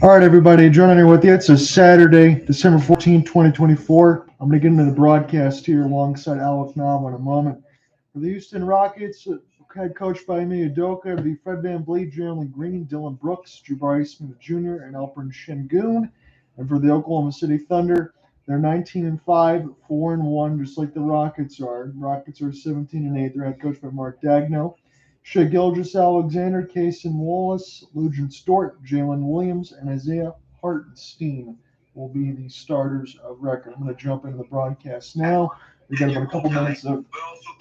All right, everybody, John here with you. It's a Saturday, December 14th, 2024. I'm going to get into the broadcast here alongside Alec Nava in a moment. For the Houston Rockets, head coached by me, Udoka, it'll be Fred VanVleet, Jalen Green, Dillon Brooks, Jabari Smith Jr., and Alperen Sengun. And for the Oklahoma City Thunder, they're 19 and 5, 4 and 1, just like the Rockets are. Rockets are 17 and 8. They're head coached by Mark Daigneault. Shai Gilgeous-Alexander, Cason Wallace, Luguentz, Dort, Jalen Williams, and Isaiah Hartenstein will be the starters of record. I'm going to jump into the broadcast now. We got about a couple minutes of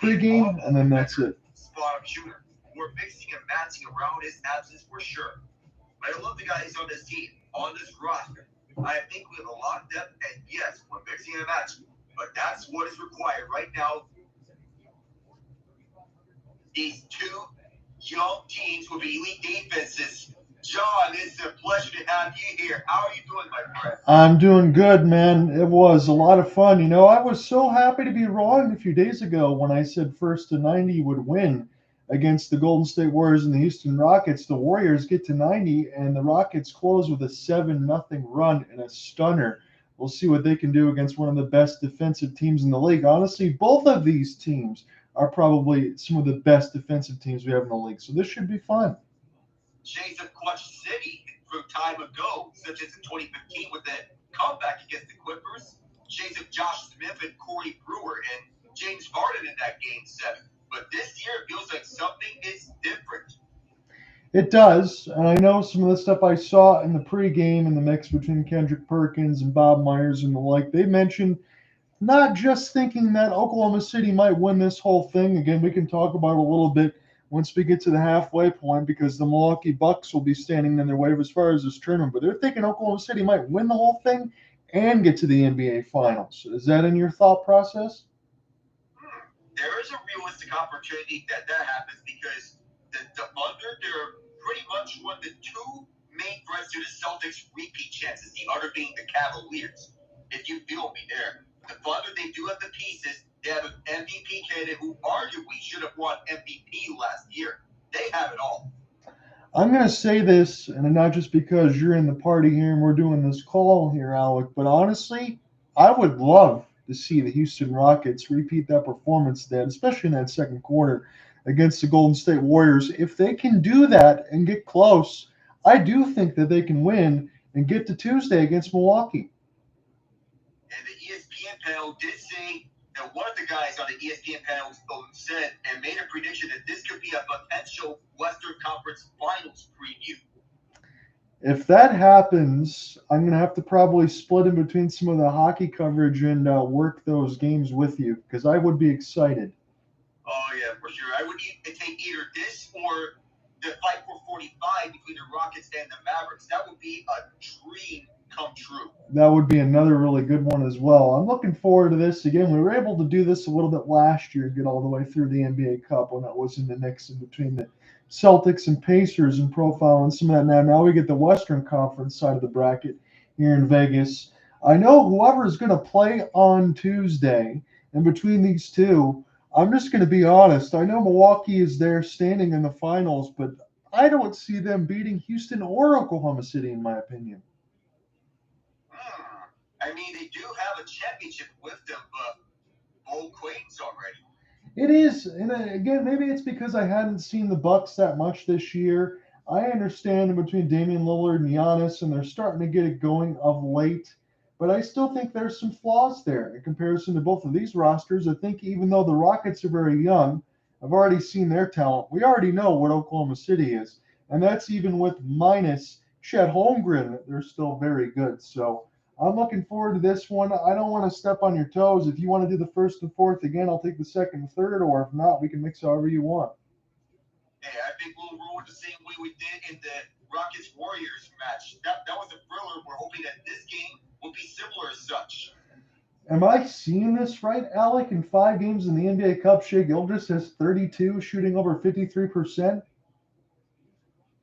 pregame, and then that's it. Spot shooter. We're mixing and matching around his absence for sure. I love the guys on this team, on this roster. I think we have a lot of depth, and yes, we're mixing and matching. But that's what is required right now. These two young teams with elite defenses. John, it's a pleasure to have you here. How are you doing, my friend? I'm doing good, man. It was a lot of fun. I was so happy to be wrong a few days ago when I said first to 90 would win against the Golden State Warriors and the Houston Rockets. The Warriors get to 90, and the Rockets close with a 7-0 run and a stunner. We'll see what they can do against one of the best defensive teams in the league. Honestly, both of these teams are probably some of the best defensive teams we have in the league. So this should be fun. Shades of Clutch City from time ago, such as in 2015 with that comeback against the Clippers. Shades of Josh Smith and Corey Brewer and James Harden in that game 7. But this year it feels like something is different. It does, and I know some of the stuff I saw in the pregame in the mix between Kendrick Perkins and Bob Myers and the like. They mentioned not just thinking that Oklahoma City might win this whole thing. Again, we can talk about it a little bit once we get to the halfway point because the Milwaukee Bucks will be standing in their way as far as this tournament. But they're thinking Oklahoma City might win the whole thing and get to the NBA Finals. Is that in your thought process? There is a realistic opportunity that happens because the Thunder, they're pretty much one of the two main threats to the Celtics' repeat chances, the other being the Cavaliers. If you feel me there. The Thunder, they do have the pieces. They have an MVP candidate who arguably should have won MVP last year. They have it all. I'm going to say this, and not just because you're in the party here and we're doing this call here, Alec, but honestly, I would love to see the Houston Rockets repeat that performance then, especially in that second quarter against the Golden State Warriors. If they can do that and get close, I do think that they can win and get to Tuesday against Milwaukee. And the ESPN panel did say that one of the guys on the ESPN panel said and made a prediction that this could be a potential Western Conference Finals preview. If that happens, I'm going to have to probably split in between some of the hockey coverage and work those games with you because I would be excited. Oh, yeah, for sure. I would take either this or the fight for 45 between the Rockets and the Mavericks. That would be a dream come true. That would be another really good one as well. I'm looking forward to this. Again, we were able to do this a little bit last year, get all the way through the NBA Cup when it was in the mix in between the Celtics and Pacers and profile and some of that. Now we get the Western Conference side of the bracket here in Vegas. I know whoever is going to play on Tuesday, and between these two, I'm just going to be honest. I know Milwaukee is there standing in the finals, but I don't see them beating Houston or Oklahoma City, in my opinion. I mean, they do have a championship with them, but old acquaintance already. It is, and again, maybe it's because I hadn't seen the Bucks that much this year. I understand in between Damian Lillard and Giannis, and they're starting to get it going of late. But I still think there's some flaws there in comparison to both of these rosters. I think even though the Rockets are very young, I've already seen their talent. We already know what Oklahoma City is, and that's even with minus Chet Holmgren. They're still very good. So I'm looking forward to this one. I don't want to step on your toes. If you want to do the first and fourth again, I'll take the second and third, or if not, we can mix however you want. Hey, I think we'll roll the same way we did in the Rockets-Warriors match. That was a thriller. We're hoping that this game will be similar as such. Am I seeing this right, Alec? In 5 games in the NBA Cup, Shai Gilgeous has 32, shooting over 53%.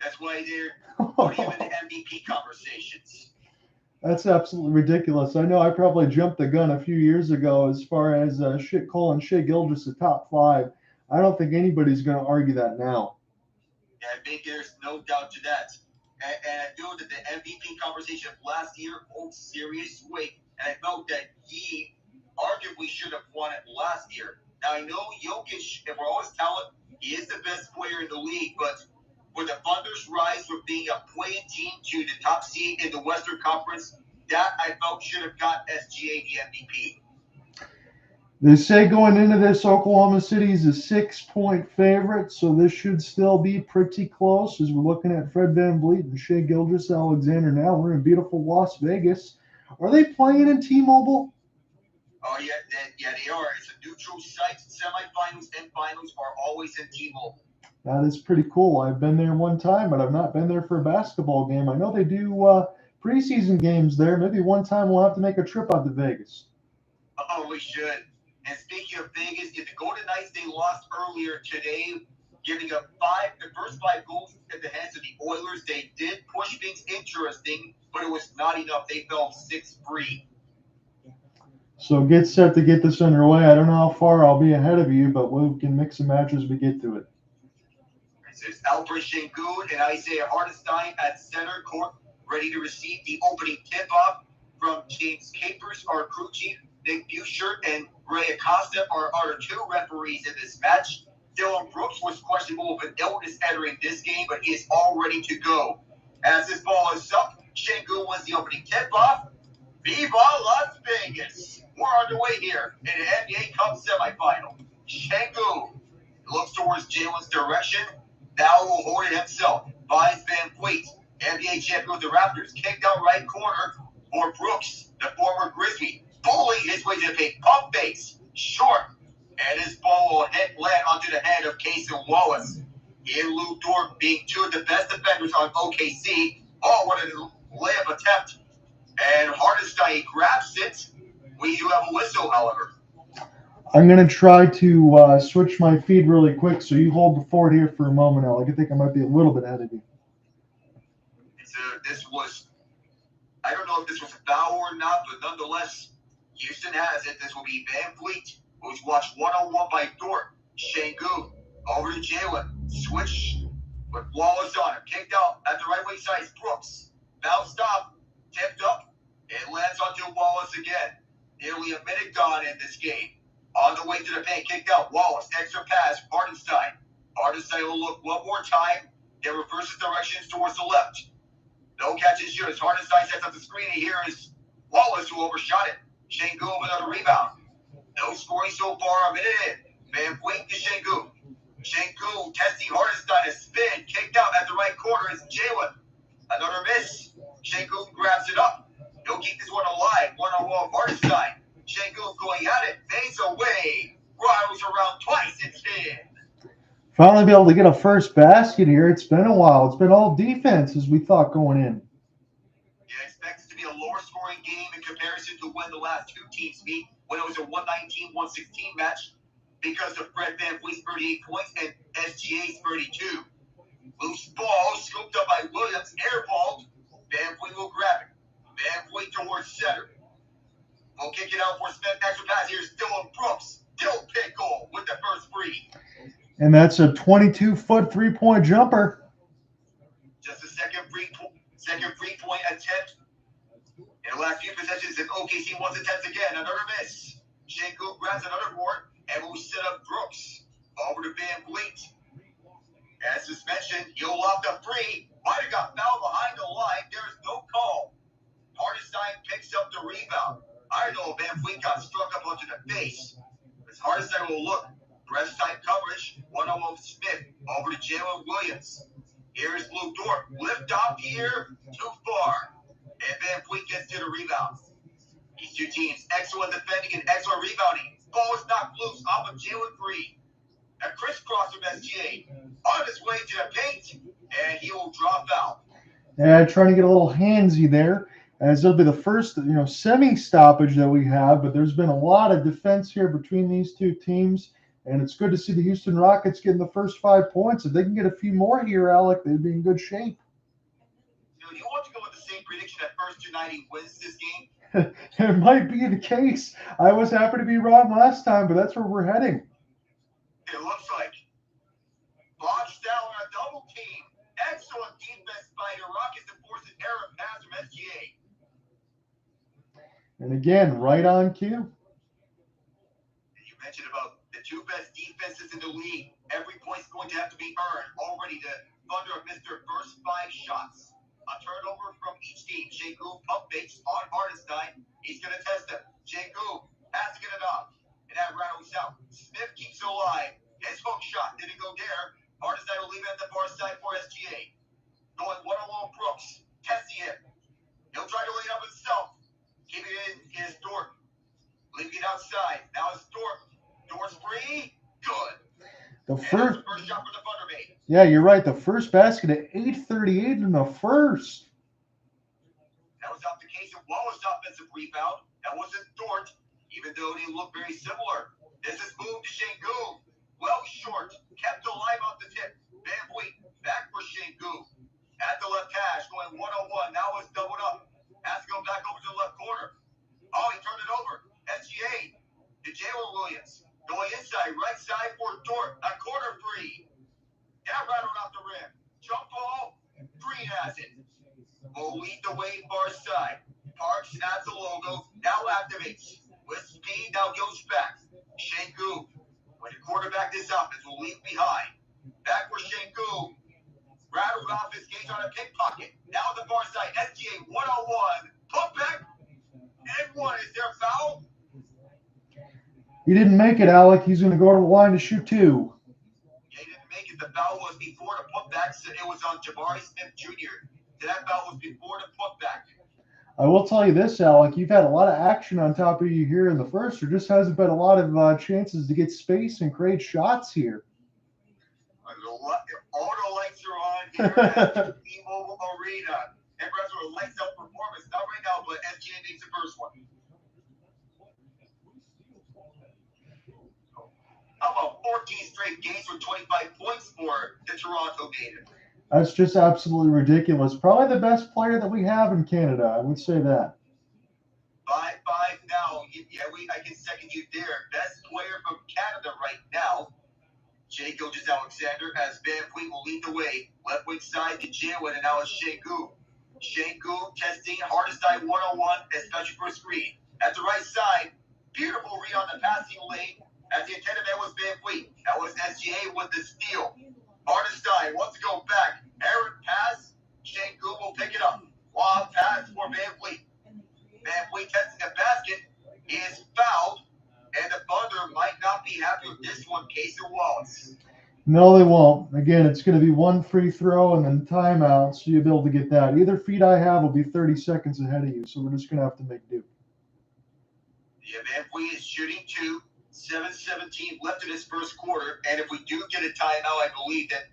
That's why they're putting him in the MVP conversations. That's absolutely ridiculous. I know I probably jumped the gun a few years ago as far as calling Shai Gilgeous a top 5. I don't think anybody's going to argue that now. Yeah, I think there's no doubt to that. and I feel that the MVP conversation of last year holds serious weight, and I felt that he arguably should have won it last year. Now, I know Jokic, if we're always talent, he is the best player in the league, but with the Thunder's rise from being a play-in team to the top seed in the Western Conference, that I felt should have got SGA the MVP. They say going into this, Oklahoma City is a 6-point favorite, so this should still be pretty close as we're looking at Fred VanVleet and Shai Gilgeous-Alexander now. We're in beautiful Las Vegas. Are they playing in T-Mobile? Oh, yeah, they are. It's a neutral site. Semifinals and finals are always in T-Mobile. That is pretty cool. I've been there one time, but I've not been there for a basketball game. I know they do preseason games there. Maybe one time we'll have to make a trip out to Vegas. Oh, we should. And speaking of Vegas, the Golden Knights, they lost earlier today, giving up the first 5 goals at the hands of the Oilers. They did push things interesting, but it was not enough. They fell 6-3. So get set to get this underway. I don't know how far I'll be ahead of you, but we can mix and match as we get to it. There's Alperen Sengun and Isaiah Hartenstein at center court, ready to receive the opening tip-off from James Capers, our crew chief. Nick Buschert and Ray Acosta are our 2 referees in this match. Dillon Brooks was questionable with an illness entering this game, but he is all ready to go. As this ball is up, Sengun wins the opening tip-off. Viva Las Vegas! We're underway here in the NBA Cup semifinal. Sengun looks towards Jalen's direction. Now will hold it himself. Finds VanVleet, NBA champion with the Raptors. Kicked out right corner for Brooks, the former Grizzly. Bullying his way to the paint. Pump fakes. Short. And his ball will land onto the head of Cason Wallace. He and Dort being 2 of the best defenders on OKC. Oh, what a layup attempt. And Hartenstein grabs it. We do have a whistle, however. I'm going to try to switch my feed really quick, so you hold the fort here for a moment, Alec. I think I might be a little bit ahead of you. This was, I don't know if this was a foul or not, but nonetheless, Houston has it. This will be VanVleet, who's watched one-on-one by Dort. Sengun over to Jalen. Switch with Wallace on him. Kicked out at the right wing side. Brooks. Bounced off. Tipped up. It lands onto Wallace again. Nearly a minute gone in this game. On the way to the paint. Kicked out. Wallace. Extra pass. Hartenstein. Hartenstein will look one more time. Then reverses directions towards the left. No catch and shoot. As Hartenstein sets up the screen, and here is Wallace who overshot it. Sengun with another rebound. No scoring so far. A minute in. VanVleet to Sengun. Sengun testing Hartenstein. A spin. Kicked out at the right corner is Jalen. Another miss. Sengun grabs it up. He'll keep this one alive. One-on-one Hartenstein. Sengun going at it. Fades away. Rattles around twice. It's in. Finally be able to get a first basket here. It's been a while. It's been all defense as we thought going in. Yeah, expect it to be a lower scoring game in comparison to when the last 2 teams meet, when it was a 119-116 match because of Fred VanVleet's 38 points and SGA's 32. Loose ball scooped up by Williams, airballed. VanVleet will grab it. VanVleet towards center. We'll kick it out for Smith. Extra pass. Here's Dillon Brooks. Dill pick goal with the first free. And that's a 22-foot three-point jumper. Just a second free point attempt. In the last few possessions, if OKC wants attempts again, another miss. Sengun grabs another board and will set up Brooks over to VanVleet. As just mentioned, he'll lock the free. Might have got fouled behind the line. There's no call. Hartenstein picks up the rebound. I don't know if VanVleet got struck up onto the face. As Hartenstein will look. Press tight coverage. One-on-one with Smith. Over to Jalen Williams. Here is Dort. Lift off here. Too far. And VanVleet gets to the rebound. These 2 teams, excellent defending and excellent rebounding. Ball is knocked loose off of Jalen Green. A crisscross from SGA. On his way to the paint. And he will drop out. Yeah, trying to get a little handsy there. As it'll be the first, semi-stoppage that we have. But there's been a lot of defense here between these 2 teams. And it's good to see the Houston Rockets getting the first 5 points. If they can get a few more here, Alec, they'd be in good shape. Do you want to go with the same prediction that First United wins this game? It might be the case. I was happy to be wrong last time, but that's where we're heading. It looks like Bob Stowell on a double team. Excellent defense by the Rockets And again, right on cue. You mentioned about the two best defenses in the league. Every point's going to have to be earned. Already the Thunder have missed their first 5 shots. A turnover from each team. Sengun pump fakes on Hartenstein. He's going to test him. Sengun has to get it off. And that rattles out. Smith keeps it alive. His hook shot didn't go there. Hartenstein will leave it at the far side for SGA. Going one-on-one Brooks. Testing him. He'll try to lay it up himself. Keeping it in is Dort. Leaving it outside. Now it's Dort. Dort's free. Good. The first shot for the Thunder made. Yeah, you're right. The first basket at 8:38 in the first. That was off the Cason Wallace offensive rebound. That wasn't Dort, even though they look very similar. This is moved to Sengun. Well short. Kept alive off the tip. VanVleet back for Sengun. At the left hash, going one-on-one. Now it's doubled up. Has to go back over to the left corner. Oh, he turned it over. SGA to Jalen Williams. Going inside, right side for Dort. A corner three. That rattled off the rim. Jump ball. Green has it. Will lead the way far side. Parks adds the logo. Now activates. With speed, now goes back. Sengun. When the quarterback this offense will leave behind. Back for Sengun. Rattled off his gauge on a pickpocket. Now the far side. SGA one-on-one. Put back. And one. Is there a foul? He didn't make it, Alec. He's going to go to the line to shoot 2. Yeah, he didn't make it. The foul was before the putback. So it was on Jabari Smith Jr. So that foul was before the putback. I will tell you this, Alec. You've had a lot of action on top of you here in the first. There just hasn't been a lot of chances to get space and create shots here. All the lights are on here at T-Mobile Arena. Everyone's sort of lights out performance. Not right now, but SGA makes the first one. How about 14 straight games with 25 points for the Toronto native? That's just absolutely ridiculous. Probably the best player that we have in Canada. I would say that. 5-5 now. Yeah, I can second you there. Best player from Canada right now. Gilgeous-Alexander as VanVleet will lead the way. Left wing side to Jalen, and now it's Sengun. Sengun testing Hartenstein one-on-one, especially for a screen. At the right side, beautiful read on the passing lane. As the intended man was VanVleet. That was SGA with the steal. Hartenstein wants to go back. Errant pass. Sengun will pick it up. Long pass for VanVleet. VanVleet testing the basket. He is fouled. And the Thunder might not be happy with this one, Cason Wallace. No, they won't. Again, it's going to be one free throw and then timeout, so you'll be able to get that. Either feed I have will be 30 seconds ahead of you, so we're just going to have to make do. Yeah, VanVleet is shooting 2. 7:17 left in his first quarter, and if we do get a timeout, I believe that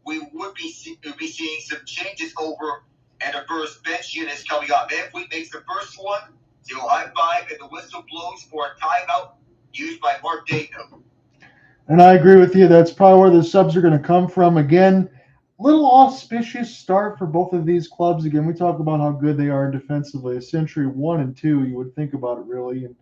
we would be seeing some changes over, and the first bench unit is coming up. VanVleet makes the first one, so high five, and the whistle blows for a timeout used by Mark Daigneault. And I agree with you. That's probably where the subs are going to come from. Again, little auspicious start for both of these clubs. Again, we talk about how good they are defensively. A century 1 and 2, you would think about it really. And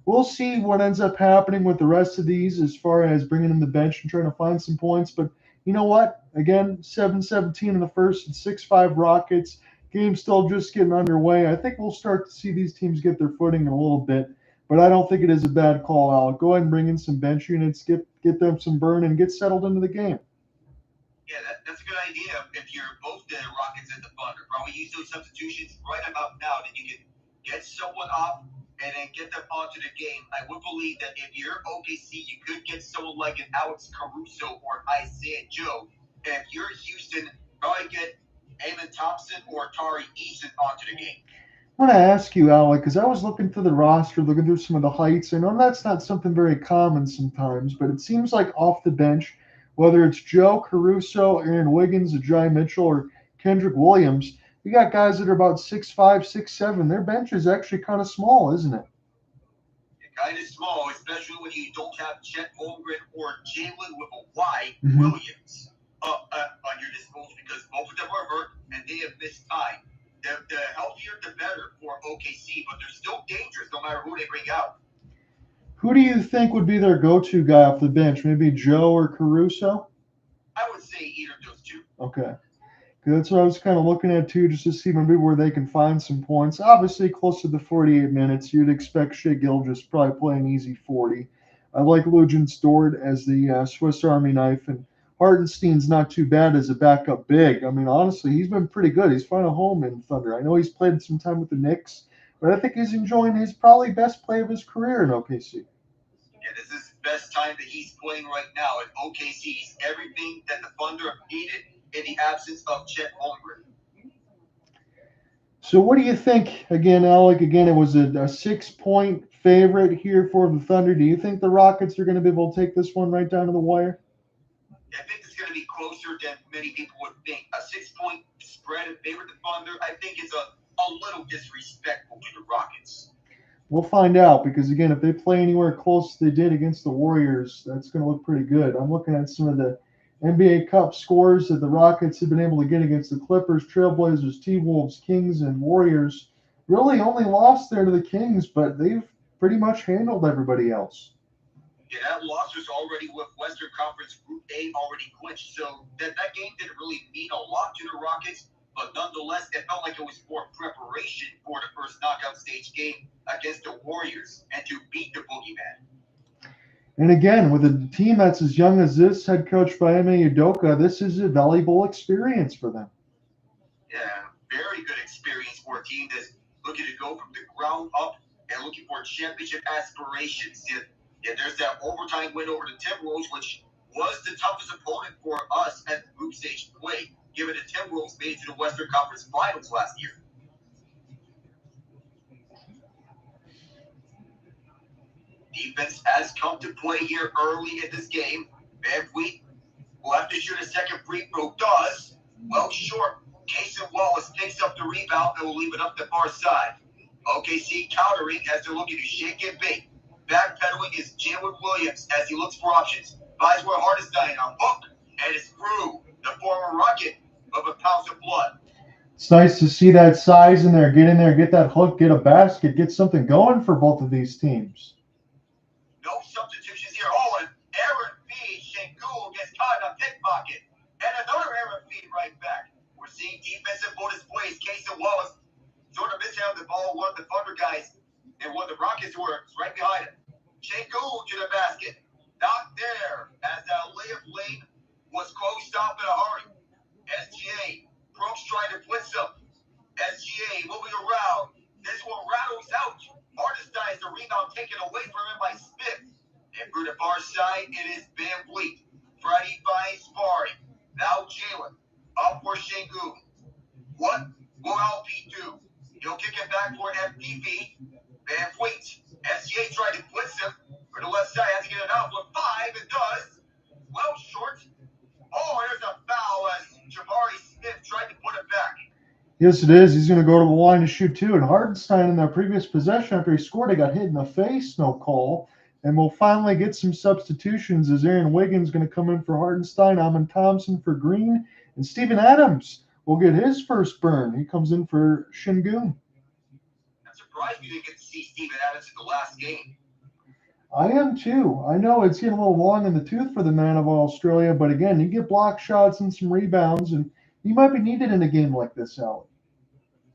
we'll see what ends up happening with the rest of these as far as bringing in the bench and trying to find some points. But you know what? Again, 7-17 in the first and 6-5 Rockets. Game still just getting underway. I think we'll start to see these teams get their footing in a little bit. But I don't think it is a bad call, Alec. Go ahead and bring in some bench units, get them some burn, and get settled into the game. Yeah, that's a good idea. If you're both the Rockets and the Thunder, probably use those substitutions right about now. Then you can get someone off and then get them onto the game. I would believe that if you're OKC, you could get someone like an Alex Caruso or Isaiah Joe. And if you're Houston, probably get Thompson or Tari Eason onto the game. I want to ask you, Alec, because I was looking through the roster, looking through some of the heights. I know that's not something very common sometimes, but it seems like off the bench, whether it's Joe, Caruso, Aaron Wiggins, Ajay Mitchell, or Kendrick Williams, you got guys that are about 6'5", 6'7". Their bench is actually kind of small, isn't it? Kind of small, especially when you don't have Chet Holmgren or Jalen with a Y, Williams, on your disposal because both of them are hurt and they have missed time. The healthier, the better for OKC, but they're still dangerous no matter who they bring out. Who do you think would be their go-to guy off the bench? Maybe Joe or Caruso? I would say either of those two. Okay. That's what I was kind of looking at too, just to see maybe where they can find some points. Obviously, close to the 48 minutes, you'd expect Shai Gilgeous probably play an easy 40. I like Luguentz Dort as the Swiss Army knife, and Hartenstein's not too bad as a backup big. I mean, honestly, he's been pretty good. He's found a home in Thunder. I know he's played some time with the Knicks, but I think he's enjoying his probably best play of his career in OKC. Yeah, this is the best time that he's playing right now at OKC. He's everything that the Thunder needed in the absence of Chet Holmgren. So what do you think? Again, Alec, it was a 6-point favorite here for the Thunder. Do you think the Rockets are going to be able to take this one right down to the wire? I think it's going to be closer than many people would think. A 6-point spread in favor of the Thunder, I think, is a little disrespectful to the Rockets. We'll find out because, again, if they play anywhere close to they did against the Warriors, that's going to look pretty good. I'm looking at some of the NBA Cup scores that the Rockets have been able to get against the Clippers, Trailblazers, T-Wolves, Kings, and Warriors. Really only lost there to the Kings, but they've pretty much handled everybody else. Yeah, that loss was already with Western Conference Group A already clinched, so that game didn't really mean a lot to the Rockets, but nonetheless, it felt like it was more preparation for the first knockout stage game against the Warriors and to beat the Boogeyman. And again, with a team that's as young as this, head coached by Udoka, this is a valuable experience for them. Yeah, very good experience for a team that's looking to go from the ground up and looking for championship aspirations. Yeah, there's that overtime win over the Timberwolves, which was the toughest opponent for us at the group stage play, given the Timberwolves made it to the Western Conference Finals last year. Defense has come to play here early in this game. VanVleet will have to shoot a second free throw. Does. Well short. Cason Wallace picks up the rebound and will leave it up the far side. OKC countering as they're looking to shake and bake. Backpedaling is Jalen Williams as he looks for options. Finds where Hartenstein on hook and is through the former Rocket of a pounds of blood. It's nice to see that size in there. Get in there, get that hook, get a basket, get something going for both of these teams. No substitutions here. Oh, and Aaron feed. Sengun gets caught in a pickpocket. And another Aaron feed right back. We're seeing defensive bonus plays. Cason Wallace sort of mishandled the ball. One of the Thunder guys and one of the Rockets who were right behind him. Sengun to the basket. Not there as that layup lane was closed off in a hurry. SGA. Brooks trying to blitz him. SGA moving around. This one rattles out. Hartenstein is the rebound taken away from him by Smith. And for the far side, it is VanVleet. Friday finds Jabari. Now Jalen. Up for Sengun. What will LP do? He'll kick it back for an FPV. VanVleet. SGA tried to blitz him. For the left side, has to get it out for 5. It does. Well short. Oh, there's a foul as Jabari Smith tried to put it back. Yes, it is. He's going to go to the line to shoot two. And Hartenstein in that previous possession after he scored, he got hit in the face, no call. And we'll finally get some substitutions as Aaron Wiggins going to come in for Hartenstein, Amon Thompson for Green, and Steven Adams will get his first burn. He comes in for Sengun. I'm surprised we didn't get to see Steven Adams in the last game. I am too. I know it's getting a little long in the tooth for the man of Australia, but again, you get block shots and some rebounds, and he might be needed in a game like this, Alec.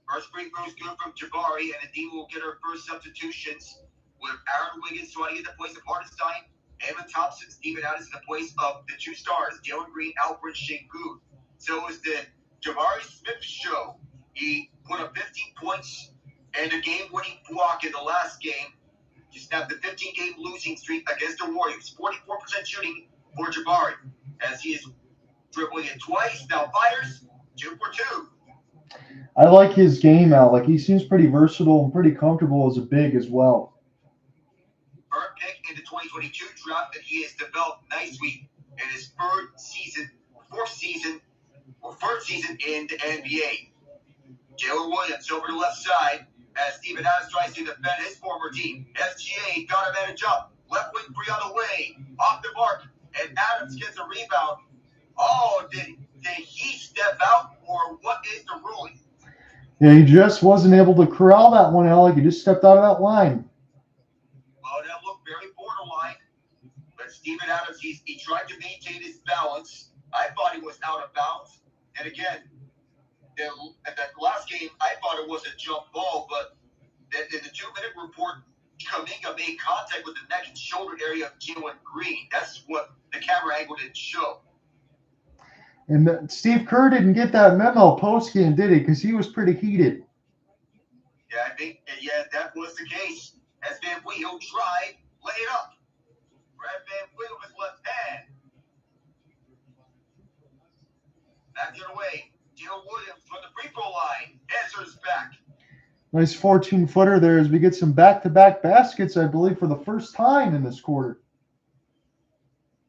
First free throw is good from Jabari, and the team will get her first substitutions with Aaron Wiggins trying to get the place of Hartenstein, Amon Thompson, Steven Adams in the place of the two stars, Jalen Green, Alperen, Sengun. So is the Jabari Smith show. He put up 15 points and a game-winning block in the last game. He snapped the 15-game losing streak against the Warriors. 44% shooting for Jabari as he is dribbling it twice. Now fires 2 for 2. I like his game, Alec. He seems pretty versatile and pretty comfortable as a big as well. Third pick in the 2022 draft, and he has developed nicely in his third season in the NBA. Jalen Williams over the left side as Steven Adams tries to defend his former team. SGA got him at a jump. Left wing 3 on the way. Off the mark. And Adams gets a rebound. Oh, did he step out, or what is the ruling? Yeah, he just wasn't able to corral that one, Alec. He just stepped out of that line. Well, that looked very borderline. But Steven Adams, he tried to maintain his balance. I thought he was out of bounds. And again, At that last game, I thought it was a jump ball, but then in the 2-minute report, Kuminga made contact with the neck and shoulder area of Jalen Green. That's what the camera angle didn't show. And Steve Kerr didn't get that memo post-game, did he? Because he was pretty heated. Yeah, I think, that was the case. As VanVleet, he'll try, lay it up. Grab VanVleet with his left hand. Back the other way. Dillon Williams from the free throw line. Answers back. Nice 14-footer there as we get some back-to-back baskets, I believe, for the first time in this quarter.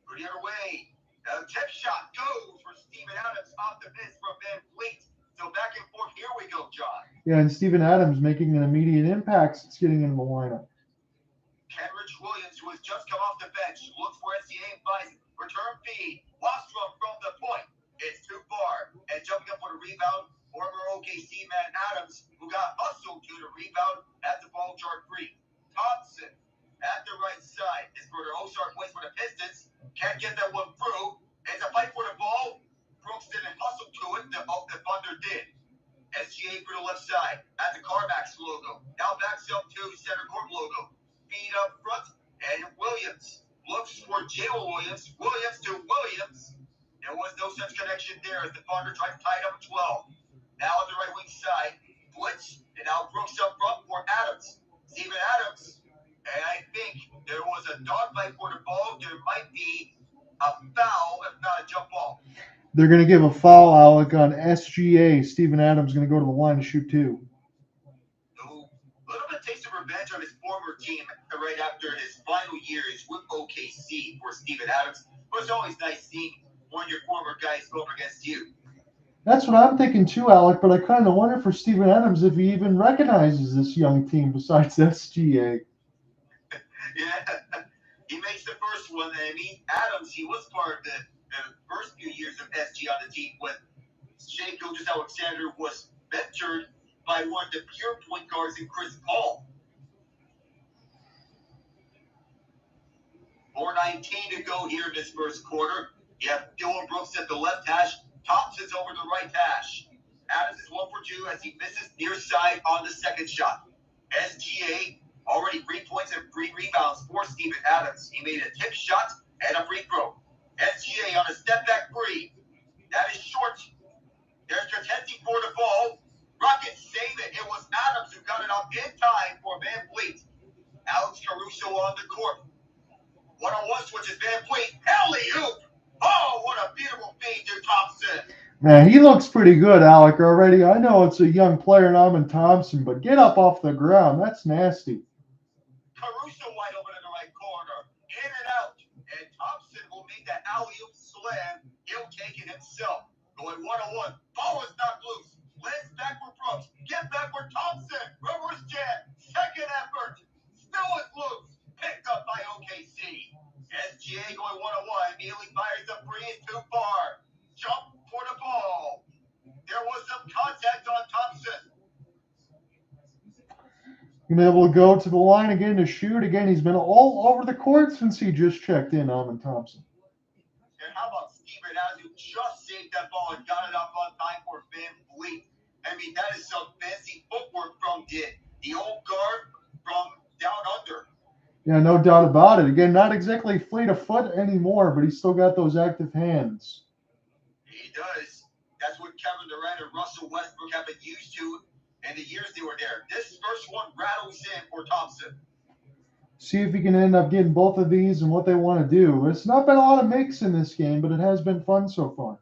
Go the other way. The tip shot goes for Steven Adams off the miss from VanVleet. So back and forth. Here we go, John. Yeah, and Steven Adams making an immediate impact since getting into the lineup. Kenrich Williams, who has just come off the bench, looks for SCA and finds return feed. Wastrom from the point. It's too far. And jumping up for the rebound, former OKC man Adams, who got hustled to the rebound at the ball chart free. Thompson at the right side. His brother Osar plays for the Pistons. Can't get that one through. It's a fight for the ball. Brooks didn't hustle to it. The Thunder did. SGA for the left side at the Carmax logo. Now backs up to center court logo. Feed up front, and Williams looks for Jalen Williams. Williams to Williams. There was no such connection there as the Thunder tried to tie it up at 12. Now on the right wing side, blitz, and now Brooks up front for Adams. Steven Adams, and I think there was a dogfight for the ball. There might be a foul, if not a jump ball. They're going to give a foul, Alec, on SGA. Steven Adams going to go to the line to shoot two. A little bit taste of revenge on his former team right after his final years with OKC for Steven Adams. But it's always nice seeing one of your former guys go up against you. That's what I'm thinking too, Alec, but I kind of wonder for Steven Adams if he even recognizes this young team besides SGA. Yeah, he makes the first one. I mean, Adams, he was part of the first few years of SG on the team when Shai Gilgeous-Alexander was mentored by one of the pure point guards in Chris Paul. 4:19 to go here in this first quarter. You have Dillon Brooks at the left hash. Thompson's over the right hash. Adams is 1 for 2 as he misses near side on the second shot. SGA already 3 points and 3 rebounds for Steven Adams. He made a tip shot and a free throw. SGA on a step back three. That is short. There's contesting for the ball. Rockets save it. It was Adams who got it up in time for VanVleet. Alex Caruso on the court. One-on-one switches VanVleet. Alley-oop. Oh, what a beautiful feed to Thompson. Man, he looks pretty good, Alec, already. I know it's a young player, Norman Thompson, but get up off the ground. That's nasty. Caruso wide open in the right corner. In and out. And Thompson will make that alley-oop slam. He'll take it himself. Going one-on-one. Ball is knocked loose. Lands back for Brooks. Get back for Thompson. Reverse jab. Second effort. Still is loose. Picked up by OKC. SGA going one-on-one. Immediately fires up three. Is too far. Jump for the ball. There was some contact on Thompson. Going to be able to go to the line again to shoot. Again, he's been all over the court since he just checked in, Norman Thompson. And how about Steven Adams, who just saved that ball and got it up on time for VanVleet? I mean, that is some fancy footwork from the old guard from down under. Yeah, no doubt about it. Again, not exactly fleet of foot anymore, but he's still got those active hands. He does. That's what Kevin Durant and Russell Westbrook have been used to in the years they were there. This first one rattles in for Thompson. See if he can end up getting both of these and what they want to do. It's not been a lot of makes in this game, but it has been fun so far.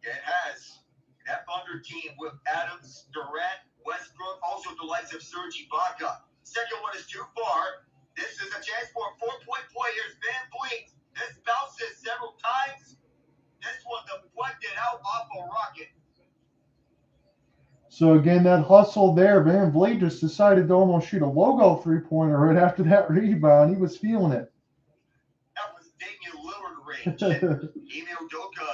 Yeah, it has. That Thunder team with Adams, Durant, Westbrook, also the likes of Serge Ibaka. Second one is too far. This is a chance for a 4-point play. Here's VanVleet. This bounces several times. This one deflected out off a rocket. So again, that hustle there, VanVleet just decided to almost shoot a logo three-pointer right after that rebound. He was feeling it. That was Daigneault range. Ime Udoka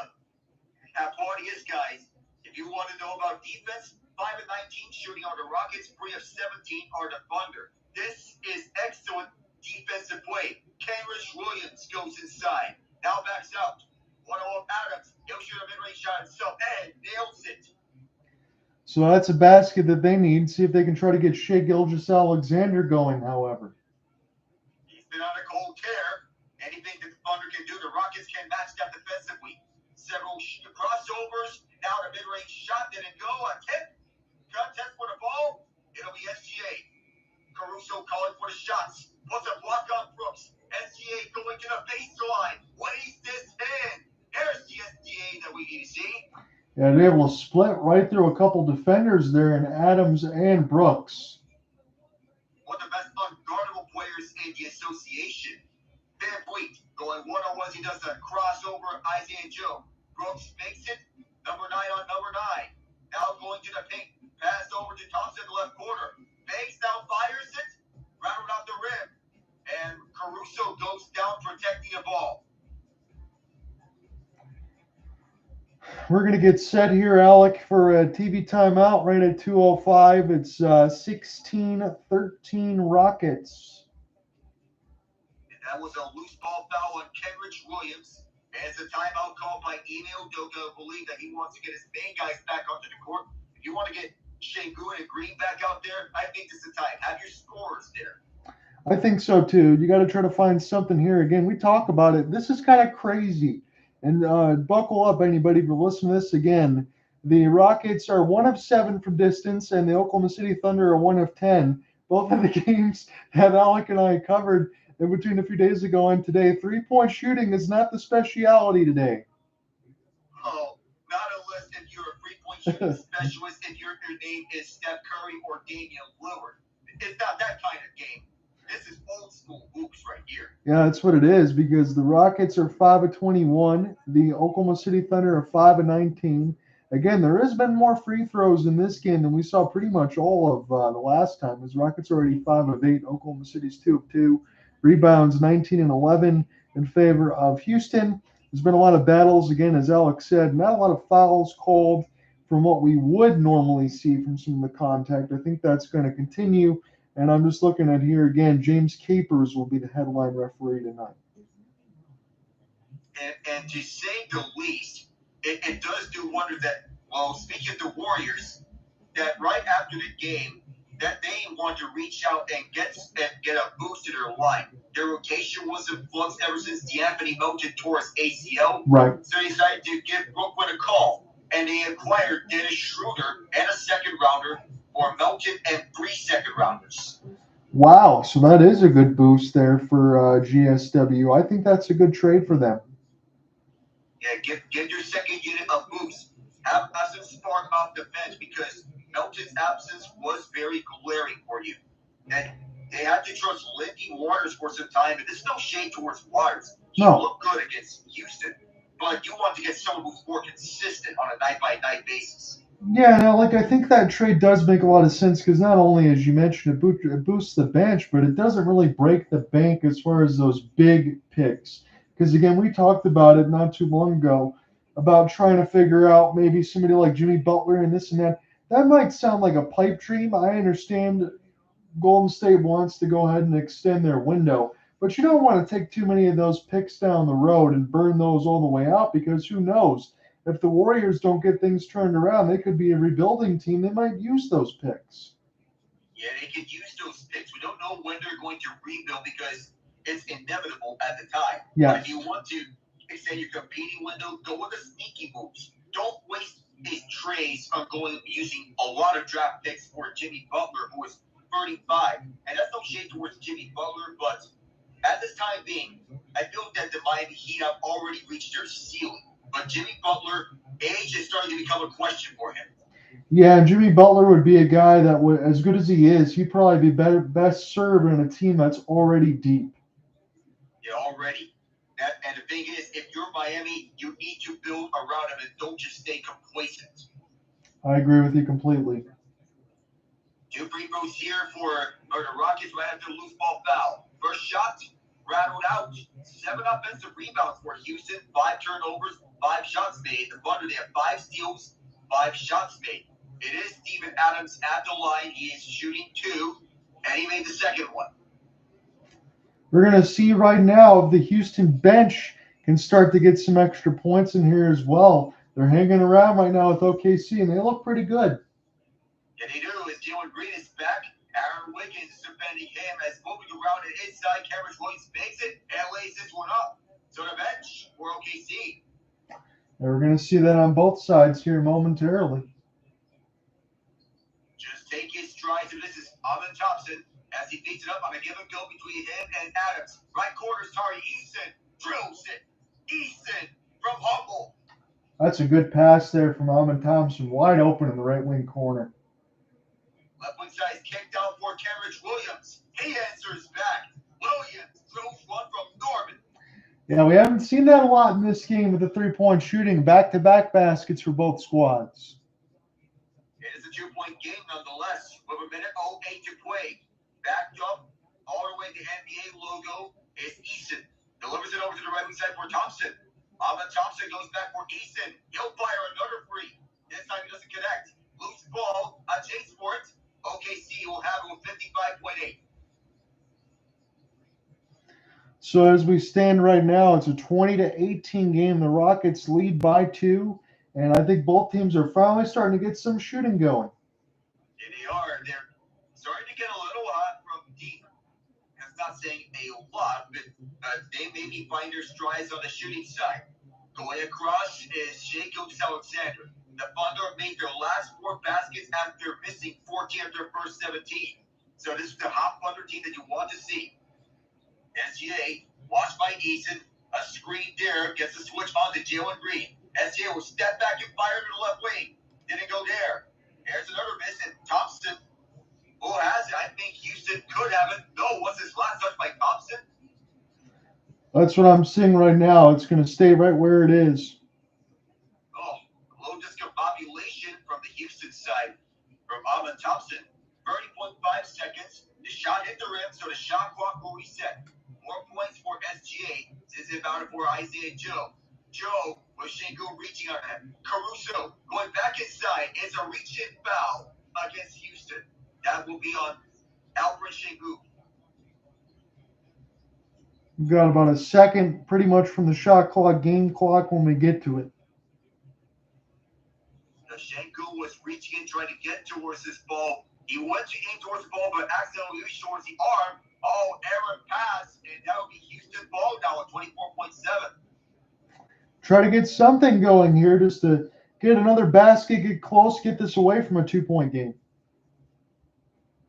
applauding his guys. If you want to know about defense, 5 of 19 shooting on the Rockets, 3 of 17 are the Thunder. This is excellent defensive play. Kenrich Williams goes inside. Now backs out. One-on-one Adams. He'll shoot a mid-range shot himself and nails it. So that's a basket that they need. See if they can try to get Shai Gilgeous-Alexander going, however. He's been on a cold tear. Anything that the Thunder can do, the Rockets can match that defensively. Several crossovers. Now the mid-range shot didn't go. A tip. Contest for the ball. It'll be SGA. Caruso calling for the shots. Puts a block on Brooks. SGA going to the baseline. Waste this hand. There's the SGA that we need to see. Yeah, they're able to split right through a couple defenders there in Adams and Brooks. One of the best unguardable players in the association. VanVleet going one-on-one. He does a crossover. Isaiah Joe. Brooks makes it. Number 9 on number 9. Now going to the paint. Pass over to Thompson, left corner. Banks now fires it. Rattled off the rim. And Caruso goes down protecting the ball. We're going to get set here, Alec, for a TV timeout right at 2:05. It's 16-13 Rockets. And that was a loose ball foul on Kenrich Williams. And it's a timeout called by Udoka. Believe that he wants to get his main guys back onto the court. If you want to get Sengun and Green back out there, I think this is the time. Have your scorers there. I think so, too. You got to try to find something here. Again, we talk about it. This is kind of crazy. And buckle up, anybody, if you're listening to this again. The Rockets are 1 of 7 from distance, and the Oklahoma City Thunder are 1 of 10. Both of the games that Alec and I covered in between a few days ago and today. 3-point shooting is not the speciality today. Oh, not unless if you're a 3-point shooting specialist, if your name is Steph Curry or Damian Lillard. It's not that kind of game. This is old school hoops right here. Yeah, that's what it is, because the Rockets are 5 of 21. The Oklahoma City Thunder are 5 of 19. Again, there has been more free throws in this game than we saw pretty much all of the last time. As Rockets are already 5 of 8. Oklahoma City's 2 of 2. Rebounds 19 and 11 in favor of Houston. There's been a lot of battles, again, as Alex said. Not a lot of fouls called from what we would normally see from some of the contact. I think that's going to continue. And I'm just looking at here again, James Capers will be the headline referee tonight. And to say the least, it does do wonders that, well, speaking of the Warriors, that right after the game, that they want to reach out and get a boost to their line. Their rotation was in flux ever since D'Anthony Melton tore his ACL. Right. So they decided to give Brooklyn a call, and they acquired Dennis Schroeder and a second-rounder for Melton and 3 second-rounders. Wow, so that is a good boost there for GSW. I think that's a good trade for them. Yeah, give your second unit a boost. Have some spark off the bench, because Melton's absence was very glaring for you. And they had to trust Lindy Waters for some time, and there's no shade towards Waters. He looked good against Houston, but you want to get someone who's more consistent on a night-by-night basis. Yeah, now, I think that trade does make a lot of sense, because not only, as you mentioned, it boosts the bench, but it doesn't really break the bank as far as those big picks. Because, again, we talked about it not too long ago about trying to figure out maybe somebody like Jimmy Butler and this and that. That might sound like a pipe dream. I understand Golden State wants to go ahead and extend their window, but you don't want to take too many of those picks down the road and burn those all the way out, because who knows? If the Warriors don't get things turned around, they could be a rebuilding team. They might use those picks. Yeah, they could use those picks. We don't know when they're going to rebuild, because it's inevitable at the time. Yes. But if you want to extend your competing window, go with the sneaky moves. Don't waste these trades on using a lot of draft picks for Jimmy Butler, who is 35. And that's no shade towards Jimmy Butler, but at this time being, I feel that the Miami Heat have already reached their ceiling. But Jimmy Butler, age is starting to become a question for him. Yeah, Jimmy Butler would be a guy that would, as good as he is, he'd probably be best served in a team that's already deep. Yeah, already. And the thing is, if you're Miami, you need to build around him and don't just stay complacent. I agree with you completely. 2 free throws here for the Rockets right after the loose ball foul. First shot, rattled out. 7 offensive rebounds for Houston. 5 turnovers, 5 shots made. The Thunder, they have 5 steals, 5 shots made. It is Steven Adams at the line. He is shooting 2, and he made the second one. We're going to see right now if the Houston bench can start to get some extra points in here as well. They're hanging around right now with OKC, and they look pretty good. And they do, as Jalen Green is back. Aaron Wiggins is defending him as moving around and inside. Cameron Williams makes it and lays this one up. So the bench for OKC. And we're going to see that on both sides here momentarily. Just take his strides. And this is Thompson. As he beats it up, I'm going to give him go between him and Adams. Right corner's Tari. Eason drills it. Eason from Humble. That's a good pass there from Thompson. Wide open in the right wing corner. Left wing side is kicked out for Cameron Williams. He answers back. Williams throws one from Norman. Yeah, we haven't seen that a lot in this game with the three-point shooting. Back-to-back baskets for both squads. It is a two-point game nonetheless. With a minute 08 to play. Backed up all the way to the NBA logo is Eason. Delivers it over to the right wing side for Thompson. Thompson goes back for Eason. He'll fire another free. This time he doesn't connect. Loose ball. A chase for it. OKC will have it with 55.8. So as we stand right now, it's a 20-18 game. The Rockets lead by 2, and I think both teams are finally starting to get some shooting going. And they are. They're starting to get a little hot from deep. That's not saying a lot, but they maybe find their strides on the shooting side. Going across is Gilgeous-Alexander. The Thunder made their last 4 baskets after missing 14 of their first 17. So this is the hot Thunder team that you want to see. SGA, watched by Eason. A screen there gets the switch on to Jalen Green. SGA will step back and fire to the left wing. Didn't go there. There's another miss, and Thompson, who has it? I think Houston could have it. No, what's his last touch by Thompson? That's what I'm seeing right now. It's going to stay right where it is. Oh, a little discombobulation from the Houston side from Thompson. 30.5 seconds. The shot hit the rim, so the shot clock will reset. More points for SGA. This is about it for Isaiah Joe. Joe with Sengun reaching on him. Caruso going back inside. It's a reach-in foul against Houston. That will be on Alperen Sengun. We've got about a second pretty much from the shot clock, game clock when we get to it. Sengun was reaching in, trying to get towards this ball. He went to aim towards the ball, but accidentally reached towards the arm. Oh, error pass, and that will be Houston ball now at 24.7. Try to get something going here just to get another basket, get close, get this away from a 2-point game.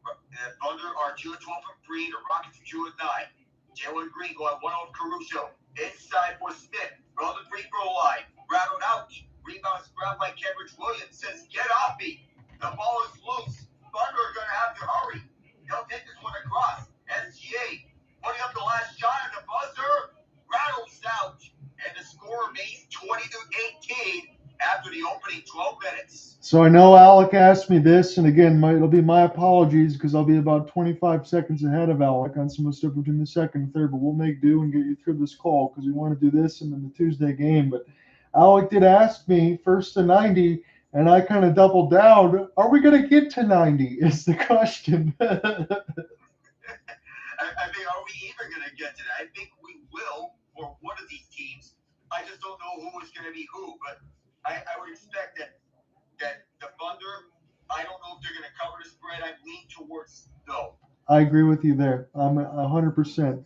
The Thunder are 2 of 12 from 3. The Rockets are 2 of 9. Jalen Green going 1 on Caruso. Inside for Smith. On the free throw line. Rattled out. Rebound is grabbed by Cameron Williams. Says, get off me. The ball is loose. Thunder are going to have to hurry. They'll take this one across. SGA putting up the last shot at the buzzer. Rattles out. And the score remains 20-18 after the opening 12 minutes. So I know Alec asked me this, and again, it'll be my apologies because I'll be about 25 seconds ahead of Alec on some of the stuff between the second and third, but we'll make do and get you through this call because we want to do this and then the Tuesday game. But Alec did ask me first to 90, and I kind of doubled down. Are we going to get to 90 is the question. I mean, are we even going to get to that? I think we will for one of these teams. I just don't know who is going to be who, but I would expect that the Thunder, I don't know if they're going to cover the spread. I lean towards no. I agree with you there. I'm 100%.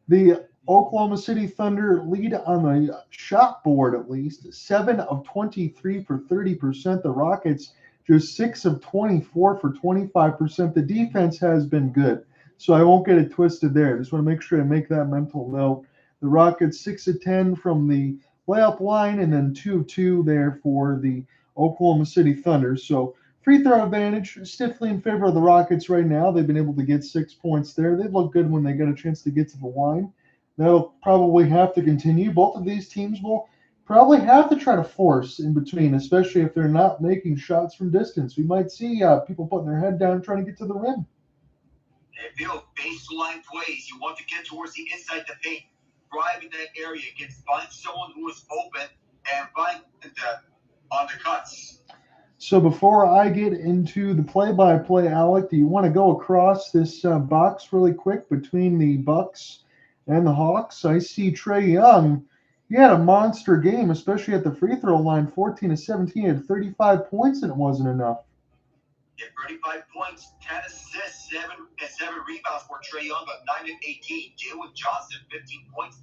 The Oklahoma City Thunder lead on the shot board at least. 7 of 23 for 30%. The Rockets just 6 of 24 for 25%. The defense has been good, so I won't get it twisted there. Just want to make sure I make that mental note. The Rockets 6 of 10 from the layup line, and then 2 of 2 there for the Oklahoma City Thunder. So free throw advantage stiffly in favor of the Rockets right now. They've been able to get 6 points there. They look good when they get a chance to get to the line. That'll probably have to continue. Both of these teams will probably have to try to force in between, especially if they're not making shots from distance. We might see people putting their head down trying to get to the rim. They build baseline plays. You want to get towards the inside the paint. Drive in that area, find someone who is open, and find on the cuts. So before I get into the play-by-play, Alec, do you want to go across this box really quick between the Bucks and the Hawks? I see Trae Young. He had a monster game, especially at the free throw line, 14 of 17, had 35 points, and it wasn't enough. He had 35 points, 10 assists, 7 rebounds for Trae Young on 9 and 18. Jalen Johnson, 15 points,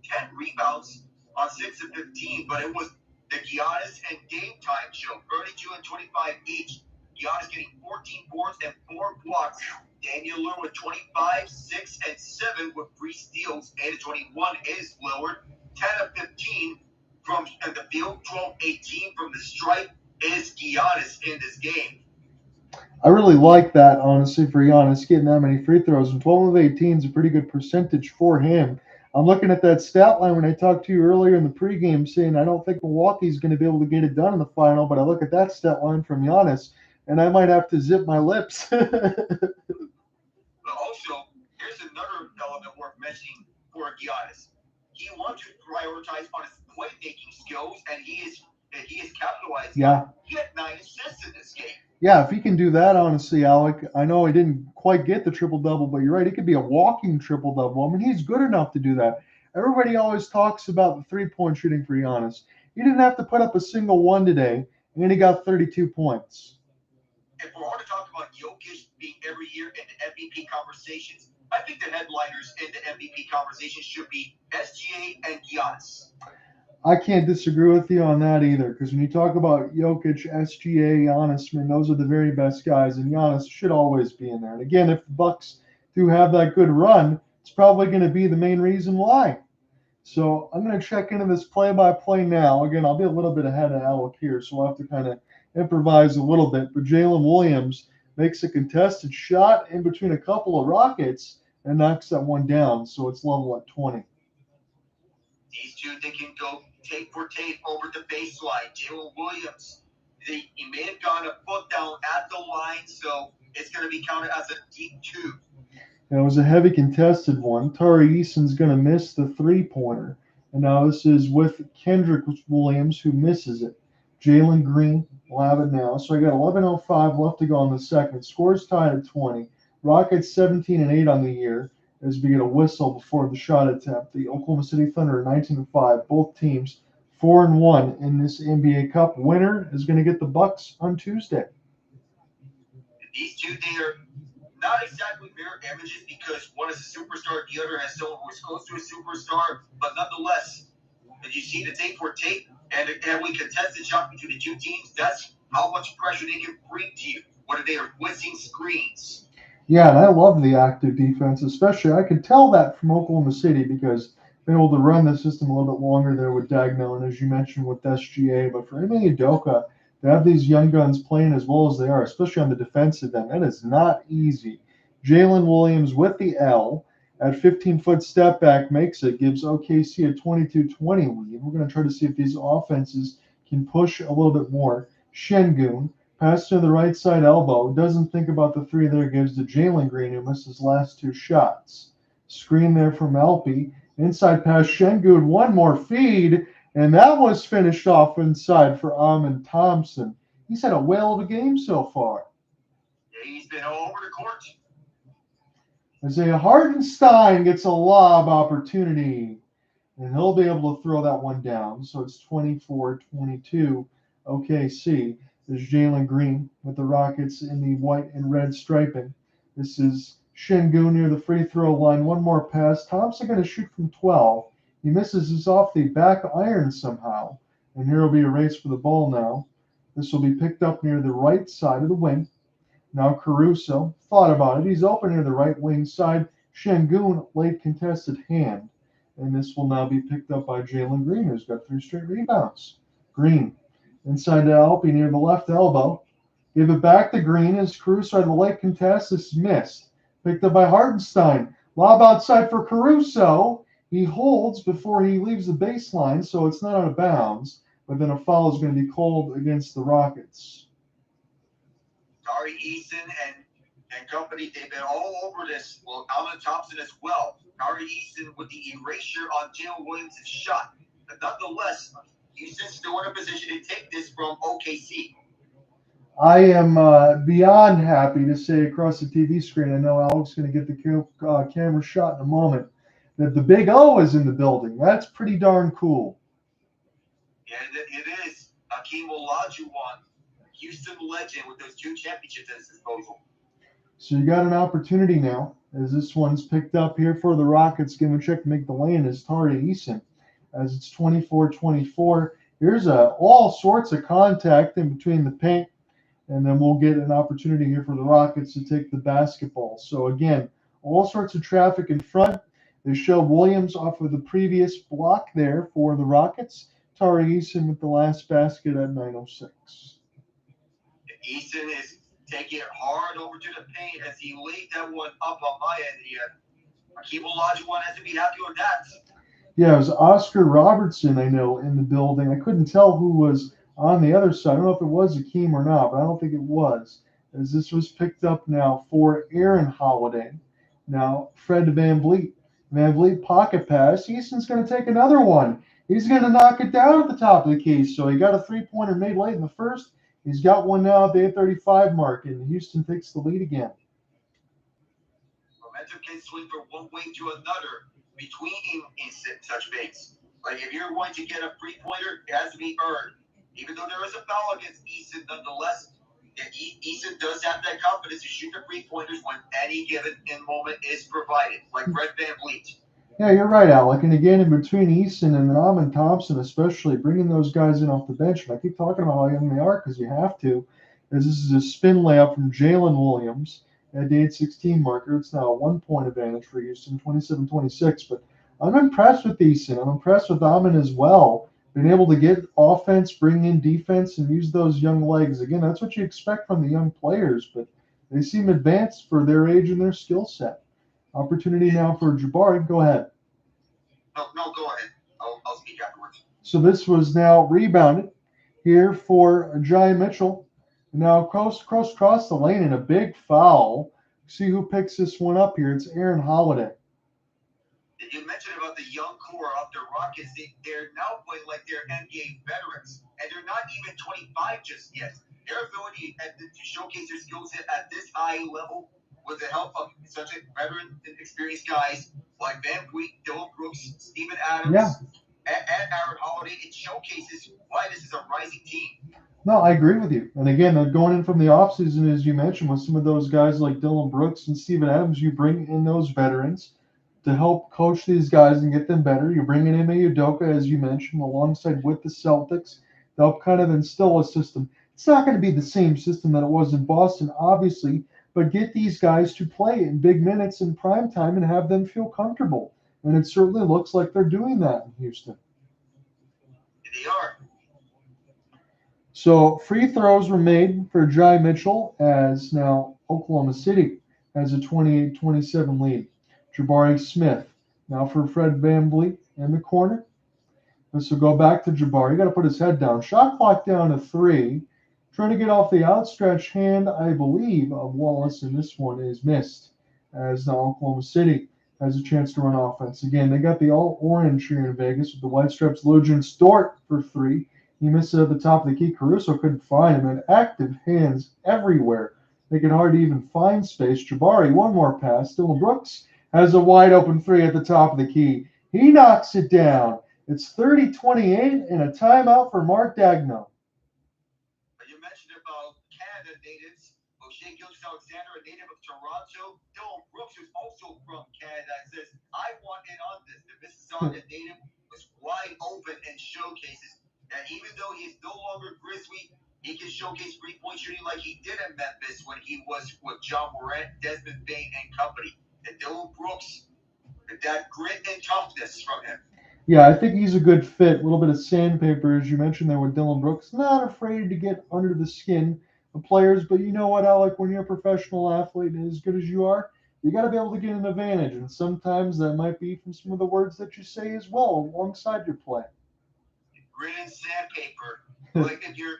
10 rebounds on 6 and 15. But it was the Giannis and Dame time show, 32 and 25 each. Giannis getting 14 boards and 4 blocks. Damian Lillard with 25, 6 and 7 with 3 steals. 8 of 21 is Lillard. 10 of 15 from the field. 12, 18 from the stripe is Giannis in this game. I really like that, honestly, for Giannis getting that many free throws. And 12 of 18 is a pretty good percentage for him. I'm looking at that stat line when I talked to you earlier in the pregame saying I don't think Milwaukee's going to be able to get it done in the final, but I look at that stat line from Giannis, and I might have to zip my lips. But also, here's another element worth mentioning for Giannis. He wants to prioritize on his playmaking skills, and he is capitalizing. Yeah. He had 9 assists in this game. Yeah, if he can do that, honestly, Alec, I know he didn't quite get the triple-double, but you're right, he could be a walking triple-double. I mean, he's good enough to do that. Everybody always talks about the three-point shooting for Giannis. He didn't have to put up a single one today, and he got 32 points. If we're going to talk about Jokic being every year in the MVP conversations, I think the headliners in the MVP conversation should be SGA and Giannis. I can't disagree with you on that either, because when you talk about Jokic, SGA, Giannis, I mean, those are the very best guys, and Giannis should always be in there. And again, if the Bucks do have that good run, it's probably going to be the main reason why. So I'm going to check into this play-by-play now. Again, I'll be a little bit ahead of Alec here, so we'll have to kind of improvise a little bit. But Jalen Williams makes a contested shot in between a couple of Rockets and knocks that one down, so it's level at 20. These two, they can go Tate for Tate over the baseline. Jalen Williams, he may have gone a foot down at the line, so it's going to be counted as a deep 2. It was a heavy contested one. Tari Eason's going to miss the three-pointer. And now this is with Kendrick Williams, who misses it. Jalen Green will have it now. So I got 11:05 left to go in the second. Scores tied at 20. Rockets 17-8 on the year as we get a whistle before the shot attempt. The Oklahoma City Thunder 19-5. Both teams 4-1 in this NBA Cup. Winner is going to get the Bucks on Tuesday. These two, they are not exactly mirror images because one is a superstar, the other has someone who is close to a superstar, but nonetheless, if you see the Tate for Tate and a heavily contested shot between the two teams, that's how much pressure they can bring to you, whether they are blitzing screens. Yeah, and I love the active defense, especially I could tell that from Oklahoma City because they're able to run the system a little bit longer there with Daigneault, and as you mentioned with SGA. But for Udoka, to have these young guns playing as well as they are, especially on the defensive end, that is not easy. Jalen Williams with the L at 15-foot step back makes it, gives OKC a 22-20 lead. We're going to try to see if these offenses can push a little bit more. Sengun, pass to the right side elbow, doesn't think about the three there, gives to Jalen Green, who missed his last 2 shots. Screen there from Alpi. Inside pass, Sengun, one more feed, and that was finished off inside for Thompson. He's had a whale of a game so far. Yeah, he's been all over the court. Isaiah Hartenstein gets a lob opportunity, and he'll be able to throw that one down. So it's 24-22 OKC. There's Jalen Green with the Rockets in the white and red striping. This is Sengun near the free throw line. One more pass. Thompson going to shoot from 12. He misses this off the back iron somehow. And here will be a race for the ball now. This will be picked up near the right side of the wing. Now Caruso thought about it. He's open near the right wing side. Sengun, late contested hand. And this will now be picked up by Jalen Green, who's got 3 straight rebounds. Green inside to Alpi near the left elbow. Give it back to Green as Caruso had the late contest. This is missed. Picked up by Hartenstein. Lob outside for Caruso. He holds before he leaves the baseline, so it's not out of bounds. But then a foul is going to be called against the Rockets. Tari, Eason, and company, they've been all over this. Well, Alec Thompson as well. Tari Eason with the erasure on Jalen Williams' shot. But nonetheless, Houston's still in a position to take this from OKC. I am beyond happy to say across the TV screen, I know Alec's going to get the camera shot in a moment, that the Big O is in the building. That's pretty darn cool. Yeah, it is. Hakeem Olajuwon. Houston legend with those 2 championships at his disposal. So you got an opportunity now, as this one's picked up here for the Rockets. Give him a check to make the lane is Tari Eason, as it's 24-24. Here's all sorts of contact in between the paint, and then we'll get an opportunity here for the Rockets to take the basketball. So again, all sorts of traffic in front. They show Williams off of the previous block there for the Rockets. Tari Eason with the last basket at 9:06. Eason is taking it hard over to the paint as he laid that one up on my end here. Akeem Olajuwon has to be happy with that. Yeah, it was Oscar Robertson, I know, in the building. I couldn't tell who was on the other side. I don't know if it was Akeem or not, but I don't think it was, as this was picked up now for Aaron Holiday. Now, Fred VanVleet. VanVleet pocket pass. Easton's going to take another one. He's going to knock it down at the top of the key. So he got a three-pointer made late in the first. He's got one now at the 8:35 mark, and Houston takes the lead again. Momentum can swing from one way to another between in such baits. Like if you're going to get a three-pointer, it has to be earned. Even though there is a foul against Eason, nonetheless, Eason does have that confidence to shoot the three-pointers when any given moment is provided, like Fred VanVleet. Yeah, you're right, Alec. And again, in between Eason and Amon Thompson, especially bringing those guys in off the bench, and I keep talking about how young they are because you have to, as this is a spin layup from Jalen Williams at the 8:16 marker. It's now a 1-point advantage for Houston, 27-26. But I'm impressed with Eason. I'm impressed with Amon as well. Being able to get offense, bring in defense, and use those young legs. Again, that's what you expect from the young players, but they seem advanced for their age and their skill set. Opportunity now for Jabari. Go ahead. No, go ahead. I'll speak afterwards. So this was now rebounded here for Jai Mitchell. Now cross the lane in a big foul. See who picks this one up here. It's Aaron Holiday. You mentioned about the young core of the Rockets. They're now playing like they're NBA veterans, and they're not even 25 just yet. Their ability to showcase their skill set at this high level with the help of such a veteran and experienced guys like VanVleet, Dillon Brooks, Steven Adams, and Aaron Holiday, it showcases why this is a rising team. No, I agree with you. And again, going in from the offseason, as you mentioned, with some of those guys like Dillon Brooks and Steven Adams, you bring in those veterans to help coach these guys and get them better. You're bringing in Udoka, as you mentioned, alongside with the Celtics to help kind of instill a system. It's not going to be the same system that it was in Boston, obviously, but get these guys to play in big minutes in prime time and have them feel comfortable. And it certainly looks like they're doing that in Houston. They are. So free throws were made for Jai Mitchell, as now Oklahoma City has a 28-27 lead. Jabari Smith now for Fred VanVleet in the corner. This will go back to Jabari. Got to put his head down. Shot clock down to 3. Trying to get off the outstretched hand, I believe, of Wallace, and this one is missed, as now Oklahoma City has a chance to run offense. Again, they got the all-orange here in Vegas with the white stripes. Luguentz Dort for 3. He missed it at the top of the key. Caruso couldn't find him. And active hands everywhere. Make it hard to even find space. Jabari, one more pass. Dillon Brooks has a wide open 3 at the top of the key. He knocks it down. It's 30-28 and a timeout for Mark Daigneault. You mentioned about Canada natives. Gilgeous-Alexander, a native of Toronto. Dillon Brooks, who's also from Canada, says, I want in on this. The Mississauga native was wide open and showcases that even though he's no longer Grizzly, he can showcase three-point shooting like he did in Memphis when he was with John Morant, Desmond Bain, and company. And Dillon Brooks, that grit and toughness from him. Yeah, I think he's a good fit. A little bit of sandpaper, as you mentioned there with Dillon Brooks. Not afraid to get under the skin of players, but you know what, Alec? When you're a professional athlete and as good as you are, you got to be able to get an advantage. And sometimes that might be from some of the words that you say as well alongside your play. Grit and sandpaper. like if you're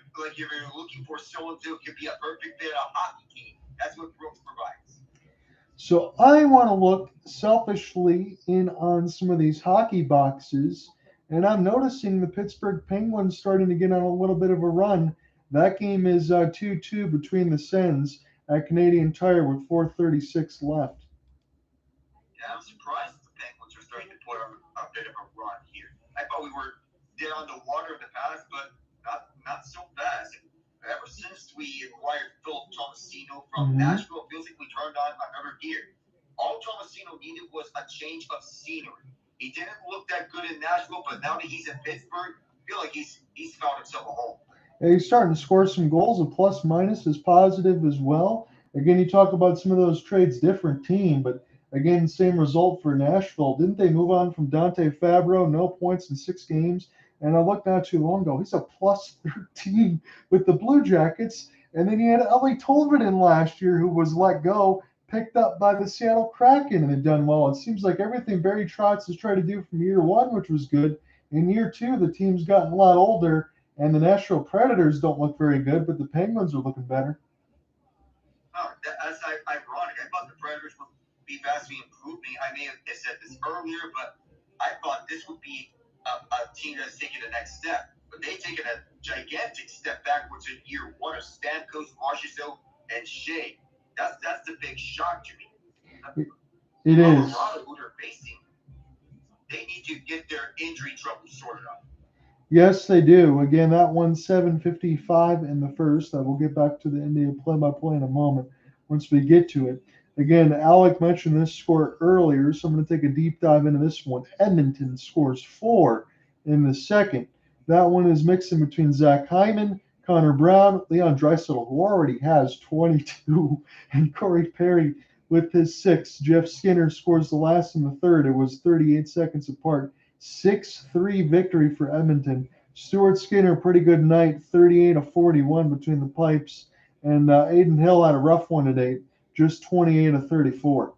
looking for someone who could be a perfect fit on a hockey team, that's what Brooks provides. So I want to look selfishly in on some of these hockey boxes, and I'm noticing the Pittsburgh Penguins starting to get on a little bit of a run. That game is 2-2 between the Sens at Canadian Tire with 4:36 left. Yeah, I'm surprised the Penguins are starting to put a bit of a run here. I thought we were dead on the water in the past, but not so fast. Ever since once we acquired Philip Tomasino from Nashville, it feels like we turned on another gear. All Tomasino needed was a change of scenery. He didn't look that good in Nashville, but now that he's in Pittsburgh, I feel like he's found himself a home. Yeah, he's starting to score some goals. A plus minus is positive as well. Again, you talk about some of those trades, different team, but again, same result for Nashville. Didn't they move on from Dante Fabro? No points in 6 games. And I looked not too long ago. He's a plus 13 with the Blue Jackets. And then you had Ellie Tolvanen last year, who was let go, picked up by the Seattle Kraken, and had done well. It seems like everything Barry Trotz has tried to do from year 1, which was good. In year 2, the team's gotten a lot older, and the Nashville Predators don't look very good, but the Penguins are looking better. Oh, that's ironic. I thought the Predators would be vastly improving. I may have said this earlier, but I thought this would be a team that's taking the next step. But they've taken a gigantic step backwards in year 1 of Stamkos, Marchessault, and Shai. That's the big shock to me. It is. Colorado, who they're facing, they need to get their injury trouble sorted out. Yes, they do. Again, that one's 7:55 in the first. I will get back to the NBA play-by-play in a moment once we get to it. Again, Alec mentioned this score earlier, so I'm going to take a deep dive into this one. Edmonton scores 4 in the second. That one is mixing between Zach Hyman, Connor Brown, Leon Draisaitl, who already has 22, and Corey Perry with his 6. Jeff Skinner scores the last in the third. It was 38 seconds apart. 6-3 victory for Edmonton. Stuart Skinner, pretty good night, 38 of 41 between the pipes. And Aiden Hill had a rough one today, just 28 of 34.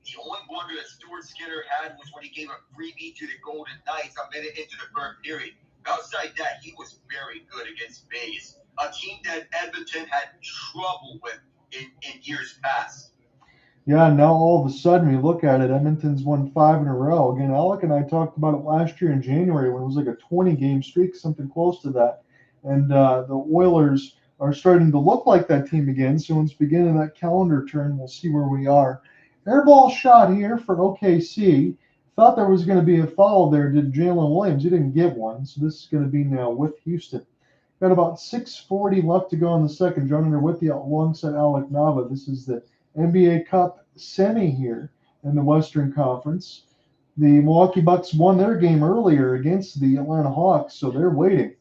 The only wonder that Stuart Skinner had was when he gave a freebie to the Golden Knights a minute into the third period. Outside that, he was very good against Vegas, a team that Edmonton had trouble with in years past. Yeah, now all of a sudden we look at it, Edmonton's won 5 in a row. Again, Alec and I talked about it last year in January when it was like a 20-game streak, something close to that. And the Oilers are starting to look like that team again. So once we begin that calendar turn, we'll see where we are. Airball shot here for OKC. Thought there was going to be a foul there. Did Jalen Williams? He didn't get one. So this is going to be now with Houston. Got about 6:40 left to go in the second. John under with you alongside Alec Nava. This is the NBA Cup semi here in the Western Conference. The Milwaukee Bucks won their game earlier against the Atlanta Hawks, so they're waiting.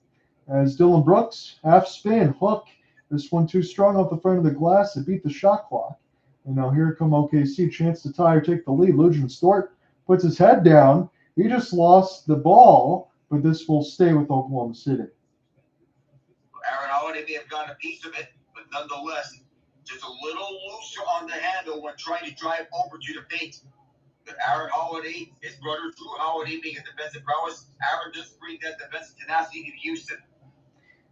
As Dillon Brooks, half spin, hook. This one too strong off the front of the glass. It beat the shot clock. And now here come OKC. Chance to tie or take the lead. Dort puts his head down. He just lost the ball, but this will stay with Oklahoma City. Aaron Holiday may have gotten a piece of it, but nonetheless, just a little looser on the handle when trying to drive over to the paint. But Aaron Holiday, his brother Drew Holiday, being a defensive prowess, Aaron does bring that defensive tenacity to Houston.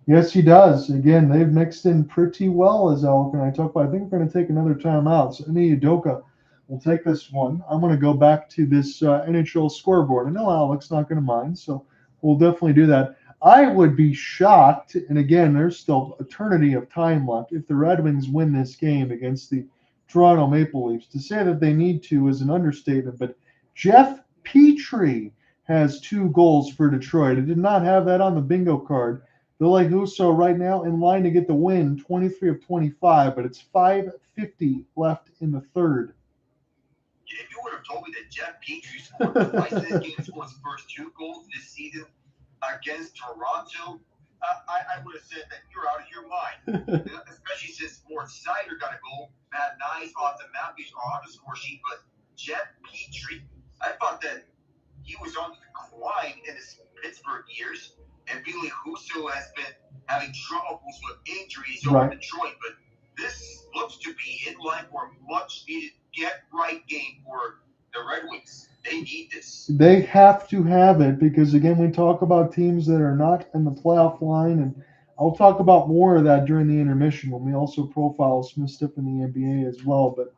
Yes, he does. Again, they've mixed in pretty well, as Alec and I talked about. I think we're going to take another timeout. So Udoka will take this one. I'm going to go back to this NHL scoreboard. I know Alec's not going to mind, so we'll definitely do that. I would be shocked, and again, there's still eternity of time left, if the Red Wings win this game against the Toronto Maple Leafs. To say that they need to is an understatement, but Jeff Petrie has 2 goals for Detroit. I did not have that on the bingo card. Ville Husso right now in line to get the win, 23 of 25, but it's 5:50 left in the third. If you would have told me that Jeff Petrie scored twice in this game and scored his first 2 goals this season against Toronto, I would have said that you're out of your mind. Especially since Moritz Seider got a goal, Matt Nyes off the map, he's on the score sheet, but Jeff Petrie, I thought that he was on the decline in his Pittsburgh years, and Ville Husso has been having troubles with injuries over Detroit, but this looks to be in line for a much-needed get-right game for the Red Wings. They need this. They have to have it because, again, we talk about teams that are not in the playoff line, and I'll talk about more of that during the intermission when we also profile some stuff in the NBA as well. But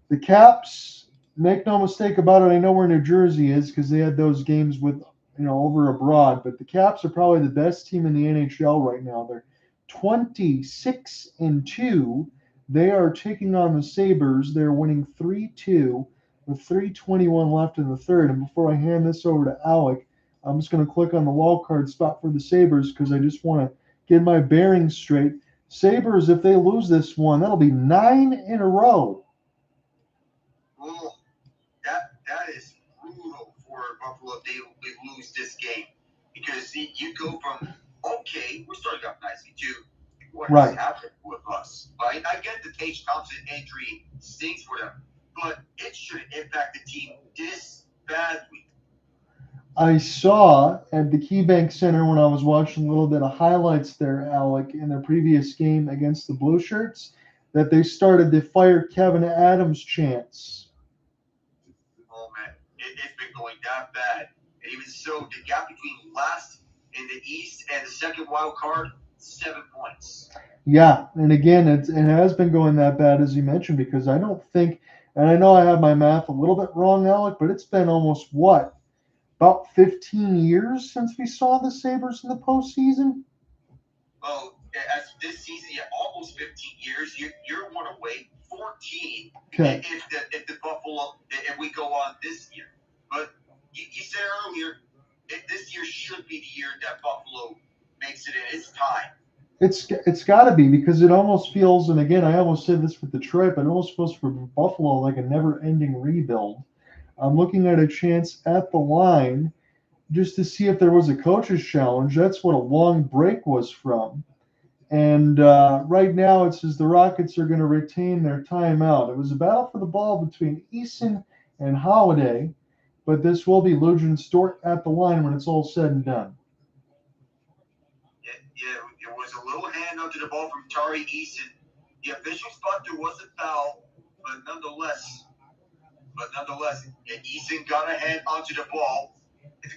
the Caps, make no mistake about it, I know where New Jersey is because they had those games with, over abroad, but the Caps are probably the best team in the NHL right now. They're 26-2. They are taking on the Sabres. They're winning 3-2 with 3:21 left in the third. And before I hand this over to Alec, I'm just going to click on the wild card spot for the Sabres because I just want to get my bearings straight. Sabres, if they lose this one, that'll be 9 in a row. Oh, that is brutal for Buffalo if they lose this game. Because you go from, okay, we're starting off nicely, to what has happened with us. I get the Tate Thompson injury stings for them, but it shouldn't impact the team this badly. I saw at the KeyBank Center when I was watching a little bit of highlights there, Alec, in their previous game against the Blue Shirts, that they started the Fire Kevin Adams chants. Oh, man, it's been going that bad. And even so, the gap between last in the East and the second wild card, 7 points. Yeah, and again, it has been going that bad, as you mentioned, because I don't think, and I know I have my math a little bit wrong, Alec, but it's been almost, about 15 years since we saw the Sabres in the postseason? Oh, as this season, almost 15 years. You're one away, 14. Okay. If the Buffalo, if we go on this year. But you said earlier, this year should be the year that Buffalo makes it in. It's time. It's got to be, because it almost feels, and again, I almost said this with Detroit, but it almost feels for Buffalo like a never-ending rebuild. I'm looking at a chance at the line just to see if there was a coach's challenge. That's what a long break was from. And right now it says the Rockets are going to retain their timeout. It was a battle for the ball between Eason and Holiday, but this will be Luguentz Dort at the line when it's all said and done. Yeah, it was a little hand onto the ball from Tari Eason. The official spot there was a foul, but nonetheless, Eason got a hand onto the ball. It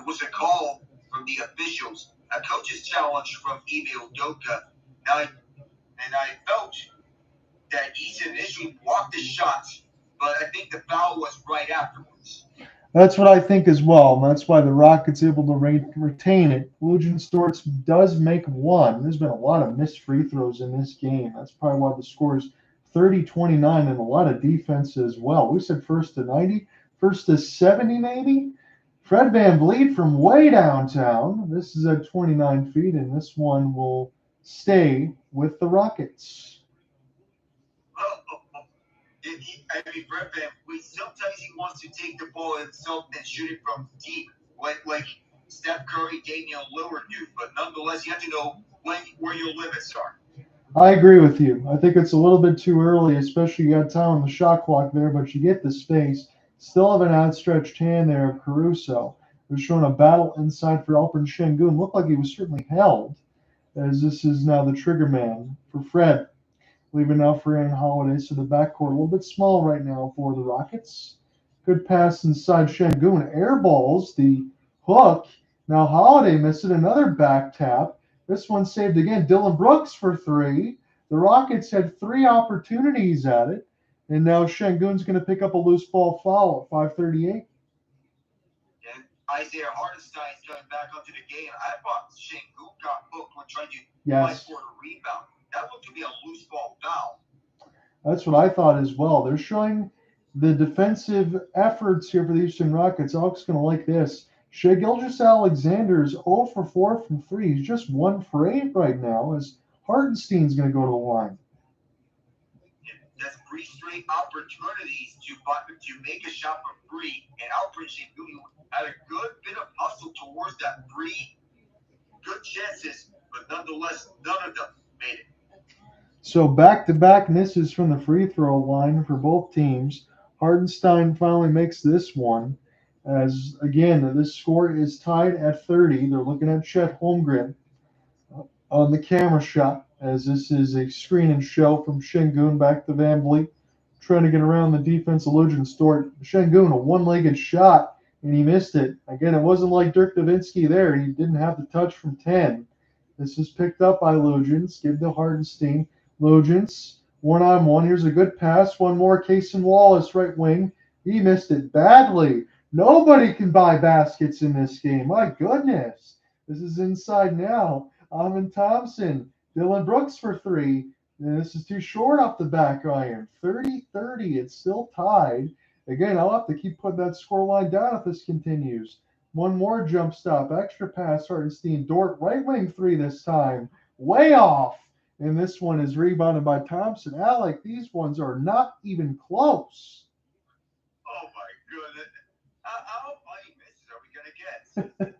was a call from the officials. A coach's challenge from Udoka. I felt that Eason initially blocked the shot, but I think the foul was right afterwards. That's what I think as well. That's why the Rockets able to retain it. Luguentz Dort does make one. There's been a lot of missed free throws in this game. That's probably why the score is 30-29, and a lot of defense as well. We said first to 90, first to 70 maybe. Fred VanVleet from way downtown. This is at 29 feet, and this one will stay with the Rockets. Fred VanVleet, sometimes he wants to take the ball himself and shoot it from deep, like Steph Curry, Daigneault, Lillard do. But nonetheless, you have to know where your limits are. I agree with you. I think it's a little bit too early, especially you got time on the shot clock there, but you get the space. Still have an outstretched hand there of Caruso. They're showing a battle inside for Alperen Sengun. Looked like he was certainly held, as this is now the trigger man for Fred. Leaving now for Aaron Holiday, so the backcourt a little bit small right now for the Rockets. Good pass inside Sengun. Air balls the hook. Now Holiday missed it. Another back tap. This one saved again. Dillon Brooks for three. The Rockets had 3 opportunities at it. And now Sengun's going to pick up a loose ball foul at 5:38. And Isaiah Hartenstein's coming back onto the game. I thought Sengun got hooked when trying to fight for the rebound. That looked to be a loose ball foul. That's what I thought as well. They're showing the defensive efforts here for the Houston Rockets. Alex going to like this. Gilgeous-Alexander is 0 for 4 from 3. He's just 1 for 8 right now, as Hartenstein's going to go to the line. That's 3 straight opportunities to make a shot from 3, and Alperen had a good bit of hustle towards that 3. Good chances, but nonetheless, none of them made it. So back-to-back misses from the free throw line for both teams. Hartenstein finally makes this one. As, again, this score is tied at 30. They're looking at Chet Holmgren on the camera shot, as this is a screen and show from Sengun back to VanVleet, trying to get around the defense of Luguentz Dort. Sengun, a one-legged shot, and he missed it. Again, it wasn't like Dirk Nowitzki there. He didn't have the touch from 10. This is picked up by Luguentz. Give to Hartenstein. Luguentz, one-on-one. Here's a good pass. One more. Cason Wallace, right wing. He missed it badly. Nobody can buy baskets in this game. My goodness. This is inside now. Thompson. Dillon Brooks for 3. And this is too short off the back iron. 30-30. It's still tied. Again, I'll have to keep putting that score line down if this continues. One more jump stop. Extra pass. Hartenstein. Dort. Right wing three this time. Way off. And this one is rebounded by Thompson. Alec, these ones are not even close. Oh my goodness. How many misses are we going to get?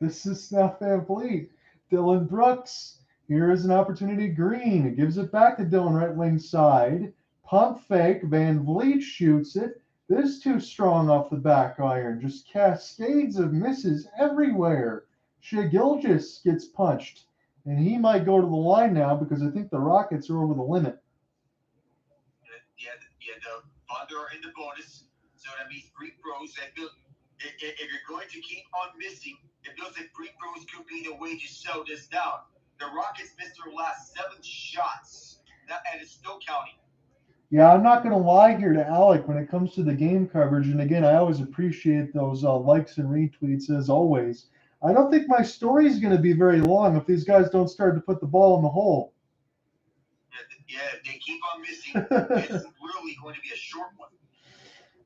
This is now VanVleet. Dillon Brooks. Here is an opportunity. Green gives it back to Dillon, right wing side. Pump fake. VanVleet shoots it. This too strong off the back iron. Just cascades of misses everywhere. Shai Gilgeous gets punched. And he might go to the line now because I think the Rockets are over the limit. Yeah, the Thunder are in the bonus. So that means free throws. If you're going to keep on missing, it feels like free throws could be the way to slow this down. The Rockets missed their last 7 shots, and it's still counting. Yeah, I'm not going to lie here to Alec when it comes to the game coverage. And again, I always appreciate those likes and retweets as always. I don't think my story is going to be very long if these guys don't start to put the ball in the hole. Yeah, if they keep on missing, it's really going to be a short one.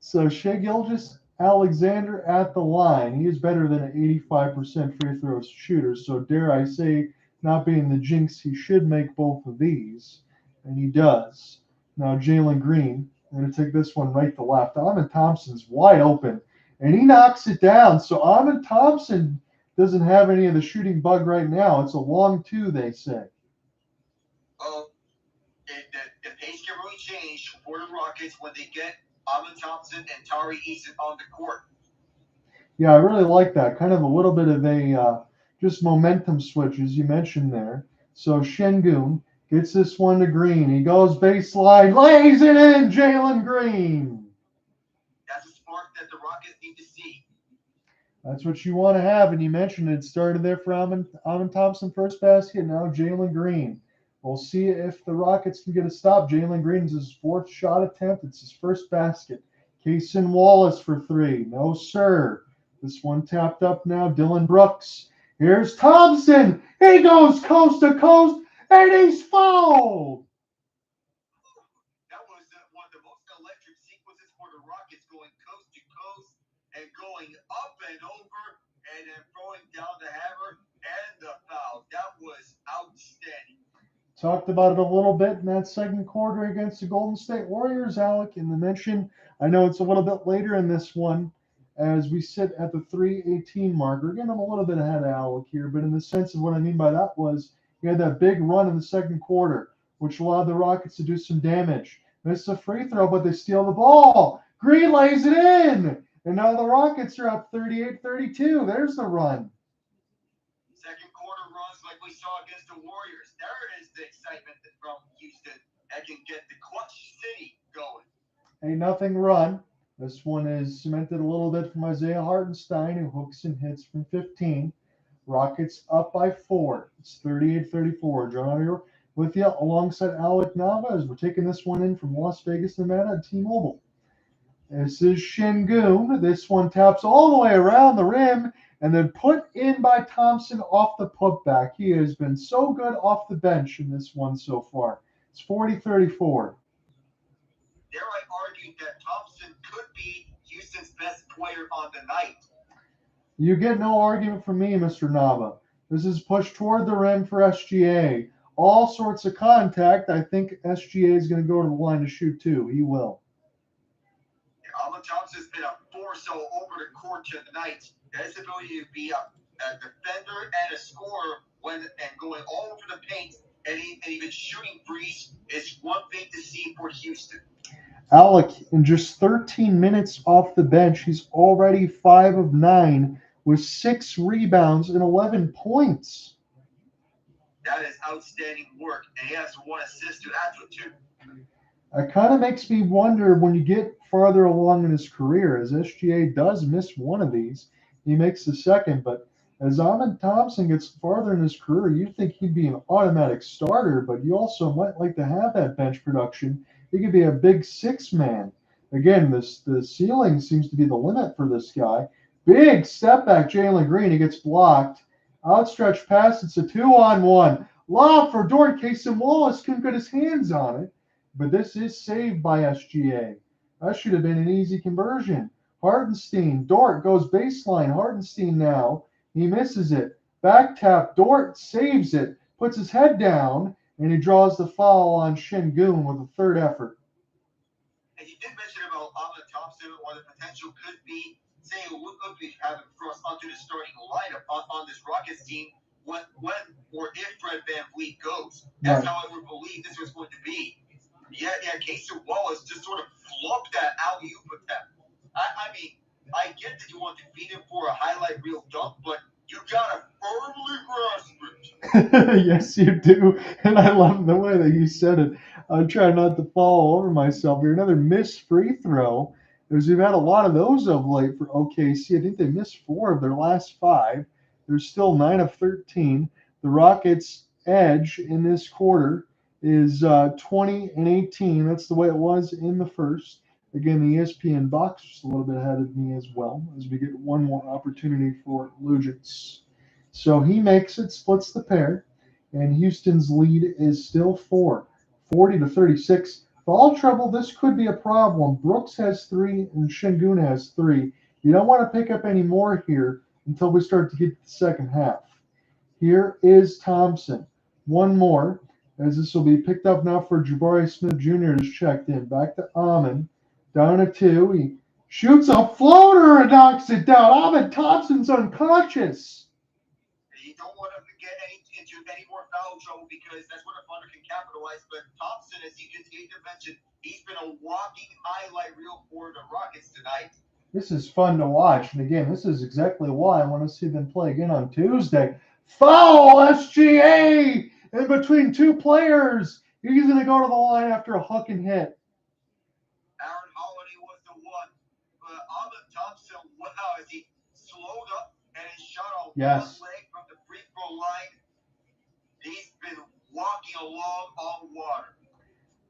So Shai Gilgeous-Alexander at the line. He is better than an 85% free throw shooter. So dare I say, not being the jinx, he should make both of these. And he does. Now Jalen Green. I'm going to take this one right to left. Thompson's wide open. And he knocks it down. So Thompson doesn't have any of the shooting bug right now. It's a long 2, they say. The pace can really change for the Rockets when they get Thompson and Tari Eason on the court. Yeah, I really like that. Kind of a little bit of a just momentum switch, as you mentioned there. So Sengun gets this one to Green. He goes baseline, lays it in, Jalen Green. That's a spark that the Rockets need to see. That's what you want to have, and you mentioned it started there for Amon Thompson first basket. Now Jalen Green. We'll see if the Rockets can get a stop. Jalen Green's his 4th shot attempt. It's his first basket. Cason Wallace for 3. No, sir. This one tapped up now. Dillon Brooks. Here's Thompson. He goes coast to coast, and he's fouled. That was one of the most electric sequences for the Rockets, going coast to coast and going up and over and then throwing down the hammer and the foul. That was outstanding. Talked about it a little bit in that second quarter against the Golden State Warriors, Alec, in the mention. I know it's a little bit later in this one as we sit at the 3:18 marker. Again, I'm a little bit ahead of Alec here, but in the sense of what I mean by that was you had that big run in the second quarter, which allowed the Rockets to do some damage. Missed a free throw, but they steal the ball. Green lays it in, and now the Rockets are up 38-32. There's the run. Second quarter runs like we saw against the Warriors. There is the excitement from Houston that can get the clutch city going. A nothing run. This one is cemented a little bit from Isaiah Hartenstein, who hooks and hits from 15. Rockets up by 4. It's 38-34. John here with you alongside Alec Nava as we're taking this one in from Las Vegas, Nevada at T-Mobile. This is Sengun. This one taps all the way around the rim and then put in by Thompson off the putback. He has been so good off the bench in this one so far. It's 40-34. Dare I argue that Thompson could be Houston's best player on the night? You get no argument from me, Mr. Nava. This is pushed toward the rim for SGA. All sorts of contact. I think SGA is going to go to the line to shoot too. He will. Alec Thompson's been a force all over the court tonight. His ability to be a defender and a scorer and going all over the paint and even shooting threes is one thing to see for Houston. Alec, in just 13 minutes off the bench, he's already 5 of 9 with 6 rebounds and 11 points. That is outstanding work, and he has 1 assist to add to it. It kind of makes me wonder when you get farther along in his career, as SGA does miss one of these, he makes the second, but as Amon Thompson gets farther in his career, you'd think he'd be an automatic starter, but you also might like to have that bench production. He could be a big 6-man. Again, the ceiling seems to be the limit for this guy. Big step back, Jalen Green. He gets blocked. Outstretched pass. It's a 2-on-1. Lob for Dort. Cason Wallace couldn't get his hands on it, but this is saved by SGA. That should have been an easy conversion. Hartenstein. Dort goes baseline. Hartenstein now. He misses it. Back tap. Dort saves it. Puts his head down, and he draws the foul on Sengun with a third effort. And you did mention about Alec Thompson, or the potential could be, say, what could we have him cross onto the starting lineup on this Rockets team when or if Fred VanVleet goes. That's how I would believe this was going to be. Yeah, Cason Wallace just sort of flubbed that alley-oop attempt. I mean, I get that you want to feed him for a highlight reel dunk, but you gotta firmly grasp it. Yes, you do. And I love the way that you said it. I'm trying not to fall over myself here. Another missed free throw. Because we've had a lot of those of late for OKC. I think they missed 4 of their last 5. They're still 9 of 13. The Rockets' edge in this quarter is 20 and 18. That's the way it was in the first. Again, the ESPN box is a little bit ahead of me as well, as we get one more opportunity for Luguentz. So he makes it, splits the pair, and Houston's lead is still 4, 40 to 36. Foul trouble, this could be a problem. Brooks has 3 and Sengun has 3. You don't want to pick up any more here until we start to get to the second half. Here is Thompson. One more, as this will be picked up now for Jabari Smith Jr. is checked in. Back to Amon. Down to 2. He shoots a floater and knocks it down. Amon Thompson's unconscious. You don't want him to get into any more foul trouble because that's what a punter can capitalize. But Thompson, as you continue to mention, he's been a walking highlight reel for the Rockets tonight. This is fun to watch. And again, this is exactly why I want to see them play again on Tuesday. Foul, SGA, in between 2 players. He's going to go to the line after a hook and hit. Aaron Holiday was the one. But Alec Thompson, wow, as he slowed up and his shot on one leg from the free throw line. He's been walking along on water.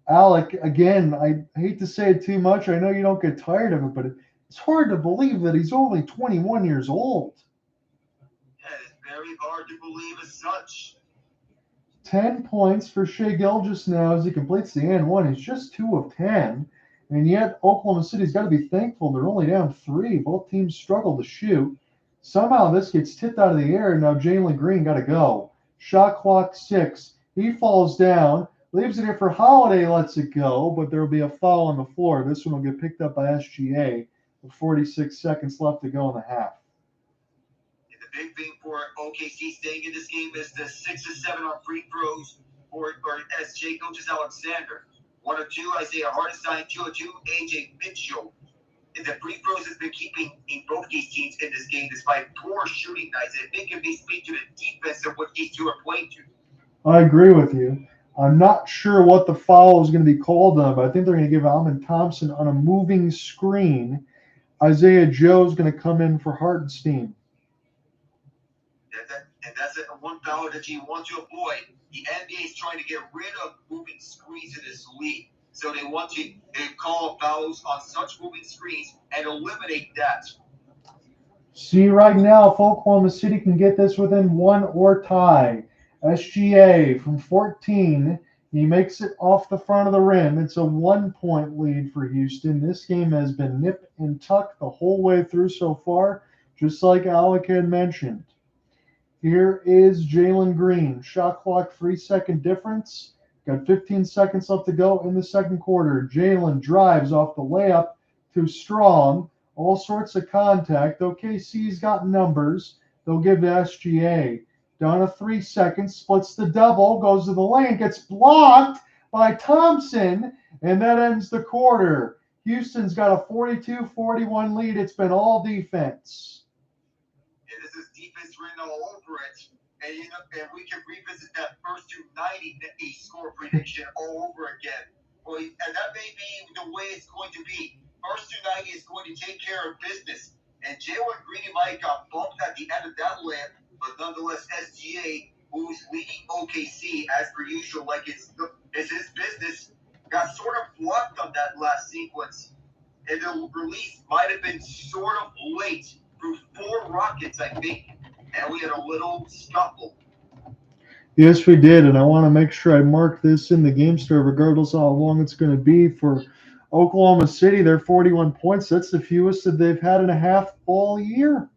Alec, again, I hate to say it too much. I know you don't get tired of it, but it's hard to believe that he's only 21 years old. Yeah, it's very hard to believe as such. 10 points for Shai Gilgeous now as he completes the and one. He's just 2 of 10. And yet Oklahoma City's got to be thankful they're only down 3. Both teams struggle to shoot. Somehow this gets tipped out of the air. Now Jalen Green got to go. Shot clock 6. He falls down. Leaves it here for Holiday, lets it go. But there will be a foul on the floor. This one will get picked up by SGA with 46 seconds left to go in the half. The big thing for OKC staying in this game is the 6 of 7 on free throws for SJ Gilgeous-Alexander. 1 of 2, Isaiah Hartenstein. 2 of 2, AJ Mitchell. And the free throws has been keeping in both these teams in this game despite poor shooting nights. I think it may speak to the defense of what these two are playing to. I agree with you. I'm not sure what the foul is going to be called on, but I think they're going to give Amon Thompson on a moving screen. Isaiah Joe's going to come in for Hartenstein. And that's one foul that you want to avoid. The NBA is trying to get rid of moving screens in this league. So they want to call fouls on such moving screens and eliminate that. See right now if Oklahoma City can get this within 1 or tie. SGA from 14. He makes it off the front of the rim. It's a 1-point lead for Houston. This game has been nip and tuck the whole way through so far, just like Alec had mentioned. Here is Jalen Green. Shot clock 3-second difference. Got 15 seconds left to go in the second quarter. Jalen drives off the layup to Strong. All sorts of contact. OKC's got numbers. They'll give to SGA. Down to 3 seconds. Splits the double. Goes to the lane. Gets blocked by Thompson. And that ends the quarter. Houston's got a 42-41 lead. It's been all defense. Yeah, this is defense written all over it. And we can revisit that first 290 score prediction all over again. Well, and that may be the way it's going to be. First 290 is going to take care of business. And Jalen Green might got bumped at the end of that layup, but nonetheless, SGA, who's leading OKC as per usual, like it's his business, got sort of blocked on that last sequence. And the release might have been sort of late through 4 Rockets, I think. And we had a little scuffle. Yes, we did, and I want to make sure I mark this in the game store, regardless of how long it's going to be for Oklahoma City, they're 41 points. That's the fewest that they've had in a half all year.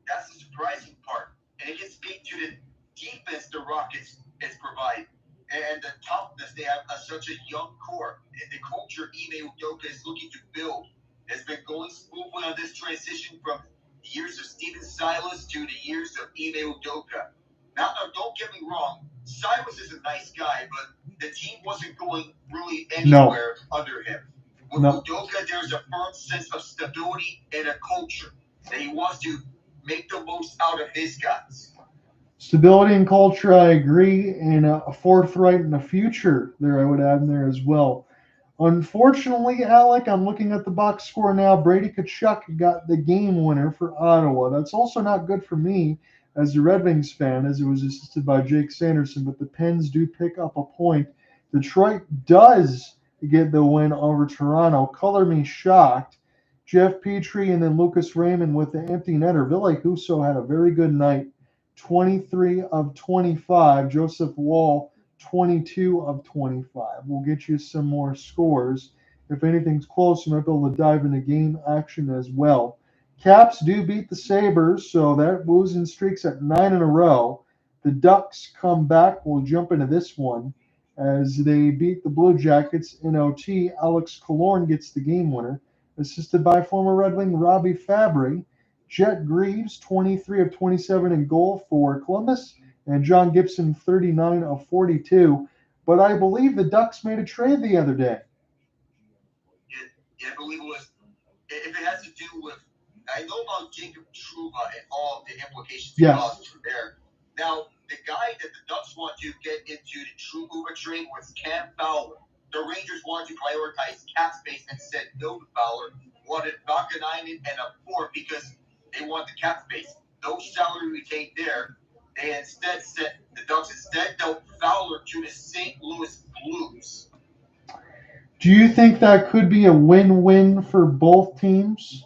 That's the surprising part. And it can speak to the defense the Rockets is providing and the toughness they have such a young core. And the culture Ime Udoka is looking to build has been going smoothly on this transition from the years of Steven Silas to the years of Ime Udoka. Now, don't get me wrong, Silas is a nice guy, but the team wasn't going really anywhere under him. With Udoka, there's a firm sense of stability and a culture that he wants to make the most out of his guys. Stability and culture, I agree, and a forthright in the future there, I would add in there as well. Unfortunately, Alec, I'm looking at the box score now. Brady Tkachuk got the game winner for Ottawa. That's also not good for me as a Red Wings fan, as it was assisted by Jake Sanderson, but the Pens do pick up a point. Detroit does get the win over Toronto. Color me shocked. Jeff Petrie and then Lucas Raymond with the empty netter. Ville Husso had a very good night. 23 of 25. Joseph Wall, 22 of 25. We'll get you some more scores. If anything's close, you might be able to dive into game action as well. Caps do beat the Sabres, so that losing streak's at 9 in a row. The Ducks come back. We'll jump into this one as they beat the Blue Jackets in OT. Alex Killorn gets the game winner, assisted by former Red Wing Robbie Fabry. Jet Greaves, 23 of 27 in goal for Columbus, and John Gibson, 39 of 42. But I believe the Ducks made a trade the other day. Yeah, I believe it was. If it has to do with, I know about Jacob Trouba and all of the implications it caused from there. Now, the guy that the Ducks want to get into the Trouba trade was Cam Fowler. The Rangers wanted to prioritize cap space and said no to Fowler. Wanted Vakanainen and a fourth because they want the cap space. No salary retained there. They instead said the Ducks instead dealt Fowler to the St. Louis Blues. Do you think that could be a win-win for both teams?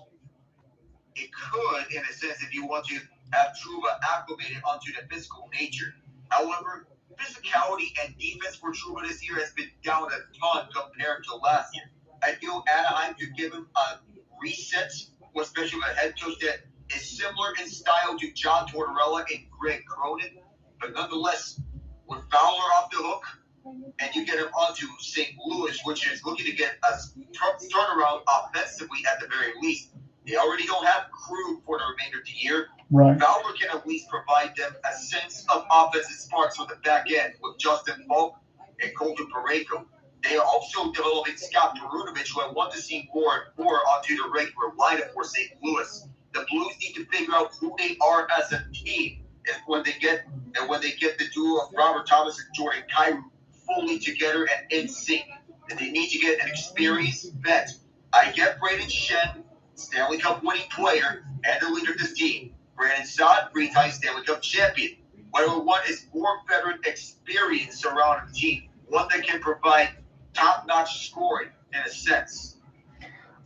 It could, in a sense, if you want to have Trouba acclimated onto the physical nature. However, physicality and defense for Trouba this year has been down a ton compared to last year. I feel Anaheim could give him a reset, especially with a head coach that is similar in style to John Tortorella and Greg Cronin. But nonetheless, with Fowler off the hook, and you get him onto St. Louis, which is looking to get a turnaround offensively at the very least. They already don't have crew for the remainder of the year. Right. Fowler can at least provide them a sense of offensive sparks from the back end with Justin Falk and Colton Parayko. They are also developing Scott Perunovich, who I want to see more and more onto the regular lineup for St. Louis. The Blues need to figure out who they are as a team, and when they get the duo of Robert Thomas and Jordan Kyrou fully together and in sync, and they need to get an experienced vet. I get Braden Shen, Stanley Cup winning player, and the leader of this team. Brandon Saad, 3-time Stanley Cup champion. Whatever one is more veteran experience surrounding the team, one that can provide top-notch scoring in a sense.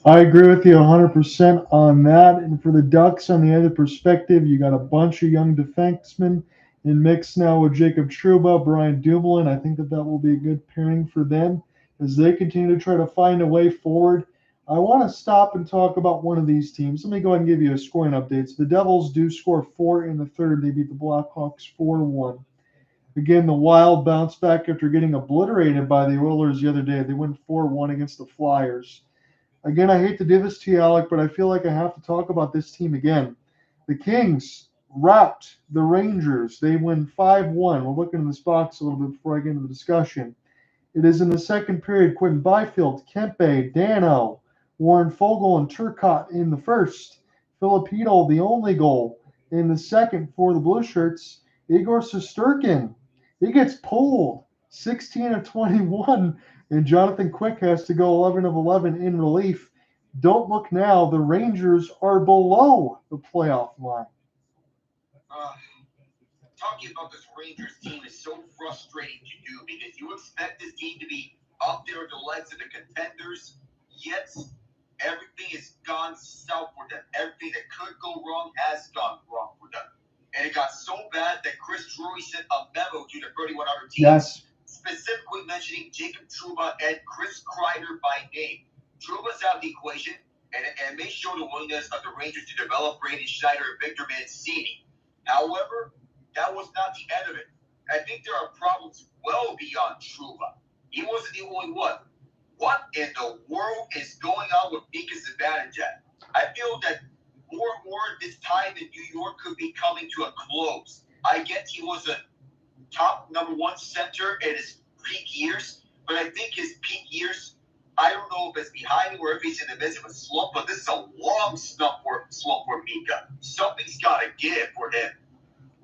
I agree with you 100% on that. And for the Ducks, on the other perspective, you got a bunch of young defensemen in mix now with Jacob Trouba, Brian Dumoulin. I think that will be a good pairing for them as they continue to try to find a way forward. I want to stop and talk about one of these teams. Let me go ahead and give you a scoring update. So the Devils do score 4 in the third. They beat the Blackhawks 4-1. Again, the Wild bounce back after getting obliterated by the Oilers the other day. They win 4-1 against the Flyers. Again, I hate to do this to you, Alec, but I feel like I have to talk about this team again. The Kings rout the Rangers. They win 5-1. We'll look into this box a little bit before I get into the discussion. It is in the second period. Quentin Byfield, Kempe, Dano, Warren Fogle, and Turcotte in the first. Filipino, the only goal in the second for the Blue Shirts. Igor Shesterkin, he gets pulled, 16 of 21. And Jonathan Quick has to go 11 of 11 in relief. Don't look now. The Rangers are below the playoff line. Talking about this Rangers team is so frustrating to do because you expect this team to be up there with the legs of the contenders, yet everything has gone south for them. Everything that could go wrong has gone wrong for them. And it got so bad that Chris Drury sent a memo to the 31 other teams. Yes. Specifically mentioning Jacob Trouba and Chris Kreider by name. Trouba's out of the equation, and it may show the willingness of the Rangers to develop Braden Schneider and Victor Mancini. However, that was not the end of it. I think there are problems well beyond Trouba. He wasn't the only one. What in the world is going on with Mika Zibanejad? I feel that more and more this time in New York could be coming to a close. I get he was a top number one center in his peak years, but I think his peak years, I don't know if it's behind him or if he's in the midst of a slump, but this is a long slump for Mika. Something's got to give for him.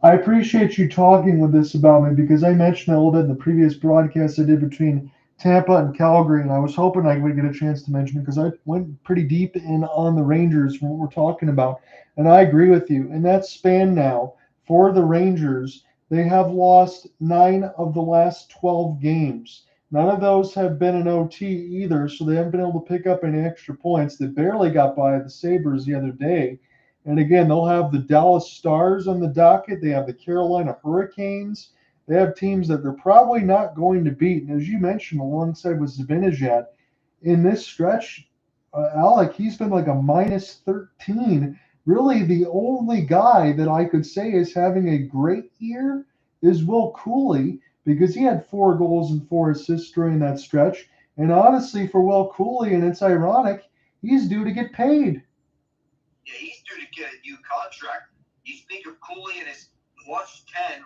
I appreciate you talking with this about me because I mentioned a little bit in the previous broadcast I did between Tampa and Calgary, and I was hoping I would get a chance to mention it because I went pretty deep in on the Rangers from what we're talking about. And I agree with you. In that span now, for the Rangers, they have lost 9 of the last 12 games. None of those have been an OT either, so they haven't been able to pick up any extra points. They barely got by the Sabres the other day. And again, they'll have the Dallas Stars on the docket. They have the Carolina Hurricanes. They have teams that they're probably not going to beat. And as you mentioned, alongside with Zibanejad, in this stretch, Alec, he's been like a minus 13. Really, the only guy that I could say is having a great year is Will Cooley, because he had 4 goals and 4 assists during that stretch. And honestly, for Will Cooley, and it's ironic, he's due to get paid. Yeah, he's due to get a new contract. You speak of Cooley and his plus 10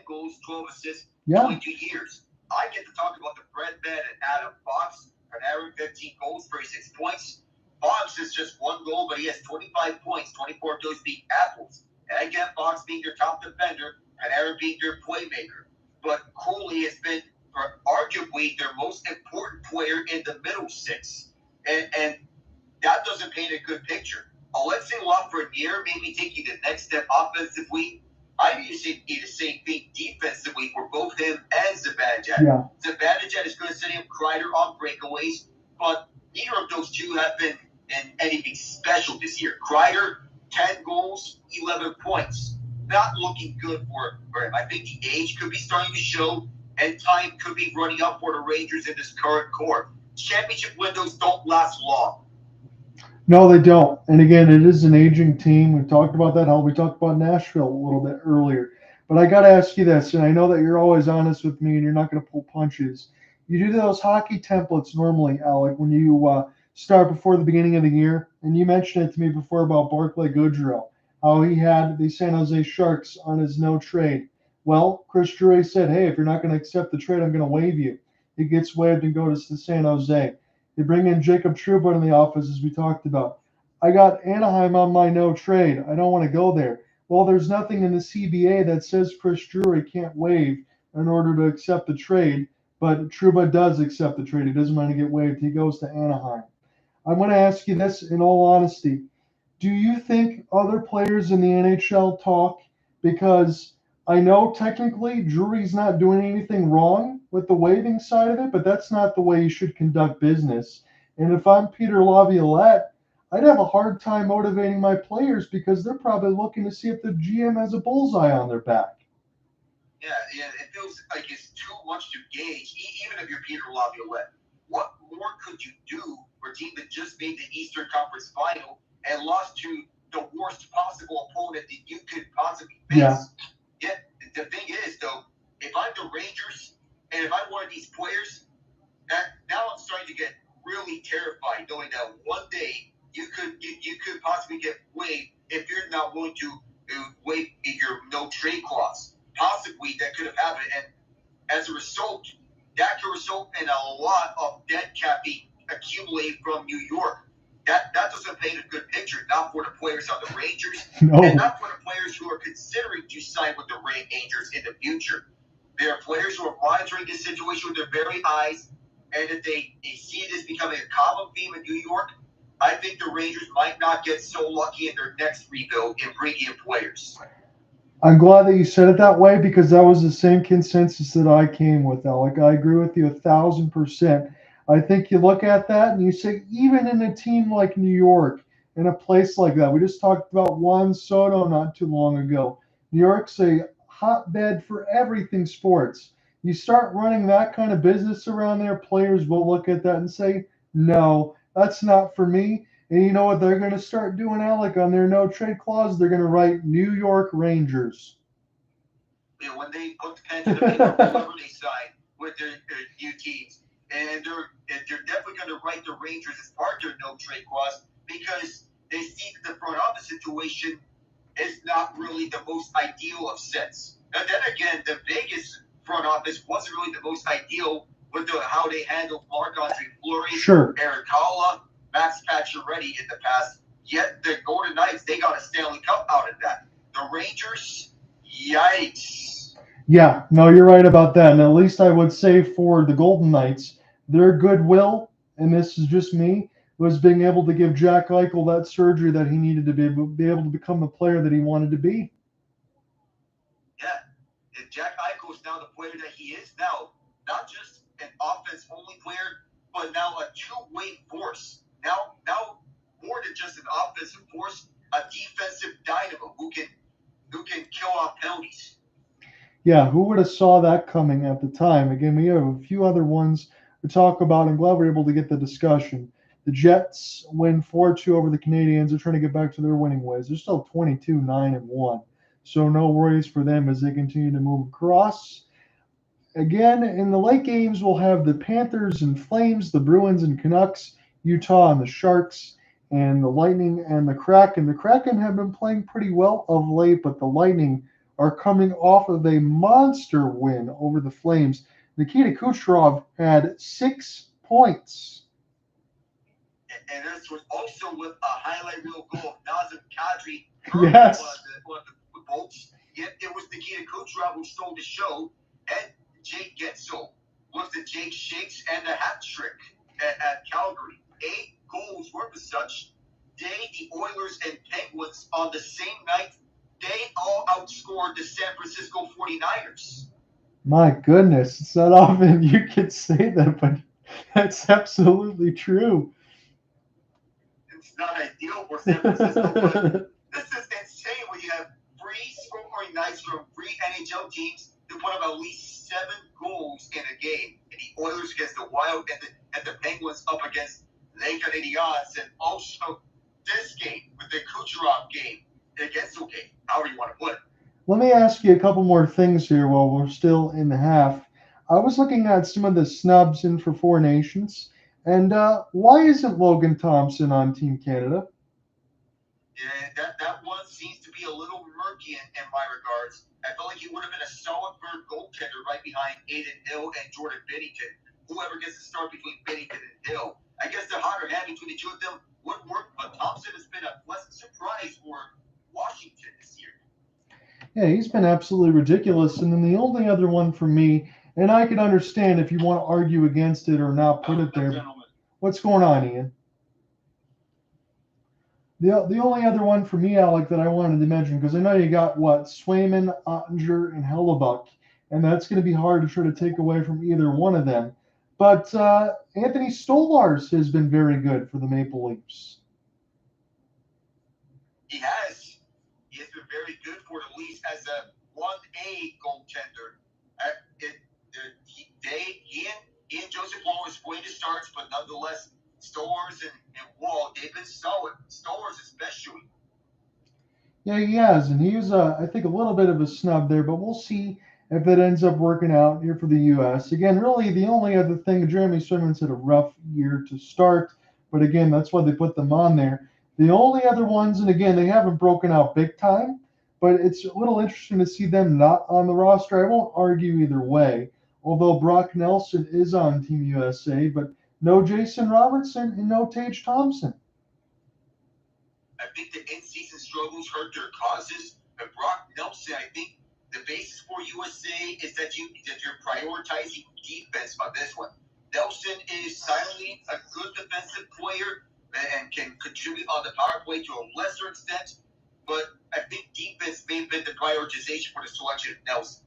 goals, 12 assists, 22 years. I get to talk about the bread bed and Adam Fox, Panarin, 15 goals, 36 points. Fox is just 1 goal, but he has 25 points, 24 of those being apples. And again, Fox being their top defender, Panarin being their playmaker. But Cooley has been arguably their most important player in the middle six. And that doesn't paint a good picture. Alexei Lafreniere maybe taking the next step offensively. I need to see the same thing defensively for both him and Zibanejad. Yeah. Zibanejad is going to send him Kreider on breakaways, but neither of those two have been in anything special this year. Kreider, 10 goals, 11 points. Not looking good for him. I think the age could be starting to show, and time could be running up for the Rangers in this current core. Championship windows don't last long. No, they don't. And again, it is an aging team. We've talked about that. We talked about Nashville a little bit earlier. But I got to ask you this, and I know that you're always honest with me and you're not going to pull punches. You do those hockey templates normally, Alec, when you start before the beginning of the year. And you mentioned it to me before about Barclay Goodrow, how he had the San Jose Sharks on his no trade. Well, Chris Drury said, hey, if you're not going to accept the trade, I'm going to waive you. He gets waived and goes to San Jose. They bring in Jacob Trouba in the office, as we talked about. I got Anaheim on my no trade. I don't want to go there. Well, there's nothing in the CBA that says Chris Drury can't waive in order to accept the trade, but Trouba does accept the trade. He doesn't want to get waived. He goes to Anaheim. I'm going to ask you this in all honesty. Do you think other players in the NHL talk? Because I know technically Drury's not doing anything wrong with the waiving side of it, but that's not the way you should conduct business. And if I'm Peter Laviolette, I'd have a hard time motivating my players because they're probably looking to see if the GM has a bullseye on their back. Yeah, it feels like it's too much to gauge, even if you're Peter Laviolette. What more could you do for a team that just made the Eastern Conference Final and lost to the worst possible opponent that you could possibly face? Yeah, the thing is, though, if I'm the Rangers and if I'm one of these players, now I'm starting to get really terrified knowing that one day you could possibly get waived if you're not willing to waive your no trade clause. Possibly that could have happened, and as a result, that could result in a lot of dead cap being accumulated from New York. That doesn't paint a good picture, not for the players on the Rangers, and not for the players who are considering to sign with the Rangers in the future. There are players who are monitoring this situation with their very eyes, and if they see this becoming a common theme in New York, I think the Rangers might not get so lucky in their next rebuild in bringing in players. I'm glad that you said it that way because that was the same consensus that I came with, Alec. I agree with you 1,000%. I think you look at that and you say, even in a team like New York, in a place like that, we just talked about Juan Soto not too long ago. New York's a hotbed for everything sports. You start running that kind of business around there, players will look at that and say, No, that's not for me. And you know what they're going to start doing, Alec, on their no trade clause? They're going to write New York Rangers. You know, when they put the pen to the paper, whoever they sign with their new teams, and they're definitely going to write the Rangers as part of their no trade clause because they see that the front office situation is not really the most ideal of sets. And then again, the Vegas front office wasn't really the most ideal with how they handled Marc-Andre Fleury, Sure. Eric Haula, Max Pacioretty in the past. Yet the Golden Knights, they got a Stanley Cup out of that. The Rangers, yikes. Yeah, no, you're right about that. And at least I would say for the Golden Knights, their goodwill, and this is just me, was being able to give Jack Eichel that surgery that he needed to be able to become the player that he wanted to be. Yeah, and Jack Eichel is now the player that he is now. Not just an offense-only player, but now a two-way force. Now more than just an offensive force, a defensive dynamo who can kill off penalties. Yeah, who would have saw that coming at the time? Again, we have a few other ones to talk about. I'm glad we're able to get the discussion. The Jets win 4-2 over the Canadiens. They're trying to get back to their winning ways. They're still 22-9-1. So no worries for them as they continue to move across. Again, in the late games, we'll have the Panthers and Flames, the Bruins and Canucks, Utah and the Sharks, and the Lightning and the Kraken. The Kraken have been playing pretty well of late, but the Lightning are coming off of a monster win over the Flames. Nikita Kucherov had 6 points. And this was also with a highlight reel goal of Nazem Kadri. Yes. One of the bolts. Yet it was Nikita Kucherov who stole the show, and Jake Gensel was the Jake Shakes and the hat trick at Calgary. 8 goals worth of such. The Oilers and Penguins on the same night, they all outscored the San Francisco 49ers. My goodness, it's not often you could say that, but that's absolutely true. It's not ideal for San Francisco, but this is insane when you have 3 scoring nights from 3 NHL teams to put up at least 7 goals in a game. And the Oilers against the Wild and the Penguins up against Les Canadiens, and also this game with the Kucherov game, the Gensel game, however you want to put it. Let me ask you a couple more things here while we're still in the half. I was looking at some of the snubs in for 4 Nations, and why isn't Logan Thompson on Team Canada? Yeah, that one seems to be a little murky in my regards. I felt like he would have been a solid third goaltender right behind Adin Hill and Jordan Binnington. Whoever gets to start between Binnington and Hill. I guess the hotter hand between the two of them would work, but Thompson has been a pleasant surprise for Washington this year. Yeah, he's been absolutely ridiculous. And then the only other one for me, and I can understand if you want to argue against it or not put it there. Gentlemen. What's going on, Ian? The only other one for me, Alec, that I wanted to mention, because I know you got Swayman, Ottinger, and Hellebuck, and that's going to be hard to try to take away from either one of them. But Anthony Stolarz has been very good for the Maple Leafs. He has. He has been very good for the Leafs as a 1A goaltender. He and Joseph Wall is going to start, but nonetheless, Stolarz and Wall, they've been solid. Stolarz especially. Yeah, he has, and he was, I think, a little bit of a snub there, but we'll see if it ends up working out here for the U.S. Again, really, the only other thing, Jeremy Swayman's had a rough year to start, but again, that's why they put them on there. The only other ones, and again, they haven't broken out big time, but it's a little interesting to see them not on the roster. I won't argue either way, although Brock Nelson is on Team USA, but no Jason Robertson and no Tage Thompson. I think the in-season struggles hurt their causes, but Brock Nelson, I think the basis for USA is that you're prioritizing defense on this one. Nelson is silently a good defensive player and can contribute on the power play to a lesser extent, but I think defense may have been the prioritization for the selection of Nelson.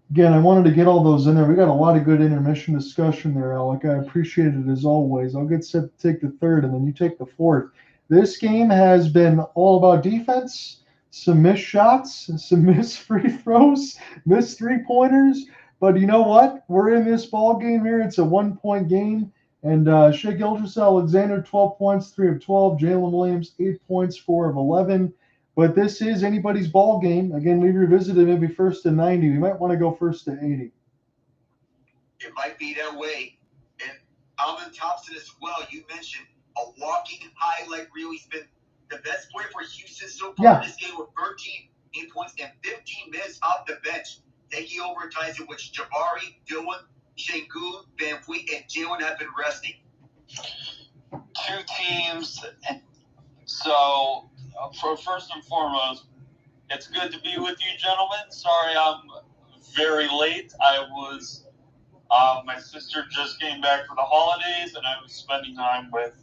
Again, I wanted to get all those in there. We got a lot of good intermission discussion there, Alec. I appreciate it as always. I'll get set to take the third, and then you take the fourth. This game has been all about defense, some missed shots, some missed free throws, missed three-pointers. But you know what? We're in this ball game here. It's a one-point game, And Shai Gilgeous-Alexander, 12 points, 3 of 12. Jalen Williams, 8 points, 4 of 11. But this is anybody's ball game. Again, we revisited maybe first to 90. We might want to go first to 80. It might be that way. And Alvin Thompson as well. You mentioned a walking highlight reel. He's been the best player for Houston so far in this game with 13 points and 15 minutes off the bench. Taking over times in which Jabari, Dillon, Sengun, VanVleet, and Jalen have been resting. Two teams. So, for first and foremost, it's good to be with you, gentlemen. Sorry I'm very late. My sister just came back for the holidays, and I was spending time with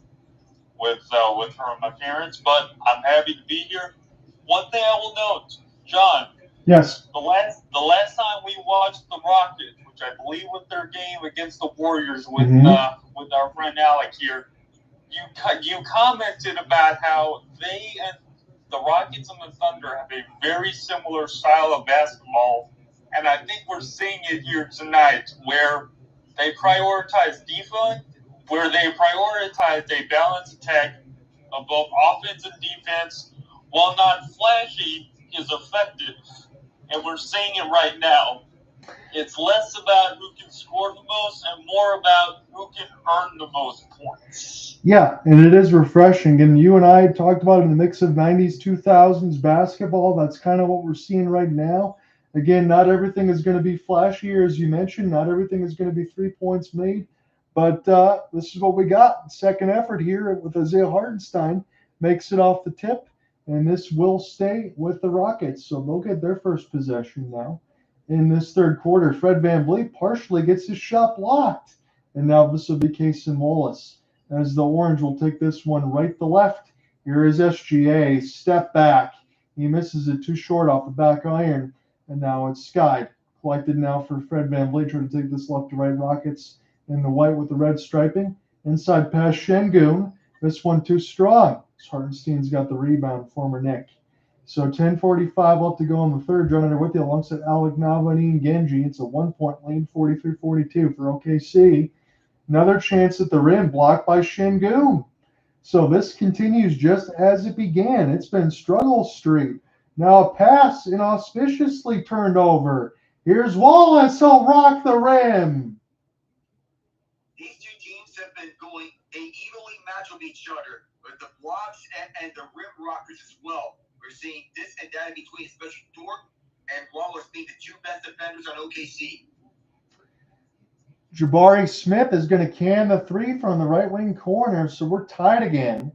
her and my parents. But I'm happy to be here. One thing I will note, John. Yes. The last time we watched the Rockets, which I believe was their game against the Warriors with our friend Alec here, you commented about how they and the Rockets and the Thunder have a very similar style of basketball, and I think we're seeing it here tonight, where they prioritize defense, where they prioritize a balanced attack of both offense and defense, while not flashy, is effective. And we're seeing it right now. It's less about who can score the most and more about who can earn the most points. Yeah, and it is refreshing. And you and I talked about it in the mix of 90s, 2000s basketball. That's kind of what we're seeing right now. Again, not everything is going to be flashy, as you mentioned. Not everything is going to be 3 points made. But this is what we got. Second effort here with Isaiah Hartenstein makes it off the tip. And this will stay with the Rockets. So they'll get their first possession now in this third quarter. Fred VanVleet partially gets his shot blocked. And now this will be Cason Wallace as the Orange will take this one right to left. Here is SGA. Step back. He misses it too short off the back iron. And now it's skied. Collected now for Fred VanVleet trying to take this left to right. Rockets in the white with the red striping. Inside pass Sengun. This one too strong. Hartenstein's got the rebound, former Nick. So 10:45 left to go in the third. Joining her with you alongside Alec Nava and Ian Genji. It's a 1-point lead, 43-42 for OKC. Another chance at the rim, blocked by Sengun. So this continues just as it began. It's been struggle street. Now a pass inauspiciously turned over. Here's Wallace. He'll rock the rim. These two teams have been going, they evenly match with each other. With the blocks and the rim rockers as well. We're seeing this and that in between, especially Dort and Wallace being the two best defenders on OKC. Jabari Smith is going to can the three from the right wing corner, so we're tied again.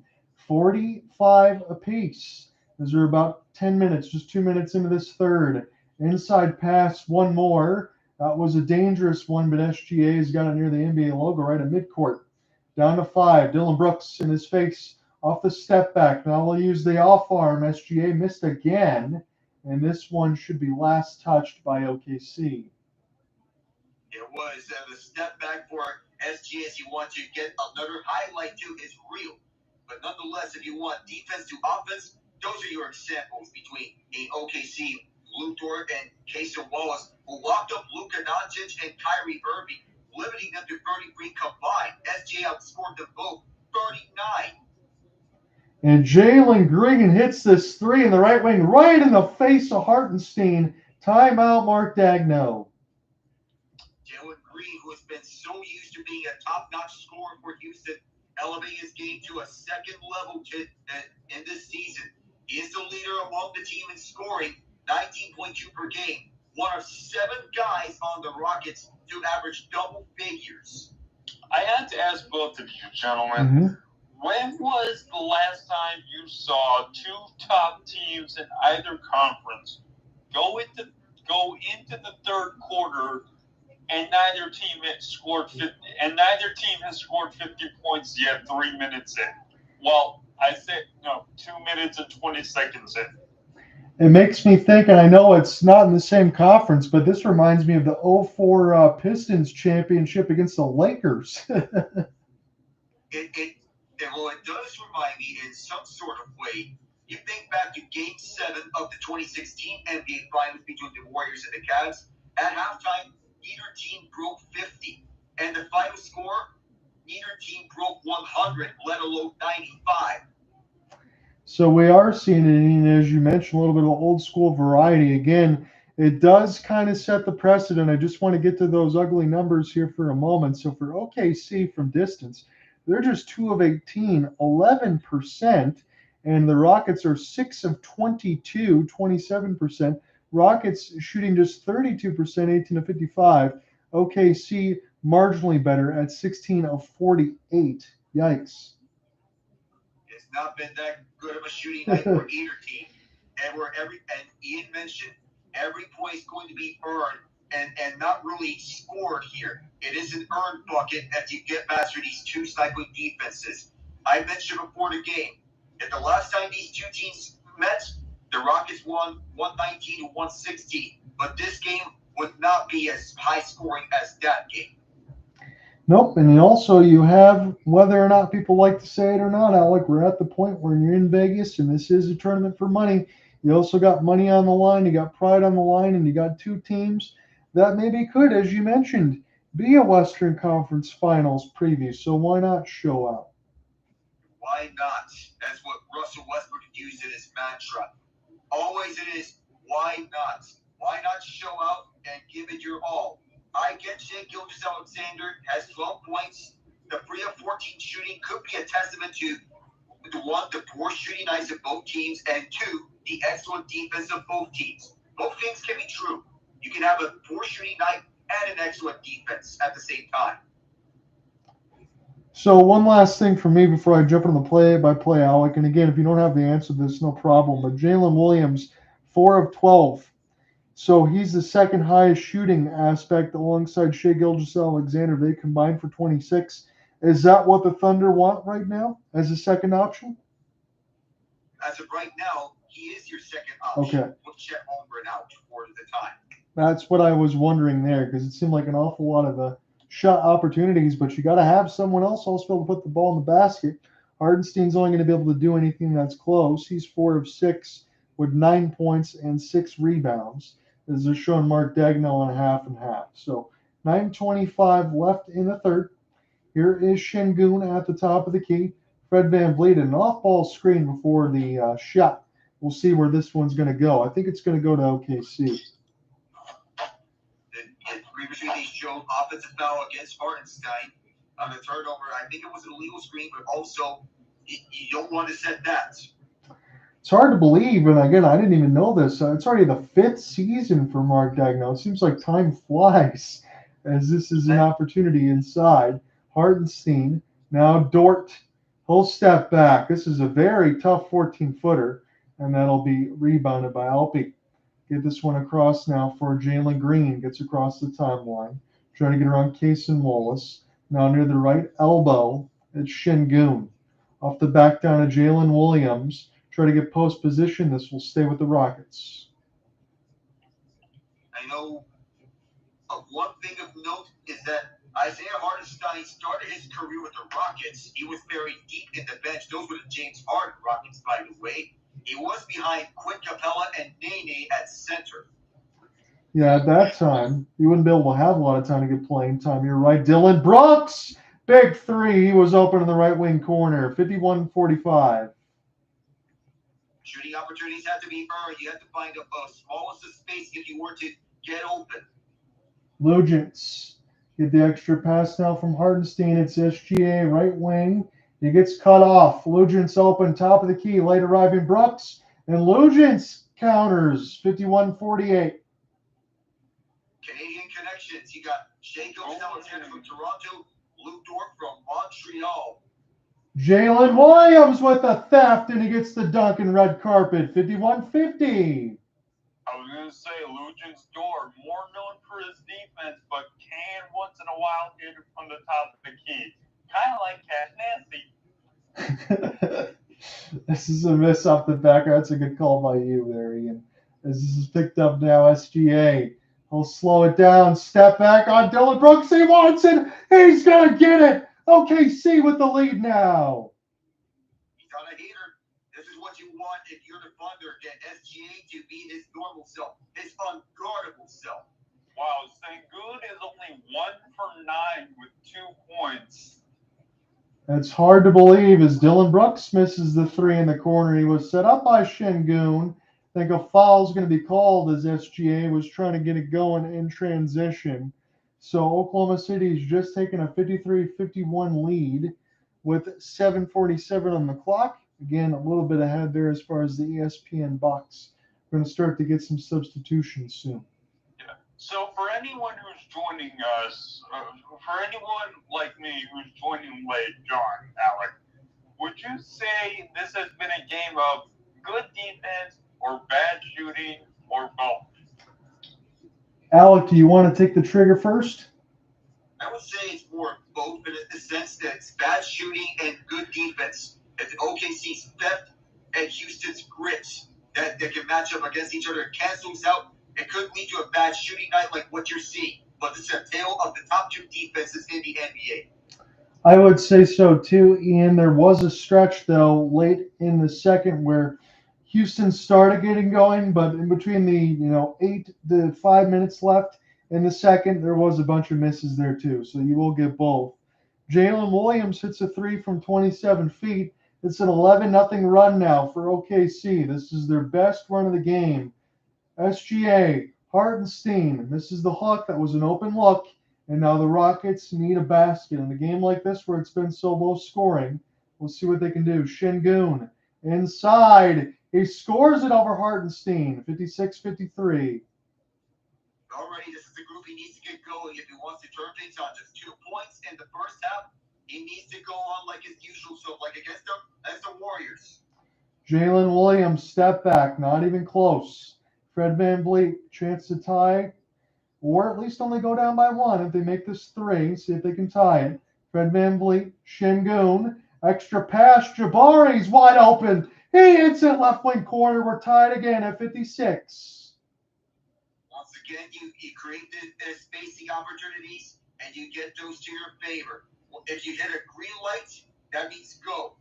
45 apiece. Those are about 10 minutes, just 2 minutes into this third. Inside pass, one more. That was a dangerous one, but SGA's got it near the NBA logo right at midcourt. Down to 5. Dillon Brooks in his face. Off the step back. Now we'll use the off arm. SGA missed again. And this one should be last touched by OKC. It was the step back for SGA as you want to get another highlight to is real. But nonetheless, if you want defense to offense, those are your examples between a OKC, Dort and Cason Wallace, who locked up Luka Doncic and Kyrie Irving, limiting them to 33 combined. SGA outscored them both 39. And Jalen Green hits this three in the right wing, right in the face of Hartenstein. Timeout, Mark Daigneault. Jalen Green, who has been so used to being a top-notch scorer for Houston, elevating his game to a second level in this season. He is the leader among the team in scoring, 19.2 per game. One of 7 guys on the Rockets to average double figures. I had to ask both of you, gentlemen, when was the last time you saw two top teams in either conference go into the third quarter and neither team has scored 50 points yet 3 minutes in? Well, I said 2 minutes and 20 seconds in. It makes me think, and I know it's not in the same conference, but this reminds me of the 2004 Pistons championship against the Lakers. It does remind me in some sort of way. You think back to Game 7 of the 2016 NBA Finals between the Warriors and the Cavs. At halftime, either team broke 50. And the final score, neither team broke 100, let alone 95. So we are seeing it, and as you mentioned, a little bit of old school variety. Again, it does kind of set the precedent. I just want to get to those ugly numbers here for a moment. So for OKC from distance, they're just 2 of 18, 11%, and the Rockets are 6 of 22, 27%. Rockets shooting just 32%, 18 of 55. OKC marginally better at 16 of 48. Yikes. It's not been that good of a shooting night for either team. And Ian mentioned every point is going to be earned and not really scored here. It is an earned bucket as you get master these two cycling defenses. I mentioned before the game that the last time these two teams met, the Rockets won 119 to 116. But this game would not be as high scoring as that game. Nope, and also you have, whether or not people like to say it or not, Alec, we're at the point where you're in Vegas and this is a tournament for money. You also got money on the line, you got pride on the line, and you got two teams that maybe could, as you mentioned, be a Western Conference Finals preview. So why not show out? Why not? That's what Russell Westbrook used in his mantra. Always it is, why not? Why not show out and give it your all? I get Shai Gilgeous-Alexander has 12 points. The 3 of 14 shooting could be a testament to the poor shooting nights of both teams, and 2, the excellent defense of both teams. Both things can be true. You can have a poor shooting night and an excellent defense at the same time. So one last thing for me before I jump into the play-by-play, Alec, and again, if you don't have the answer to this, no problem, but Jalen Williams, 4 of 12. So he's the second highest shooting aspect alongside Shai Gilgeous-Alexander. They combined for 26. Is that what the Thunder want right now as a second option? As of right now, he is your second option. Okay. With Chet Holmgren out for the time. That's what I was wondering there, because it seemed like an awful lot of shot opportunities, but you got to have someone else also be able to put the ball in the basket. Hartenstein's only going to be able to do anything that's close. He's 4 of 6 with 9 points and 6 rebounds. This is showing Mark Daigneault on half and half. So 9:25 left in the third. Here is Sengun at the top of the key. Fred VanVleet, an off-ball screen before the shot. We'll see where this one's going to go. I think it's going to go to OKC. Previously, they showed offensive foul against Hartenstein on the turnover. I think it was an illegal screen, but also you don't want to set that. It's hard to believe, and again, I didn't even know this. It's already the 5th season for Mark Daigneault. It seems like time flies as this is an opportunity inside. Hartenstein, now Dort. He'll step back. This is a very tough 14-footer, and that'll be rebounded by Alperen. Get this one across now for Jalen Green. Gets across the timeline. Trying to get around Cason Wallace. Now near the right elbow, it's Sengun. Off the back down to Jalen Williams. Try to get post position. This will stay with the Rockets. I know one thing of note is that Isaiah Hartenstein started his career with the Rockets. He was buried deep in the bench. Those were the James Harden Rockets, by the way. He was behind Quinn Capella and Nene at center. Yeah, at that time, you wouldn't be able to have a lot of time to get playing time. You're right. Dillon Brooks, big 3. He was open in the right wing corner, 51-45. Shooting opportunities have to be earned. You have to find a smallest of space if you were to get open. Luguentz, get the extra pass now from Hartenstein. It's SGA, right wing. He gets cut off. Luguentz open, top of the key. Late arriving Brooks. And Luguentz counters, 51-48. Canadian connections. You got Shai Gilgeous-Alexander from Toronto, Dort from Montreal. Jalen Williams with a theft, and he gets the dunk and red carpet, 51-50. I was going to say, Luguentz Dort, more known for his defense, but can once in a while hit it from the top of the key. Kind of like Cat Nancy. This is a miss off the back. That's a good call by you there, Ian. As this is picked up now, SGA. He'll slow it down. Step back on Dillon Brooks. He wants it. He's going to get it. OKC with the lead now. He's on a heater. This is what you want if you're the Thunder. Get SGA to be his normal self, his unguardable self. Wow, Sengun is only 1 for 9 with 2 points. It's hard to believe as Dillon Brooks misses the three in the corner. He was set up by Sengun. I think a foul is going to be called as SGA was trying to get it going in transition. So Oklahoma City's just taken a 53-51 lead with 7:47 on the clock. Again, a little bit ahead there as far as the ESPN box. We're going to start to get some substitutions soon. Yeah. So for anyone who's joining us, for anyone like me who's joining late, John, Alec, would you say this has been a game of good defense or bad shooting or both? Alec, do you want to take the trigger first? I would say it's more both, but in the sense that it's bad shooting and good defense. If OKC's theft and Houston's grit that can match up against each other, cancels out, it could lead to a bad shooting night like what you're seeing. But this is a tale of the top two defenses in the NBA. I would say so too, Ian. There was a stretch, though, late in the second where Houston started getting going, but in between the 8 to 5 minutes left in the second, there was a bunch of misses there too. So you will get both. Jalen Williams hits a three from 27 feet. It's an 11-0 run now for OKC. This is their best run of the game. SGA, Hartenstein. This is the hook that was an open look. And now the Rockets need a basket. In a game like this where it's been so low scoring, we'll see what they can do. Sengun inside. He scores it over Hartenstein, 56-53. Already, this is a group he needs to get going if he wants to turn things on. Just 2 points in the first half. He needs to go on like his usual self, like against the Warriors. Jalen Williams, step back, not even close. Fred VanVleet, chance to tie, or at least only go down by one if they make this three. See if they can tie it. Fred VanVleet, Sengun, extra pass. Jabari's wide open. He hits it left wing corner. We're tied again at 56. Once again, you create the spacing opportunities, and you get those to your favor. If you hit a green light, that means go.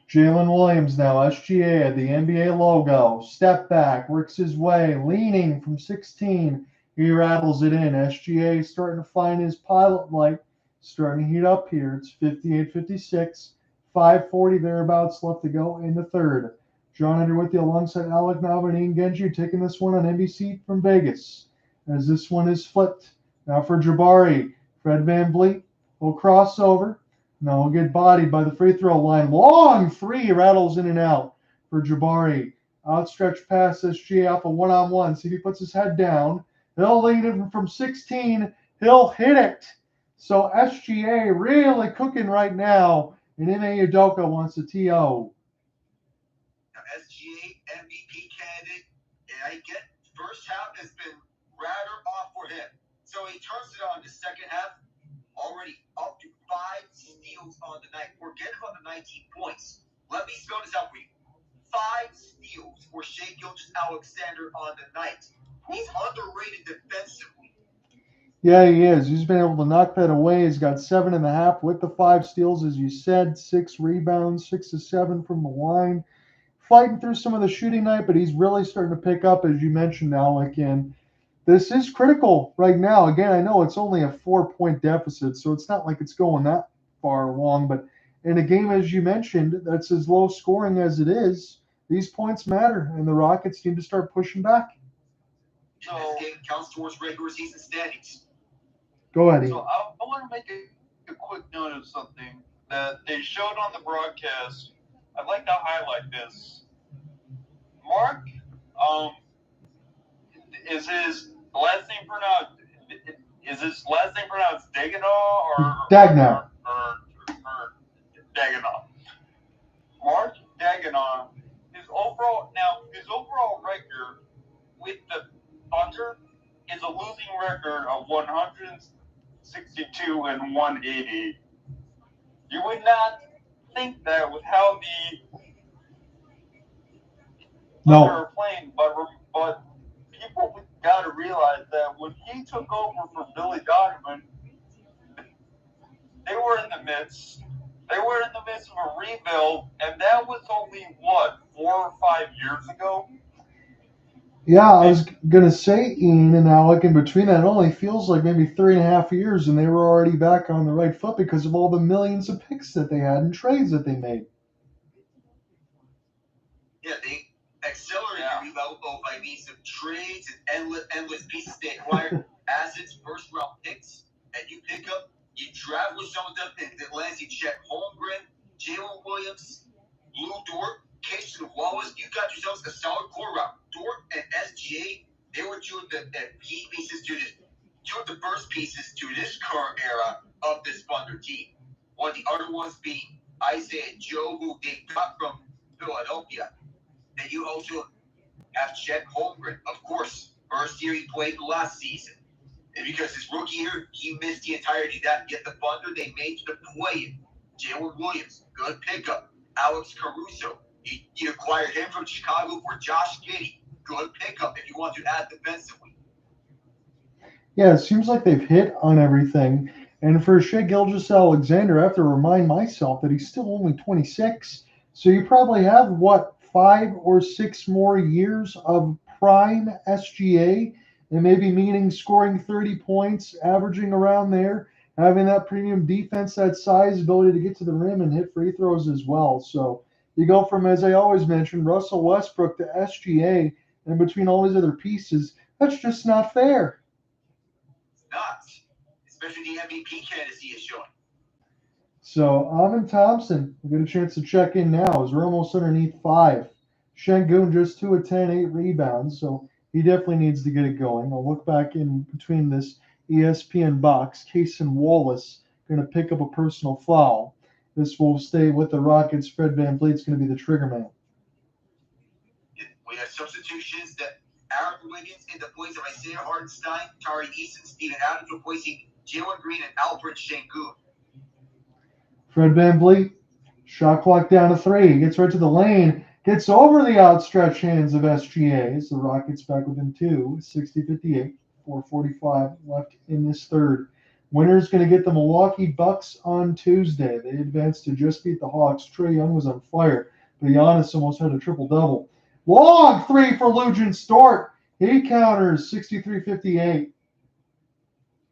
Jalen Williams now, SGA, the NBA logo. Step back, works his way, leaning from 16. He rattles it in. SGA starting to find his pilot light, starting to heat up here. It's 58-56, 5:40 thereabouts left to go in the third. John Under with you alongside Alec Nava and Ian Genji taking this one on NBC from Vegas. As this one is flipped. Now for Jabari. Fred VanVleet will cross over. No, he'll get bodied by the free throw line. Long three rattles in and out for Jabari. Outstretched pass, SGA off a one-on-one. See if he puts his head down. He'll lead it from 16. He'll hit it. So SGA really cooking right now. And Udoka wants a TO. SGA MVP candidate. And I get first half has been rather off for him. So he turns it on the second half. Already up to 5 steals on the night. Forget about the 19 points. Let me spell this out for you. 5 steals for Shai Gilgeous-Alexander on the night. He's underrated defensively. Yeah, he is. He's been able to knock that away. He's got 7.5 with the 5 steals, as you said, 6 rebounds, 6 to 7 from the line. Fighting through some of the shooting night, but he's really starting to pick up, as you mentioned, Alec. And this is critical right now. Again, I know it's only a 4-point deficit, so it's not like it's going that far along. But in a game, as you mentioned, that's as low scoring as it is, these points matter, and the Rockets need to start pushing back. So, this game counts towards regular season standings. Go ahead, Ian. So I want to make a quick note of something that they showed on the broadcast. I'd like to highlight this. Mark, is his last name pronounced Daigneault or Daigneault? Or Daigneault. Mark Daigneault, his overall record with the Thunder is a losing record of 162 and 180. You would not think that with how the Thunder are playing, but people got to realize that when he took over for Billy Donovan, they were in the midst of a rebuild, and that was only 4 or 5 years ago. Yeah, I was going to say Ian and Alec. In between that, it only feels like maybe 3.5 years, and they were already back on the right foot because of all the millions of picks that they had and trades that they made. Yeah, they accelerated the rebuild by means of trades and endless pieces they acquired, assets, first-round picks, and you pick up, you draft with some of them, and it lands you Chet Holmgren, Jalen Williams, Dort, Cason, Wallace. You got yourselves a solid core route. Dort and SGA, they were two of the key pieces to this, two of the first pieces to this current era of this Thunder team. One of the other ones being Isaiah Joe, who they got from Philadelphia. Then you also have Chet Holmgren, of course. First year he played last season. And because his rookie year, he missed the entirety of that. Yet the Thunder, they made to the play. Jalen Williams, good pickup. Alex Caruso, you acquired him from Chicago for Josh Giddey. Good pickup if you want to add defensively. Yeah, it seems like they've hit on everything. And for Shai Gilgeous-Alexander, I have to remind myself that he's still only 26. So you probably have, 5 or 6 more years of prime SGA, and maybe meaning scoring 30 points, averaging around there, having that premium defense, that size, ability to get to the rim and hit free throws as well. So you go from, as I always mention, Russell Westbrook to SGA, and between all these other pieces, that's just not fair. Not, especially the MVP candidacy is showing. So Amon Thompson, we get a chance to check in now as we're almost underneath 5. Sengun just 2 of 10, 8 rebounds, so he definitely needs to get it going. I'll look back in between this ESPN box. Cason Wallace going to pick up a personal foul. This will stay with the Rockets. Fred VanVleet's going to be the trigger man. We have substitutions that Aaron Wiggins in the place of Isaiah Hartenstein, Tari Eason, Steven Adams replacing Jalen Green and Alperen Sengun. Fred VanVleet, shot clock down to 3. He gets right to the lane, gets over the outstretched hands of SGA. As the Rockets back within 2, 60-58, 4:45 left in this third. Winner's going to get the Milwaukee Bucks on Tuesday. They advanced to just beat the Hawks. Trae Young was on fire, but Giannis almost had a triple-double. Long 3 for Luguentz. Dort. He counters 63-58.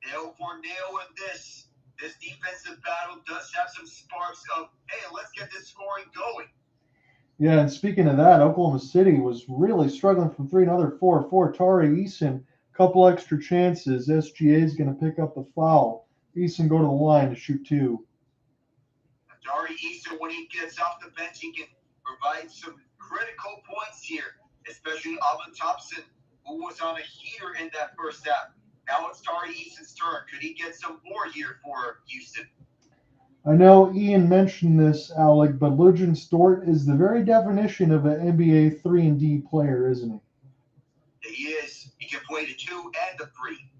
Nail for nail in this. This defensive battle does have some sparks of, hey, let's get this scoring going. Yeah, and speaking of that, Oklahoma City was really struggling from 3. Another 4-4. Tari Eason, couple extra chances. SGA is going to pick up the foul. Eason go to the line to shoot 2. Tari Eason, when he gets off the bench, he can provide some critical points here, especially Alec Thompson, who was on a heater in that first half. Now it's Tari Eason's turn. Could he get some more here for Houston? I know Ian mentioned this, Alec, but Luguentz Dort is the very definition of an NBA 3-and-D player, isn't he? He is. He can play the 2 and the 3.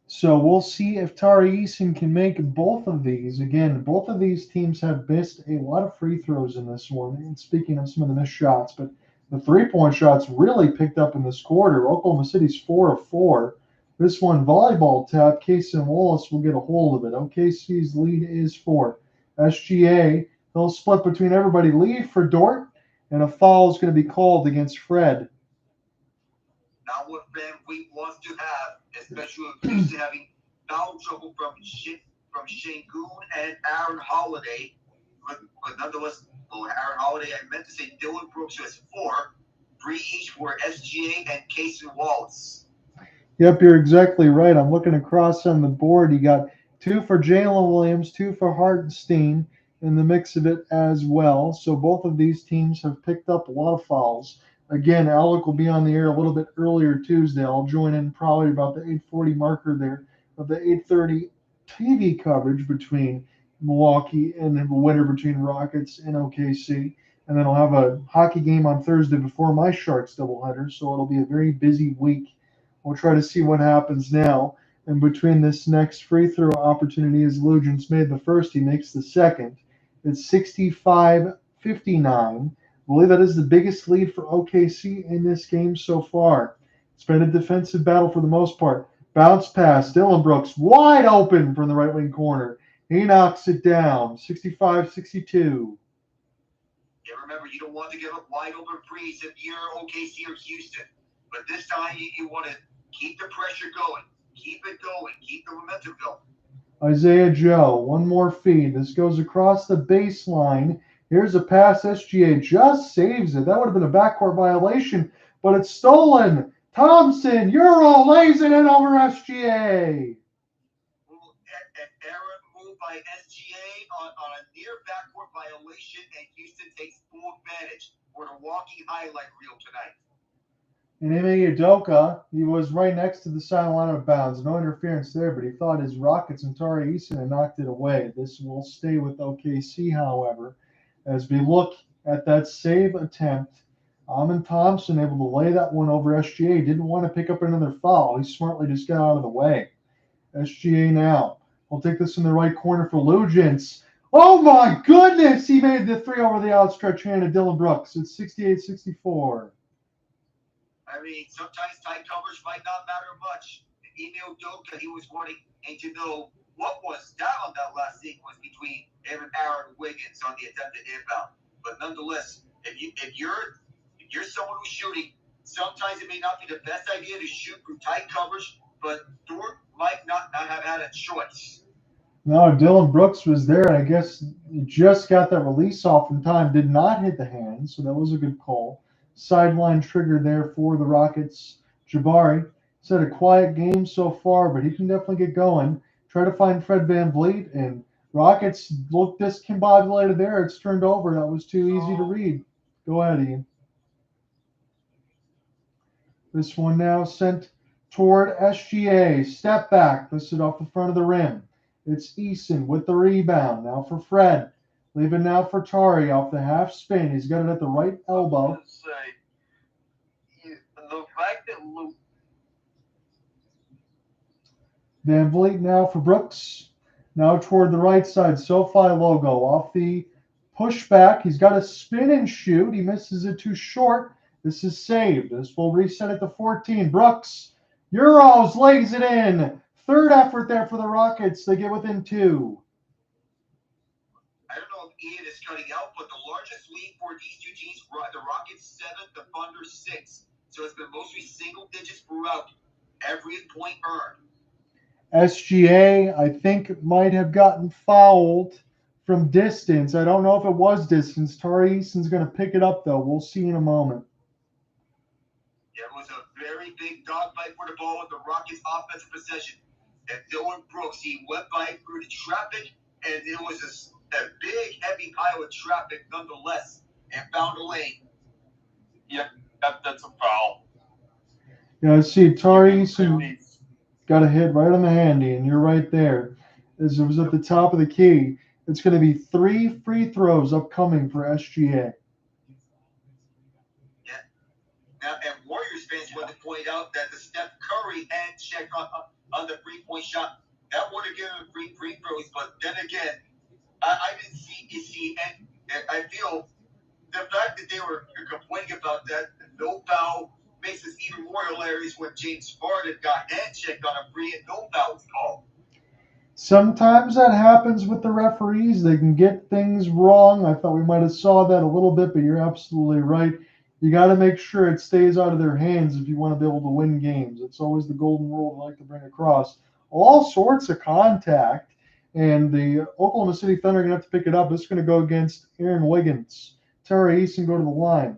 So we'll see if Tari Eason can make both of these. Again, both of these teams have missed a lot of free throws in this one. And speaking of some of the missed shots, but the three-point shots really picked up in this quarter. Oklahoma City's 4 of 4. This one, volleyball tap, Cason Wallace will get a hold of it. OKC's lead is 4. SGA, they'll split between everybody. Lead for Dort, and a foul is going to be called against Fred. Not what VanVleet wants to have, especially with Houston having foul trouble from Sengun and Aaron Holiday. But nonetheless, Aaron Holiday, I meant to say Dillon Brooks has 4. 3 each for SGA and Cason Wallace. Yep, you're exactly right. I'm looking across on the board. You got 2 for Jalen Williams, 2 for Hartenstein in the mix of it as well. So both of these teams have picked up a lot of fouls. Again, Alec will be on the air a little bit earlier Tuesday. I'll join in probably about the 8:40 marker there of the 8:30 TV coverage between Milwaukee and the winner between Rockets and OKC. And then I'll have a hockey game on Thursday before my Sharks doubleheader. So it'll be a very busy week. We'll try to see what happens now. And between this next free throw opportunity, as Luguentz made the first, he makes the second. It's 65-59. I believe that is the biggest lead for OKC in this game so far. It's been a defensive battle for the most part. Bounce pass, Dillon Brooks wide open from the right wing corner. He knocks it down, 65-62. Yeah, remember, you don't want to give up wide open threes if you're OKC or Houston. But this time you want to keep the pressure going. Keep it going. Keep the momentum going. Isaiah Joe, one more feed. This goes across the baseline. Here's a pass. SGA just saves it. That would have been a backcourt violation, but it's stolen. Thompson, Euro lays it in over SGA. An error move by SGA on a near backcourt violation, and Houston takes full advantage for the walking highlight reel tonight. And Udoka, he was right next to the sideline out of bounds. No interference there, but he thought his Rockets and Tari Eason had knocked it away. This will stay with OKC, however, as we look at that save attempt. Amon Thompson able to lay that one over SGA. Didn't want to pick up another foul. He smartly just got out of the way. SGA now. We'll take this in the right corner for Luguentz. Oh my goodness! He made the three over the outstretched hand of Dillon Brooks. It's 68-64. I mean, sometimes tight coverage might not matter much. Udoka, he was wanting to know what was that on that last sequence between him and Aaron Wiggins on the attempted inbound. But nonetheless, if you're someone who's shooting, sometimes it may not be the best idea to shoot through tight coverage, but Dort might not have had a choice. No, Dillon Brooks was there, and I guess he just got that release off in time. Did not hit the hand, so that was a good call. Sideline trigger there for the Rockets. Jabari said a quiet game so far, but he can definitely get going. Try to find Fred VanVleet, and Rockets look discombobulated there. It's turned over. That was too easy to read. Go ahead, Ian. This one now sent toward SGA. Step back. This is off the front of the rim. It's Eason with the rebound. Now for Fred. Leaving now for Tari off the half spin. He's got it at the right elbow. The fact that VanVleet now for Brooks. Now toward the right side. SoFi logo off the pushback. He's got a spin and shoot. He misses it too short. This is saved. This will reset it to 14. Brooks. Euros lays it in. Third effort there for the Rockets. They get within two. I don't know if Ian is cutting out, but the largest lead for these two teams, the Rockets 7, the Thunder 6. So it's been mostly single digits throughout every point earned. SGA, I think, might have gotten fouled from distance. I don't know if it was distance. Tari Eason's going to pick it up, though. We'll see in a moment. Yeah, it was a very big dogfight for the ball with the Rockets' offensive possession. And Dillon Brooks, he went by through the traffic, and it was a big, heavy pile of traffic nonetheless, and found a lane. Yeah, that's a foul. Yeah, I see Tari Eason got a hit right on the handy, and you're right there. As it was at the top of the key, it's going to be 3 free throws upcoming for SGA. Yeah. Now, and Warriors fans want to point out that the Steph Curry hand check on the three-point shot, that would have given him free throws, but then again, I didn't see, and I feel the fact that they were complaining about that, no foul, makes this even more hilarious when James Harden got hand checked on a free and no foul was called. Sometimes that happens with the referees. They can get things wrong. I thought we might have saw that a little bit, but you're absolutely right. You got to make sure it stays out of their hands if you want to be able to win games. It's always the golden rule I like to bring across. All sorts of contact, and the Oklahoma City Thunder are going to have to pick it up. This is going to go against Aaron Wiggins. Tari Eason go to the line.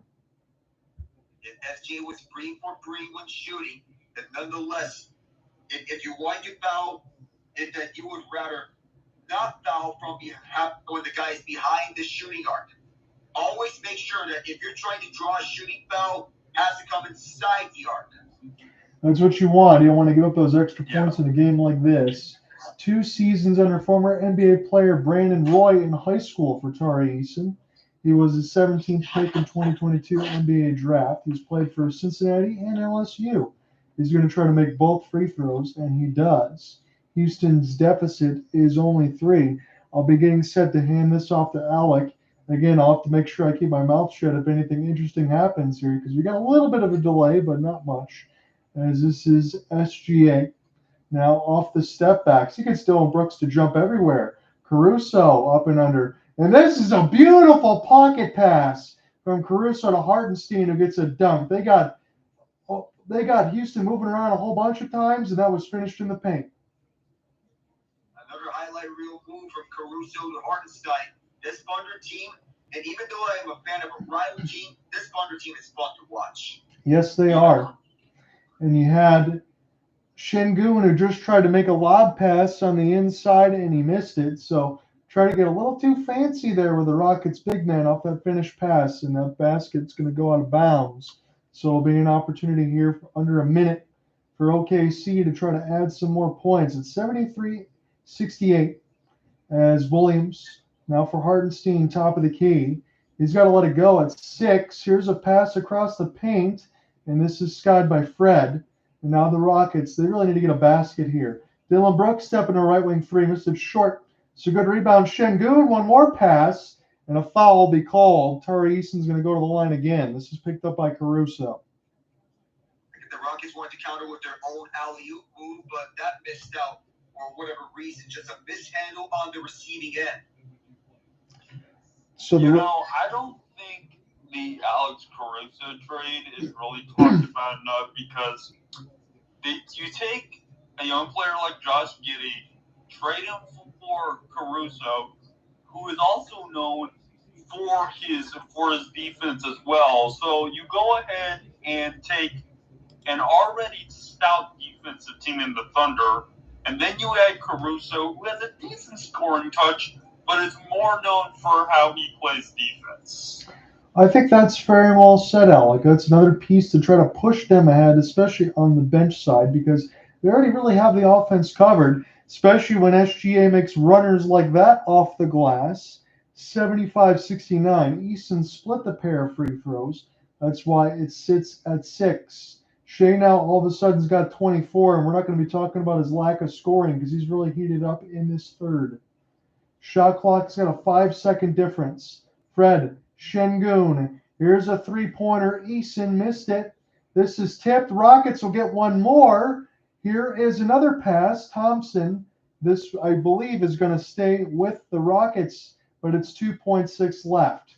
SG was 3 for 3 when shooting, but nonetheless, if you want to foul, that you would rather not foul from when the guy is behind the shooting arc. Always make sure that if you're trying to draw a shooting foul, it has to come inside the arc. That's what you want. You don't want to give up those extra points in a game like this. 2 seasons under former NBA player Brandon Roy in high school for Tari Eason. He was the 17th pick in 2022 NBA draft. He's played for Cincinnati and LSU. He's going to try to make both free throws, and he does. Houston's deficit is only 3. I'll be getting set to hand this off to Alec. Again, I'll have to make sure I keep my mouth shut if anything interesting happens here, because we got a little bit of a delay, but not much. As this is SGA. Now off the step backs. He gets Dillon Brooks to jump everywhere. Caruso up and under. And this is a beautiful pocket pass from Caruso to Hartenstein, who gets a dunk. They they got Houston moving around a whole bunch of times, and that was finished in the paint. Another highlight reel move from Caruso to Hartenstein. This Thunder team, and even though I am a fan of a rival team, this Thunder team is fun to watch. Yes, they are. And you had Sengun, who just tried to make a lob pass on the inside, and he missed it. So try to get a little too fancy there with the Rockets' big man off that finished pass, and that basket's going to go out of bounds. So it'll be an opportunity here for under a minute for OKC to try to add some more points. It's 73-68 as Williams, now for Hartenstein, top of the key. He's got to let it go at 6. Here's a pass across the paint, and this is skied by Fred. And now the Rockets, they really need to get a basket here. Dillon Brooks stepping to right wing 3, missed it short. So good rebound, Sengun, one more pass, and a foul will be called. Tari Eason's going to go to the line again. This is picked up by Caruso. The Rockets wanted to counter with their own alley-oop move, but that missed out for whatever reason. Just a mishandle on the receiving end. So I don't think the Alex Caruso trade is really talked about enough because you take a young player like Josh Giddey, trade him for Caruso, who is also known for his defense as well. So you go ahead and take an already stout defensive team in the Thunder, and then you add Caruso, who has a decent scoring touch, but is more known for how he plays defense. I think that's very well said, Alec. That's another piece to try to push them ahead, especially on the bench side, because they already really have the offense covered, especially when SGA makes runners like that off the glass. 75-69. Eason split the pair of free throws. That's why it sits at 6. Shai now all of a sudden has got 24, and we're not going to be talking about his lack of scoring because he's really heated up in this third. Shot clock's got a 5-second difference. Fred, Sengun, here's a three-pointer. Eason missed it. This is tipped. Rockets will get one more. Here is another pass. Thompson, this I believe is going to stay with the Rockets, but it's 2.6 left.